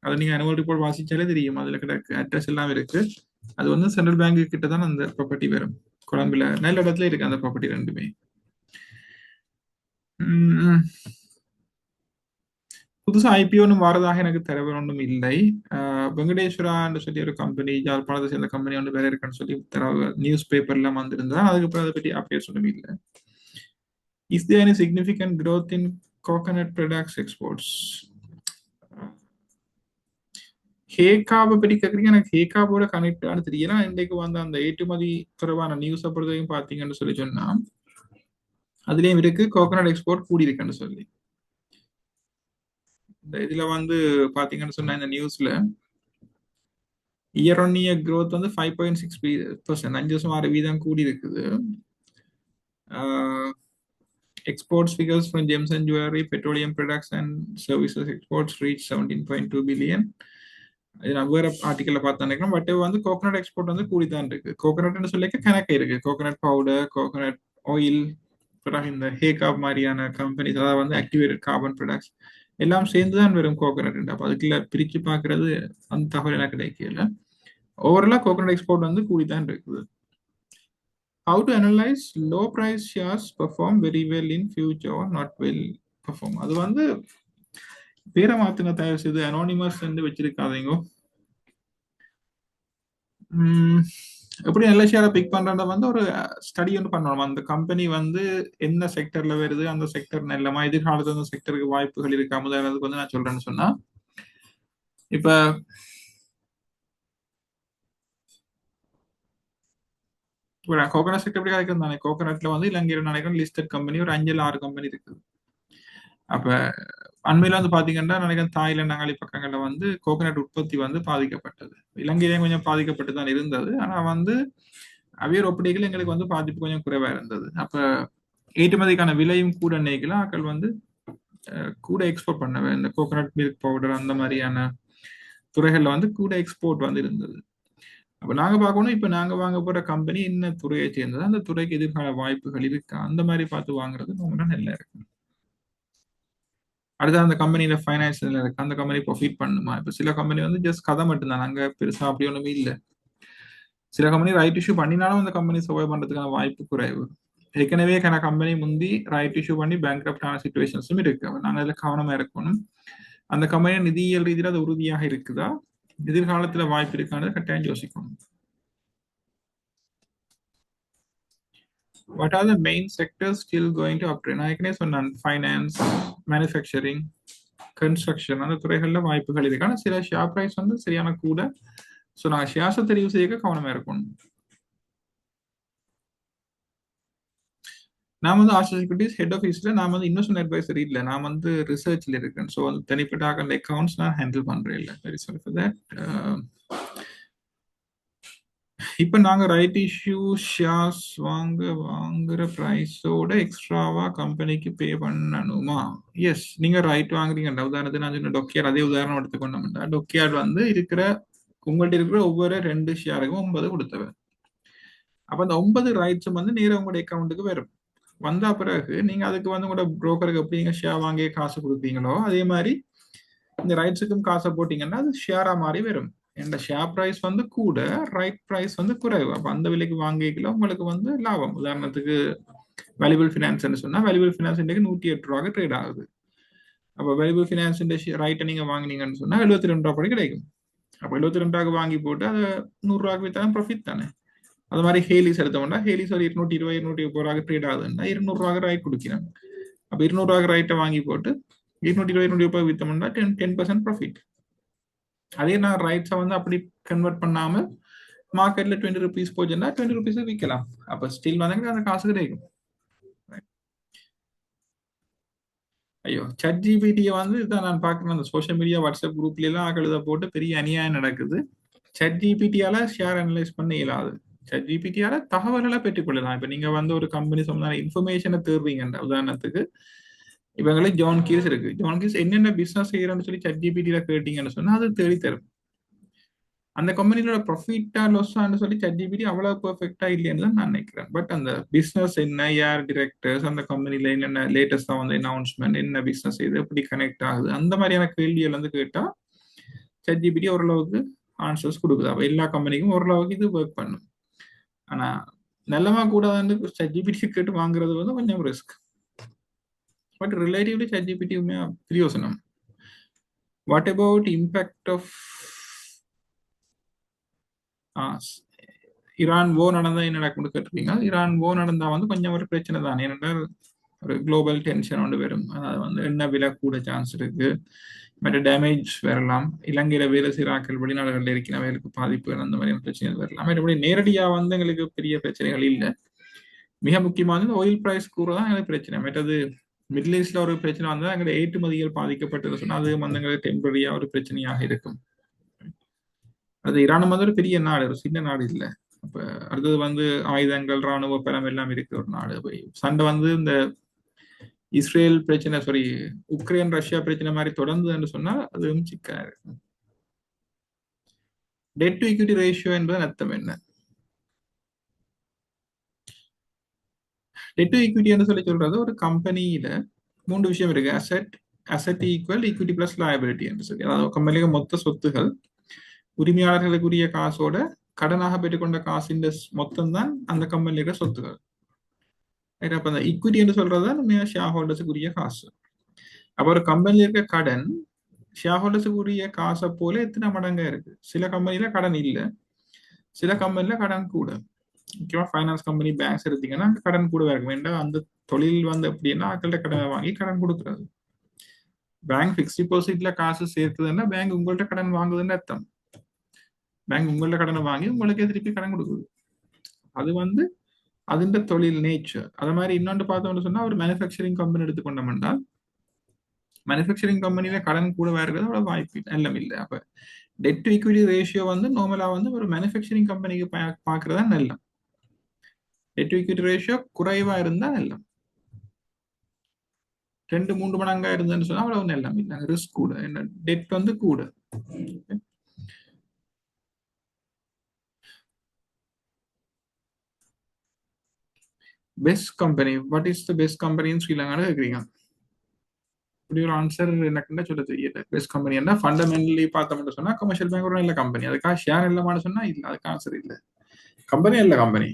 Speaker 2: அதை நீங்க அனுவல் ரிப்போர்ட் வாசிச்சாலே தெரியும். அதுல கிடக்கு அட்ரஸ் எல்லாம் இருக்கு. அது வந்து சென்ட்ரல் பேங்க் கிட்ட தான் அந்த ப்ராப்பர்ட்டி வரும். கொழம்புல நல்ல இடத்துல இருக்கு அந்த ப்ராப்பர்ட்டி ரெண்டுமே. புதுசா ஐபிஓன்னு வரதாக எனக்கு தரவு ஒன்றும் இல்லை. வெங்கடேஸ்வரான்னு சொல்லி ஒரு கம்பெனி, யாழ்ப்பாணத்தை சேர்ந்த கம்பெனி ஒன்று வேற இருக்குன்னு சொல்லி தரவு நியூஸ் பேப்பர்ல வந்திருந்தா, அதுக்கப்புறம் அதை பற்றி அப்டேட்ஸ் ஒன்றும் இல்லை. Is there any significant growth in coconut products exports? ஹேகாவை பற்றி கேட்குறீங்க. எனக்கு ஹேகாவோட கனெக்டானு தெரியல. இன்றைக்கு வந்து அந்த ஏற்றுமதி தொடர்பான நியூஸை பொறுத்தவரைக்கும் பார்த்தீங்கன்னு சொல்லி சொன்னா அதுலயும் இருக்கு கோகனட் எக்ஸ்போர்ட் கூடி இருக்குன்னு சொல்லி. இந்த இதுல வந்து பாத்தீங்கன்னு சொன்னா இந்த நியூஸ்ல இயர் ஒன் இயர் growth வந்து 5.6%, 5% கூடி இருக்குது. Exports figures from gems and jewelry, petroleum products and services exports reach 17.2 billion. நான் வேற ஆர்டிக்கல்ல பார்த்து நினைக்கிறேன். பட் வந்து கோகனட் எக்ஸ்போர்ட் வந்து கூடிதான் இருக்கு. கோகனட்னு சொல்லி கணக்கு இருக்கு. கோகனட் பவுடர், கோகனட் ஆயில், இந்த ஹேகாப் மாதிரியான கம்பெனிஸ், அதாவது வந்து ஆக்டிவேட்டட் கார்பன் ப்ராடக்ட்ஸ் எல்லாம் சேர்ந்துதான் வெறும் கோகனட். அப்போ அதுக்குள்ள பிரிச்சு பார்க்கறது அந்த தகவல் எனக்கு கிடைக்கல. ஓவராலா கோகனட் எக்ஸ்போர்ட் வந்து கூடிதான் இருக்குது. How to analyze low price shares perform very well in future or not well perform? அது வந்து பேரை மாத்துங்க தயவு செய்து, அனானிமஸ் வந்து வச்சிருக்காதீங்க. எப்படி நல்ல ஷேரை பிக் பண்றத வந்து ஒரு ஸ்டடி ஒன்று பண்ணணும். அந்த கம்பெனி வந்து என்ன செக்டர்ல வருது, அந்த செக்டர் நல்லமா, எதிர்காலத்துல அந்த செக்டருக்கு வாய்ப்புகள் இருக்கா, முதல்ல வந்து நான் சொல்றேன்னு சொன்னா, இப்ப கோகனட் செக்டர் எப்படி கிடைக்கும் தானே. கோகனட்ல வந்து இலங்கையில் நினைக்கிறேன் லிஸ்டட் கம்பெனி ஒரு 5-6 கம்பெனி இருக்குது. அப்ப அண்மையில வந்து பாத்தீங்கன்னா நினைக்கிறேன் தாய்லாந்து அங்காளி பக்கங்கள்ல வந்து கோகனட் உற்பத்தி வந்து பாதிக்கப்பட்டது. இலங்கையிலேயும் கொஞ்சம் பாதிக்கப்பட்டு தான் இருந்தது. ஆனா வந்து அவையோர் ஒப்படைகள் எங்களுக்கு வந்து பாதிப்பு கொஞ்சம் குறைவா இருந்தது. அப்ப ஏற்றுமதிக்கான விலையும் கூட நினைக்கலாம். ஆக்கள் வந்து கூட எக்ஸ்போர்ட் பண்ணவே இந்த கோகனட் மில்க் பவுடர் அந்த மாதிரியான துறைகள்ல வந்து கூட எக்ஸ்போர்ட் வந்து இருந்தது. அப்ப நாங்க பார்க்கணும், இப்ப நாங்க வாங்க போற கம்பெனி என்ன துறையை சேர்ந்தது, அந்த துறைக்கு எதிர்கால வாய்ப்புகள் இருக்கா, அந்த மாதிரி பார்த்து வாங்குறது ரொம்ப நல்லா இருக்கு. அடுத்த அந்த கம்பெனியில ஃபைனான்சியல் இருக்கு, அந்த கம்பெனி ப்ராஃபிட் பண்ணுமா. இப்ப சில கம்பெனி வந்து ஜஸ்ட் கதை மட்டும்தான், அங்க பெருசா அப்படி ஒண்ணுமே இல்லை. சில கம்பெனி ரைட் இஷ்யூ பண்ணினாலும் அந்த கம்பெனி சர்வை பண்றதுக்கான வாய்ப்பு குறைவு. ஏற்கனவே கம்பெனி முந்தி ரைட் இஷ்யூ பண்ணி பேங்க்ரப்ட் ஆன சிச்சுவேஷன்ஸும் இருக்கு. நாங்க அதுல கவனமா இருக்கணும். அந்த கம்பெனி நிதியியல் ரீதியில் அது உறுதியாக இருக்குதா, எதிர்காலத்துல வாய்ப்பு இருக்கான்னு கட்டாயம் யோசிக்கணும். What are the main sectors still going to uptrend? நான் ஏற்கனவே சொன்னேன், ஃபைனான்ஸ், மேனுஃபேக்சரிங், கன்ஸ்ட்ரக்ஷன், அந்த துறைகள்ல வாய்ப்புகள் இருக்கு. ஆனால் சில ஷேர் பிரைஸ் வந்து சரியான கூட. ஸோ நாங்கள் ஷேர்ஸை தெரிவு செய்ய கவனமா இருக்கணும். நான் வந்து ஆஷா செக்யூரிட்டிஸ் ஹெட் ஆஃபீஸ்ல நான் வந்து இன்வெஸ்ட்மெண்ட் அட்வைசர் இல்லை, நான் வந்து ரிசர்ச்ல இருக்கேன். ஸோ வந்து தனிப்பட்ட அக்கௌண்ட்ஸ் நான் ஹேண்டில் பண்றேன் இல்லை. Very sorry for that. இப்போ நாங்க ரைட் இஷ்யூ ஷேர்ஸ் வாங்குற ப்ரைஸோட எக்ஸ்ட்ராவா கம்பெனிக்கு பே பண்ணணுமா? எஸ், நீங்க ரைட் வாங்குறீங்கடா. உதாரணத்துக்கு நான் சொன்ன டொக்கியார்ட், அதே உதாரணம் எடுத்துக்கொண்டோம்டா. டொக்கியார்ட் வந்து உங்கள்ட்ட இருக்கிற ஒவ்வொரு 2 ஷேருக்கும் 9 கொடுத்தவர். அப்ப அந்த 9 ரைட்ஸும் வந்து நேரா உங்களுடைய அக்கௌண்ட்டுக்கு வரும். வந்த பிறகு நீங்க அதுக்கு வந்து உங்களோட புரோக்கருக்கு எப்படி நீங்க ஷேர் வாங்கி காசு கொடுப்பீங்களோ அதே மாதிரி இந்த ரைட்ஸுக்கும் காசை போட்டீங்கன்னா அது ஷேரா மாதிரி வரும். இந்த ஷேர் பிரைஸ் வந்து கூட, ரைட் பிரைஸ் வந்து குறைவு. அப்ப அந்த விலைக்கு வாங்கிக்கல உங்களுக்கு வந்து லாபம். உதாரணத்துக்கு வேல்யூபிள் ஃபினான்ஸ் சொன்னா வேல்யூபிள் ஃபினான்ஸ் இன்றைக்கு 108 ரூபாய்க்கு ட்ரேட் ஆகுது. அப்ப வேல்யூபிள் ஃபினான்ஸ் ரைட்டை நீங்க வாங்கினீங்கன்னு சொன்னா 72 ரூபாய் படி கிடைக்கும். அப்ப 72 ரூபாய்க்கு வாங்கி போட்டு அதை 100 ரூபாய்க்கு வித்தாலும் ப்ராஃபிட் தானே. அது மாதிரி ஹேலிஸ் எடுத்தோம்னா ஹேலிஸ் ஒரு 220 230 ரூபாய்க்கு ட்ரேட் ஆகுதுன்னா 200 ரூபாய்க்கு ரைட் கொடுக்கிறேன். அப்ப 200 ரூபாய்க்கு ரைட்டை வாங்கி போட்டு 220 230 வித்தோம்னா 10% ப்ராஃபிட். அதே நான் ரைட்ஸை வந்து அப்படி கன்வெர்ட் பண்ணாம மார்க்கெட்ல 20 ருபீஸ் போச்சுன்னா 20 ருபீஸ் விற்கலாம். அப்ப ஸ்டில் வந்து அந்த காசு கிடைக்கும். ஐயோ, சட் ஜிபிடியை வந்து இதான் நான் பார்க்குறேன். அந்த சோஷியல் மீடியா வாட்ஸ்அப் குரூப்ல எல்லாம் ஆக்களுத போட்டு பெரிய அநியாயம் நடக்குது. சட் ஜிபிடியால ஷேர் அனலைஸ் பண்ண இயலாது. சட் ஜிபிடியால தகவல்களை பெற்றுக்கொள்ளலாம். இப்ப நீங்க வந்து ஒரு கம்பெனி சொன்ன இன்ஃபர்மேஷனை தேடுறீங்க. உதாரணத்துக்கு இவங்களுக்கு ஜான் கீல்ஸ் இருக்கு. ஜான் கீல்ஸ் என்னென்ன பிசினஸ் செய்யறன்னு சொல்லி சட் ஜிபிடியில கேட்டீங்கன்னு சொன்னா அது தேடி தரும். அந்த கம்பெனியோட ப்ராஃபிட்டா லொஸ்ஸான்னு சொல்லி சட் ஜிபிடி அவ்வளவு பெர்ஃபெக்டா இல்லைன்னு தான் நான் நினைக்கிறேன். பட் அந்த பிசினஸ் என்ன, யார் டிரெக்டர்ஸ், அந்த கம்பெனில என்னென்ன லேட்டஸ்டா வந்து அனௌன்ஸ்மெண்ட், என்ன பிசினஸ் இது எப்படி கனெக்ட் ஆகுது, அந்த மாதிரியான கேள்விகள் வந்து கேட்டா சட் ஜிபிடி ஓரளவுக்கு ஆன்சர்ஸ் கொடுக்குது. அப்ப எல்லா கம்பெனிக்கும் ஓரளவுக்கு இது ஒர்க் பண்ணும். ஆனா நல்லமா கூட வந்து சட் ஜிபிடி கேட்டு வாங்குறது வந்து கொஞ்சம் risk. But relatively chat GPT பிரயோசனம். What about impact of Iran war நடந்தா என்ன நடக்கும்னு கேட்டிருக்கீங்க. ஈரான் வோ நடந்தா வந்து கொஞ்சம் ஒரு பிரச்சனை தான். ஏனென்றால் ஒரு குளோபல் டென்ஷன் ஒன்று வரும். அதாவது வந்து எண்ணெய் விலை கூட சான்ஸ் இருக்கு. மற்ற டேமேஜ் வரலாம். இலங்கையில வேலை செய்கிறாக்கள் வெளிநாடுகளில் இருக்கிறவர்களுக்கு பாதிப்பு, அந்த மாதிரியான பிரச்சனைகள் வரலாம். மற்றபடி நேரடியா வந்து எங்களுக்கு பெரிய பிரச்சனைகள் இல்லை. மிக முக்கியமானது ஆயில் பிரைஸ் கூட தான் எங்களுக்கு பிரச்சனை. மற்றது மிடில் ஈஸ்ட்ல ஒரு பிரச்சனை வந்தால் எங்களுடைய ஏற்றுமதிகள் பாதிக்கப்பட்டது சொன்னால் அது வந்து எங்களுக்கு டெம்பரரியா ஒரு பிரச்சனையாக இருக்கும். அது ஈரான் வந்து ஒரு பெரிய நாடு, ஒரு சின்ன நாடு இல்லை. அப்ப அடுத்தது வந்து ஆயுதங்கள், ராணுவ பலம் எல்லாம் இருக்கிற ஒரு நாடு. சண்டை வந்து இந்த இஸ்ரேல் பிரச்சனை, சாரி உக்ரைன் ரஷ்யா பிரச்சனை மாதிரி தொடர்ந்து சொன்னா அதுவும் சிக்கா இருக்கும். டெட் டு ஈக்விட்டி ரேஷியோ என்பதன் அர்த்தம் என்ன? டெட் டு ஈக்விட்டி என்று சொல்லி சொல்றது ஒரு கம்பெனியில 3 விஷயம் இருக்கு. Asset equal equity plus liability என்று சொல்லி. அதாவது கம்பெனிக்கு மொத்த சொத்துகள் உரிமையாளர்களுக்குரிய காசோட கடனாக பெற்றுக்கொண்ட காசின் மொத்தம் தான் அந்த கம்பெனில இருக்கிற சொத்துகள். அப்ப அந்த ஈக்விட்டி என்று சொல்றதுதான் உண்மையா ஷேர் ஹோல்டர்ஸுக்குரிய காசு. அப்ப ஒரு கம்பெனில இருக்க கடன் ஷேர் ஹோல்டர்ஸுக்குரிய காசை போல எத்தனை மடங்கா இருக்கு. சில கம்பெனில கடன் இல்லை, சில கம்பெனில கடன் கூட. முக்கியமா ஃபைனான்ஸ் கம்பெனி, பேங்க்ஸ் எடுத்தீங்கன்னா கடன் கூட இருக்கும். வேண்டாம் அந்த தொழில் வந்து எப்படின்னா ஆக்கள்கிட்ட கடனை வாங்கி கடன் கொடுக்குறது. பேங்க் பிக்ஸ் டிபாசிட்ல காசு சேர்க்குதுன்னா பேங்க் உங்கள்கிட்ட கடன் வாங்குதுன்னு அர்த்தம். பேங்க் உங்கள்ட்ட கடனை வாங்கி உங்களுக்கே திருப்பி கடன் கொடுக்குது. அது வந்து அதுன்ற தொழில் நேச்சர். அது மாதிரி இன்னொன்று பார்த்தோம்னு சொன்னா ஒரு மேனுஃபேக்சரிங் கம்பெனி எடுத்துக்கொண்டோம்னா மேனுஃபேக்சரிங் கம்பெனில கடன் கூட இருக்கிறது அவ்வளவு வாய்ப்பு எல்லாம் இல்லை. அப்ப டெட் டு ஈக்விட்டி ரேஷியோ வந்து நார்மலா வந்து ஒரு மேனுஃபேக்சரிங் கம்பெனிக்கு பாக்குறதா நல்ல. டெட் டு ஈக்விட்டி ரேஷியோ குறைவா இருந்தா நல்ல. 2-3 மடங்கா இருந்ததுன்னு சொன்னா அவ்வளவு நல்ல இல்லை. ரிஸ்க் கூட, என்ன டெட் வந்து கூட. Best company, what is the best company in ஸ்ரீலங்கான்னு கேக்குறீங்க. இப்படி ஒரு ஆன்சர் எனக்குன்னா சொல்ல தெரியல. பெஸ்ட் கம்பெனி என்ன ஃபண்டமெண்டலி பார்த்தோம்னு சொன்னா கமர்ஷியல் பேங்க் ஒரு நல்ல கம்பெனி. அதுக்காக ஷேர் இல்லமான்னு சொன்னா இல்ல, அதுக்கு ஆன்சர் இல்லை. கம்பெனி நல்ல கம்பெனி.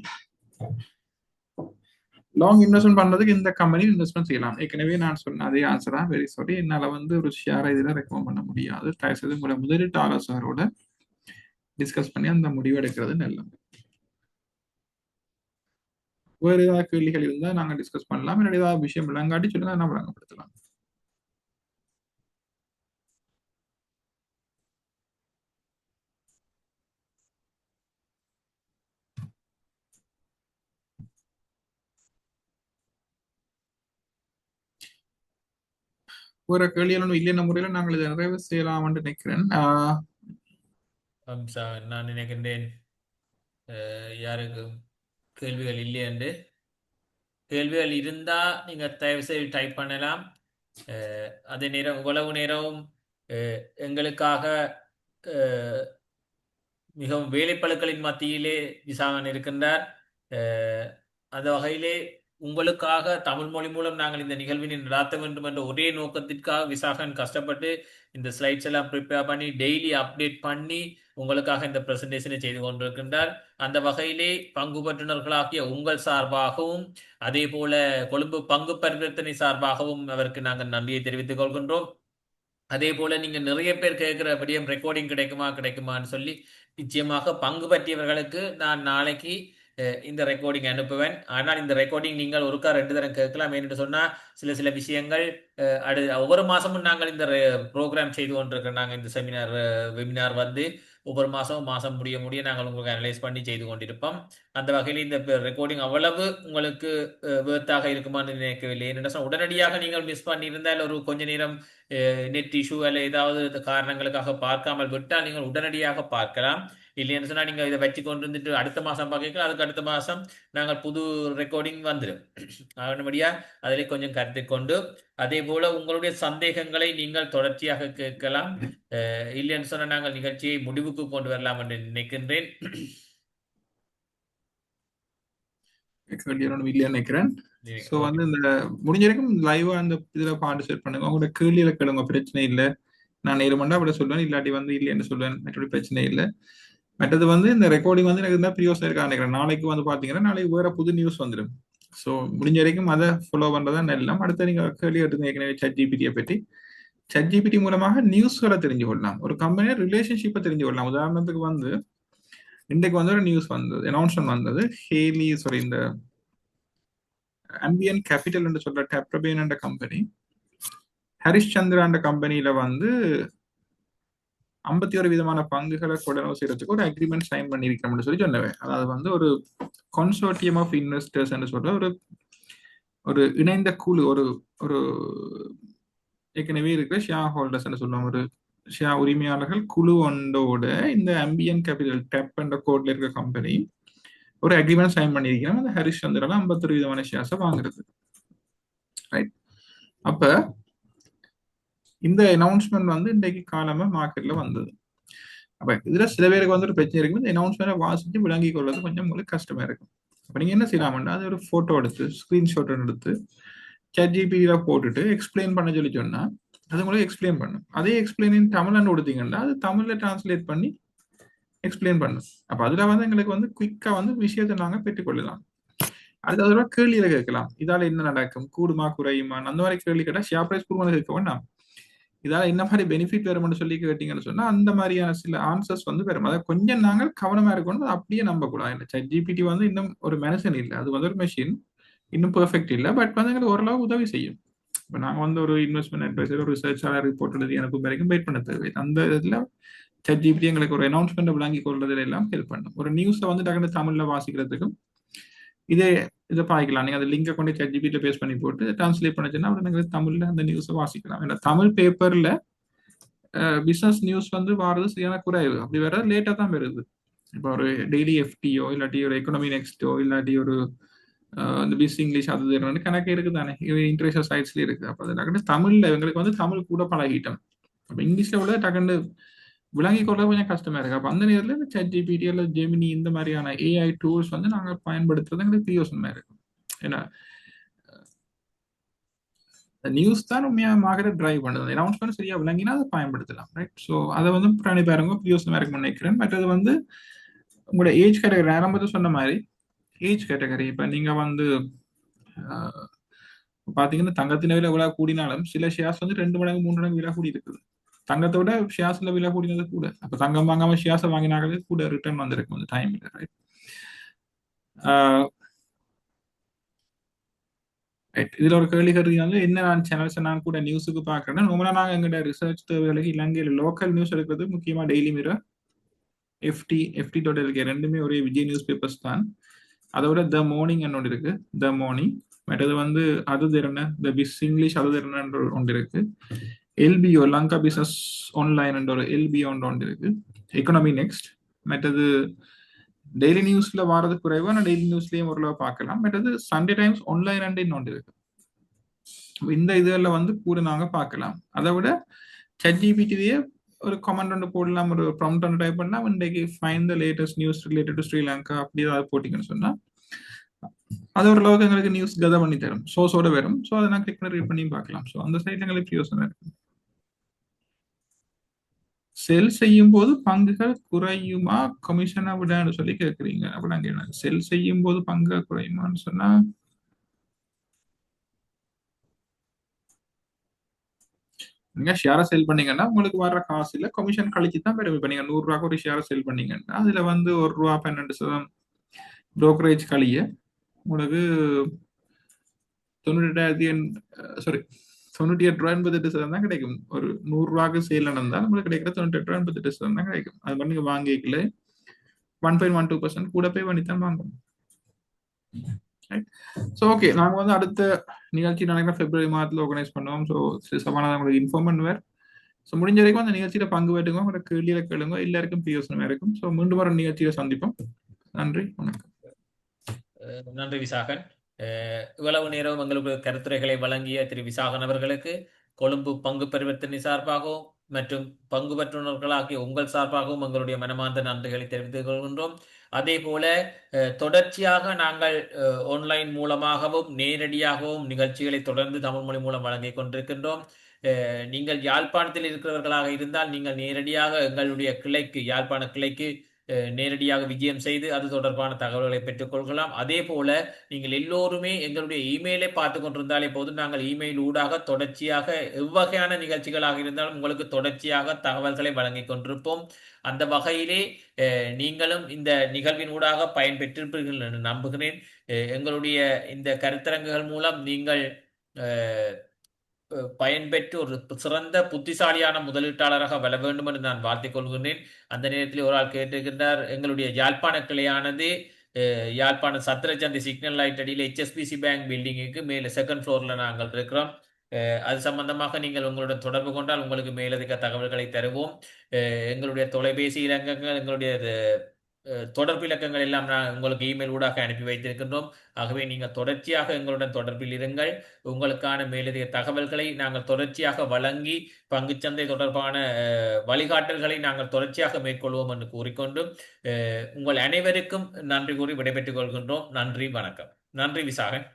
Speaker 2: லாங் இன்வெஸ்ட்மெண்ட் பண்றதுக்கு இந்த கம்பெனி இன்வெஸ்ட்மெண்ட் செய்யலாம். ஏற்கனவே நான் சொன்ன அதே ஆன்சர் தான். வெரி சாரி, என்னால வந்து ஒரு ஷேரை இதில் ரெக்கமெண்ட் பண்ண முடியாது. தயவு செய்து உங்களை முதலீட்டாளர் சாரோட டிஸ்கஸ் பண்ணி அந்த முடிவு எடுக்கிறது நல்லது. வேறு ஏதாவது கேள்விகள் இருந்தால் நாங்கள் டிஸ்கஸ் பண்ணலாம். என்னுடைய ஏதாவது விஷயம் விளங்காட்டி சொல்லுங்க, நான் விளங்கப்படுத்தலாம். வேற கேள்விகளும் இல்லைன்ன முறையில நாங்கள் இதை நிறைவு செய்யலாம்னு நினைக்கிறேன்.
Speaker 1: நான் நினைக்கின்றேன் யாருக்கு கேள்விகள் இல்லை என்று. கேள்விகள் இருந்தா நீங்க தயவு செய்து டைப் பண்ணலாம். அதே நேரம் இவ்வளவு நேரம் எங்களுக்காக மிகவும் வேலைப்பளுக்களின் மத்தியிலே விசாகன் இருக்கின்றார். அஹ் அந்த வகையிலே உங்களுக்காக தமிழ் மொழி மூலம் நாங்கள் இந்த நிகழ்வினை நடாத்த வேண்டும் என்ற ஒரே நோக்கத்திற்காக விசாகன் கஷ்டப்பட்டு இந்த ஸ்லைட்ஸ் எல்லாம் ப்ரிப்பேர் பண்ணி டெய்லி அப்டேட் பண்ணி உங்களுக்காக இந்த பிரசன்டேஷனை செய்து கொண்டிருக்கின்றார். அந்த வகையிலே பங்கு பெற்றுநர்களாகிய உங்கள் சார்பாகவும் அதே போல கொழும்பு பங்கு பரிவர்த்தனை சார்பாகவும் அவருக்கு நாங்கள் நன்றியை தெரிவித்துக் கொள்கின்றோம். அதே போல நீங்க நிறைய பேர் கேட்கிற விடியம் ரெக்கார்டிங் கிடைக்குமான்னு சொல்லி நிச்சயமாக பங்கு பற்றியவர்களுக்கு நான் நாளைக்கு இந்த ரெக்கார்டிங் அனுப்புவேன். ஆனால் இந்த ரெக்கார்டிங் நீங்கள் ஒருக்கா 2 தரம் கேட்கலாம். என்று சொன்னா சில விஷயங்கள் ஒவ்வொரு மாசமும் நாங்கள் இந்த ப்ரோக்ராம் செய்து கொண்டிருக்கிறோம். நாங்கள் இந்த வெபினார் வந்து ஒவ்வொரு மாசம் முடிய நாங்கள் உங்களுக்கு அனலைஸ் பண்ணி செய்து கொண்டிருப்போம். அந்த வகையில் இந்த ரெக்கார்டிங் அவ்வளவு உங்களுக்கு வேர்த்தாக இருக்குமான்னு நினைக்கவில்லை. என்ன உடனடியாக நீங்கள் மிஸ் பண்ணியிருந்தால் ஒரு கொஞ்ச நேரம் நெட் இஷ்யூ அல்ல ஏதாவது காரணங்களுக்காக பார்க்காமல் விட்டால் நீங்கள் உடனடியாக பார்க்கலாம். இல்லைன்னு சொன்னா நீங்க இதை வச்சு கொண்டு வந்துட்டு அடுத்த மாசம் பார்க்கலாம். அதுக்கு அடுத்த மாசம் நாங்கள் புது ரெக்கார்டிங் வந்துடும். அதன்படியா அதில் கொஞ்சம் கருத்து கொண்டு அதே போல உங்களுடைய சந்தேகங்களை நீங்கள் தொடர்ச்சியாக கேட்கலாம். இல்லைன்னு சொன்னா நாங்கள் நிகழ்ச்சியை முடிவுக்கு கொண்டு வரலாம் என்று நினைக்கின்றேன்.
Speaker 2: நினைக்கிறேன். ஸோ வந்து இந்த முடிஞ்ச வரைக்கும் லைவா அந்த இதுல பார்ட்டிசிபேட் பண்ணுங்க. உங்களோட கேள்வியில கேளுங்க, பிரச்சனை இல்லை. நான் 7 மணி நேரம் சொல்லுவேன், இல்லாட்டி வந்து இல்லைன்னு சொல்லுவேன், மற்றபடி பிரச்சனை இல்லை. மற்றது வந்து இந்த ரெக்கார்டிங் வந்து எனக்கு இருந்தால் பிரியோசம் இருக்கா நினைக்கிறேன். நாளைக்கு வந்து பாத்தீங்கன்னா நாளைக்கு வேற புது நியூஸ் வந்துடும். ஸோ முடிஞ்ச வரைக்கும் அதை ஃபாலோ பண்றதா நல்லம். அடுத்து நீங்க கேள்வி எடுத்து ஏற்கனவே ChatGPT பற்றி ChatGPT மூலமாக நியூஸ்களை தெரிஞ்சு கொள்ளலாம். ஒரு கம்பெனியோட ரிலேஷன்ஷிப்பை தெரிஞ்சு கொள்ளலாம். உதாரணத்துக்கு வந்து இன்றைக்கு வந்து ஒரு நியூஸ் வந்தது, அனௌன்ஸ்மெண்ட் வந்தது. இந்த அம்பியன் கேபிட்டல் என்று சொல்ற டெப்ரபேன் என்ற கம்பெனி ஹரிஷ்சந்திரா என்ற கம்பெனியில வந்து 51 விதமான பங்குகளை கொடனவு செய்யறதுக்கு ஒரு அக்ரிமெண்ட் சைன் பண்ணிருக்கோம்னு சொல்லி சொன்னேன். அதாவது வந்து ஒரு கன்சோர்டியம் ஆஃப் இன்வெஸ்டர்ஸ் என்று சொல்ற ஒரு இணைந்த குழு, ஒரு ஏற்கனவே இருக்கிற ஷேர் ஹோல்டர்ஸ் என்று சொல்லுவோம், ஒரு ஷேர் உரிமையாளர்கள் குழு ஒன்றோட இந்த அம்பியன் கேபிட்டல் டெப் என்ற கோட்ல இருக்கிற கம்பெனி ஒரு அக்ரிமெண்ட் சைன் பண்ணியிருக்கிறோம். அந்த ஹரிஷ்சந்திரால 51 விதமான ஷேர்ஸை வாங்குறது. ரைட். அப்ப இந்த அனௌன்ஸ்மெண்ட் வந்து இன்றைக்கு காலமா மார்க்கெட்ல வந்தது. அப்ப இதுல சில பேருக்கு வந்து ஒரு பிரச்சனை இருக்கு. இந்த அனௌன்ஸ்மெண்ட் வாசிச்சு விளங்கி கொள்வது கொஞ்சம் உங்களுக்கு கஷ்டமா இருக்கும். அப்ப நீங்க என்ன செய்யலாம்னா அது ஒரு போட்டோ எடுத்து ஸ்கிரீன்ஷாட் எடுத்து ChatGPT போட்டுட்டு எக்ஸ்பிளைன் பண்ண சொல்லி சொன்னா அது உங்களுக்கு எக்ஸ்பிளைன் பண்ணும். அதே எக்ஸ்பிளைன் தமிழ்ல கொடுத்தீங்கன்னா அது தமிழ்ல டிரான்ஸ்லேட் பண்ணி எக்ஸ்பிளைன் பண்ணும். அப்ப அதுல வந்து எங்களுக்கு வந்து குயிக்கா வந்து விஷயத்தை நாங்க பெற்றுக்கொள்ளலாம். அதோட கேள்வியில கேட்கலாம், இதால என்ன நடக்கும், கூடுமா குறையுமா, அந்த மாதிரி கேள்வி கேட்டா ஷேர் பிரைஸ் கூடுமா கேட்க வேண்டாம், இதால என்ன மாதிரி பெனிஃபிட் வரும்னு சொல்லி கேட்டீங்கன்னு சொன்னா அந்த மாதிரியான சில ஆன்சர்ஸ் வந்து வரும். அதை கொஞ்சம் நாங்கள் கவனமா இருக்கணும். அப்படியே நம்ப கூடாது. ChatGPT வந்து இன்னும் ஒரு மனுஷன் இல்லை, அது வந்து ஒரு மெஷின், இன்னும் பெர்ஃபெக்ட் இல்லை. பட் வந்து எங்களுக்கு ஓரளவு உதவி செய்யும். இப்போ நாங்கள் வந்து ஒரு இன்வெஸ்ட்மெண்ட் அட்வைசர், ஒரு ரிசர்ச்சாளர் ரிப்போர்ட் எழுதி அனுப்பும் வரைக்கும் வெயிட் பண்ண தேவை. அந்த இதில் ChatGPT எங்களுக்கு ஒரு அனௌன்ஸ்மெண்ட் விளங்கி கொள்றதுல எல்லாம் ஹெல்ப் பண்ணும். ஒரு நியூஸை வந்து டக்குனு தமிழ்ல வாசிக்கிறதுக்கும் இதை பாய்க்கலாம். நீங்க அந்த லிங்கை கொண்டு ChatGPT பேஸ்ட் பண்ணி போட்டு டிரான்ஸ்லேட் பண்ணிச்சுன்னா எங்களுக்கு தமிழ்ல அந்த நியூஸை வாசிக்கலாம். ஏன்னா தமிழ் பேப்பர்ல பிசினஸ் நியூஸ் வந்து வாரது சரியான குறைவு. அப்படி வேற லேட்டா தான் வருது. இப்போ ஒரு டெய்லி FTO இல்லாட்டி ஒரு எக்கனாமி நெக்ஸ்டோ இல்லாட்டி ஒரு இந்த பிஸ் இங்கிலீஷ் அது கணக்கு இருக்குது தானே, இன்டர்நேஷனல் சைட்ஸ்ல இருக்கு. அப்போ அது தமிழ்ல எங்களுக்கு வந்து தமிழ் கூட பழகிட்டோம். அப்போ இங்கிலீஷ்ல உள்ள டக்குன்னு விளங்கி கொள்ள கொஞ்சம் கஷ்டமா இருக்கு. அப்போ அந்த நேரத்தில் இந்த ChatGPT அல்லது ஜெமினி இந்த மாதிரியான AI டூல்ஸ் வந்து நாங்கள் பயன்படுத்துறது எங்களுக்கு பிரயோசனமா இருக்கும். ஏன்னா நியூஸ் தான் உண்மையாக மார்க்கெட் டிரைவ் பண்ணுது. அனௌன்ஸ்மெண்ட் சரியா விளங்கினா அதை பயன்படுத்தலாம். ரைட். ஸோ அதை வந்து பிராணி பாருங்க பிரயோசனமா இருக்கும்னு நினைக்கிறேன். மற்றது வந்து உங்களோட ஏஜ் கேட்டகரி, ஆரம்பத்தில் சொன்ன மாதிரி ஏஜ் கேட்டகரி. இப்போ நீங்க வந்து பாத்தீங்கன்னா தங்கத்தின் விலை விலை கூடினாலும் சில ஷேர்ஸ் வந்து 2 மடங்கு 3 மடங்கு விலை கூடி இருக்குது. தங்கத்தை விட ஷேர்ஸ்ல விலை கூடினது கூட. அப்ப தங்கம் வாங்காம ஷேர்ஸை வாங்கினாலே கூட ரிட்டர்ன் வந்திருக்கும் அந்த டைம்ல. ரைட். இதுல ஒரு கேள்வி வந்து என்ன சேனல்ஸ் நான் கூட நியூஸுக்கு பாக்குறேன்னா ரொம்ப நாங்க எங்கள்ட ரிசர்ச் தேவைகளுக்கு இலங்கையில லோக்கல் நியூஸ் எடுக்கிறது முக்கியமா டெய்லி மிரர், FT.lk ரெண்டுமே ஒரே விஜய் நியூஸ் பேப்பர்ஸ் தான். அதோட த மார்னிங் ஒன்று இருக்கு, த மார்னிங். மற்றது வந்து அது என்ன த பிஸ் இங்கிலீஷ் அது என்ன ஒன்று இருக்கு. LBO லங்கா பிசினஸ் ஆன்லைன் என்ற ஒரு LBO ஒன்று இருக்கு. Economy next. மற்றது டெய்லி நியூஸ்ல வாரது குறைவு, ஆனால் டெய்லி நியூஸ்லயும் ஓரளவு பார்க்கலாம். மற்றது சண்டே டைம்ஸ் ஆன்லைன் அண்ட் இன்னொன்று இருக்கு. இந்த இதுகளில் வந்து கூட நாங்க பார்க்கலாம். அதை விட ChatGPT-லயே ஒரு கமெண்ட் ஒன்று போடலாம், ஒரு ப்ராம்ப்ட் ஒன்று டைப் பண்ணலாம், இன்றைக்கு find the latest news related to Sri Lanka அப்படி ஏதாவது போட்டிங்கன்னு சொன்னா அது ஓரளவுக்கு எங்களுக்கு நியூஸ் கதை பண்ணி தரும், சோர்ஸோட வரும். ஸோ அதை நான் கிளிக் பண்ணி ரீட் பண்ணி பார்க்கலாம். ஸோ அந்த சைட் எங்களுக்கு யோசனை இருக்கு. செல் செய்யும் போது பங்குகள் குறையுமா கமிஷனை விடன்னு சொல்லி கேட்குறீங்க. அப்ப நாங்க என்ன செல் செய்யும் போது பங்கு குறையுமான்னு சொன்னா நீங்க ஷேரை செல் பண்ணீங்கன்னா உங்களுக்கு வர்ற காசுல கமிஷன் கழிச்சு தான் பெறும். இப்ப நீங்க 100 ரூபாய்க்கு ஒரு ஷேரை செல் பண்ணீங்கன்னா அதுல வந்து ₹1 brokerage கழிய உங்களுக்கு 98.88 தான் கிடைக்கும். ஒரு 100 ரூபாய்க்கு சேல் நடந்தால் உங்களுக்கு கிடைக்கிற 98.88 தான் கிடைக்கும். அது பண்ணி நீங்க வாங்கிக்கல 1.12% கூட பே பண்ணி தான் வாங்கணும். ஸோ ஓகே, நாங்கள் வந்து அடுத்த நிகழ்ச்சி நினைக்கிறேன் பிப்ரவரி மாதத்தில் ஆர்கனைஸ் பண்ணுவோம். ஸோ சபானா உங்களுக்கு இன்ஃபார்ம் பண்ணுவார். ஸோ முடிஞ்ச வரைக்கும் அந்த நிகழ்ச்சியில பங்கு பெற்றுங்க, உங்களோட கேள்வியில கேளுங்க, எல்லாருக்கும் பிரயோசனமா இருக்கும். ஸோ மீண்டும் வர நிகழ்ச்சியில சந்திப்போம். நன்றி, வணக்கம்.
Speaker 1: நன்றி விசாகன். இவ்வளவு நேரம் எங்களுக்கு கருத்துரைகளை வழங்கிய திரு விசாகன் அவர்களுக்கு கொழும்பு பங்கு பரிவர்த்தனை சார்பாகவும் மற்றும் பங்கு பெற்றுள்ளவர்களாகிய உங்கள் சார்பாகவும் எங்களுடைய மனமார்ந்த நன்றிகளை தெரிவித்துக் கொள்கின்றோம். அதே போல தொடர்ச்சியாக நாங்கள் ஆன்லைன் மூலமாகவும் நேரடியாகவும் நிகழ்ச்சிகளை தொடர்ந்து தமிழ் மொழி மூலம் வழங்கிக் கொண்டிருக்கின்றோம். நீங்கள் யாழ்ப்பாணத்தில் இருக்கிறவர்களாக இருந்தால் நீங்கள் நேரடியாக எங்களுடைய கிளைக்கு, யாழ்ப்பாண கிளைக்கு நேரடியாக விஜயம் செய்து அது தொடர்பான தகவல்களை பெற்றுக்கொள்ளலாம். அதே போல நீங்கள் எல்லோருமே எங்களுடைய இமெயிலை பார்த்து கொண்டிருந்தாலே போதும், நாங்கள் இமெயில் ஊடாக தொடர்ச்சியாக எவ்வகையான நிகழ்ச்சிகளாக இருந்தாலும் உங்களுக்கு தொடர்ச்சியாக தகவல்களை வழங்கிக் கொண்டிருப்போம். அந்த வகையிலே நீங்களும் இந்த நிகழ்வின் ஊடாக பயன்பெற்றிருப்பீர்கள் என்று நம்புகிறேன். எங்களுடைய இந்த கருத்தரங்குகள் மூலம் நீங்கள் பயன்பெற்று ஒரு சிறந்த புத்திசாலியான முதலீட்டாளராக வர வேண்டும் என்று நான் வாழ்த்திக் கொள்கிறேன். அந்த நேரத்தில் ஒரு ஆள் கேட்டிருக்கின்றார், எங்களுடைய யாழ்ப்பாண கிளையானது யாழ்ப்பாண சத்திரச்சந்தி சிக்னல் லைட் அடியில் HSBC பேங்க் பில்டிங்குக்கு மேலே செகண்ட் ஃப்ளோரில் நாங்கள் இருக்கிறோம். அது சம்பந்தமாக நீங்கள் உங்களுடன் தொடர்பு கொண்டால் உங்களுக்கு மேலதிக தகவல்களை தருவோம். எங்களுடைய தொலைபேசி இலக்கங்கள், எங்களுடைய தொடர்பு இலக்கங்கள் எல்லாம் நான் உங்களுக்கு இமெயில் ஊடாக அனுப்பி வைத்திருக்கின்றோம். ஆகவே நீங்கள் தொடர்ச்சியாக எங்களுடன் தொடர்பில் இருங்கள். உங்களுக்கான மேலதிக தகவல்களை நாங்கள் தொடர்ச்சியாக வழங்கி பங்குச்சந்தை தொடர்பான வழிகாட்டல்களை நாங்கள் தொடர்ச்சியாக மேற்கொள்வோம் என்று கூறிக்கொண்டு உங்கள் அனைவருக்கும் நன்றி கூறி விடைபெற்றுக் கொள்கின்றோம். நன்றி, வணக்கம். நன்றி விசாகன்.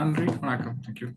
Speaker 2: நன்றி, வணக்கம். தேங்க்யூ.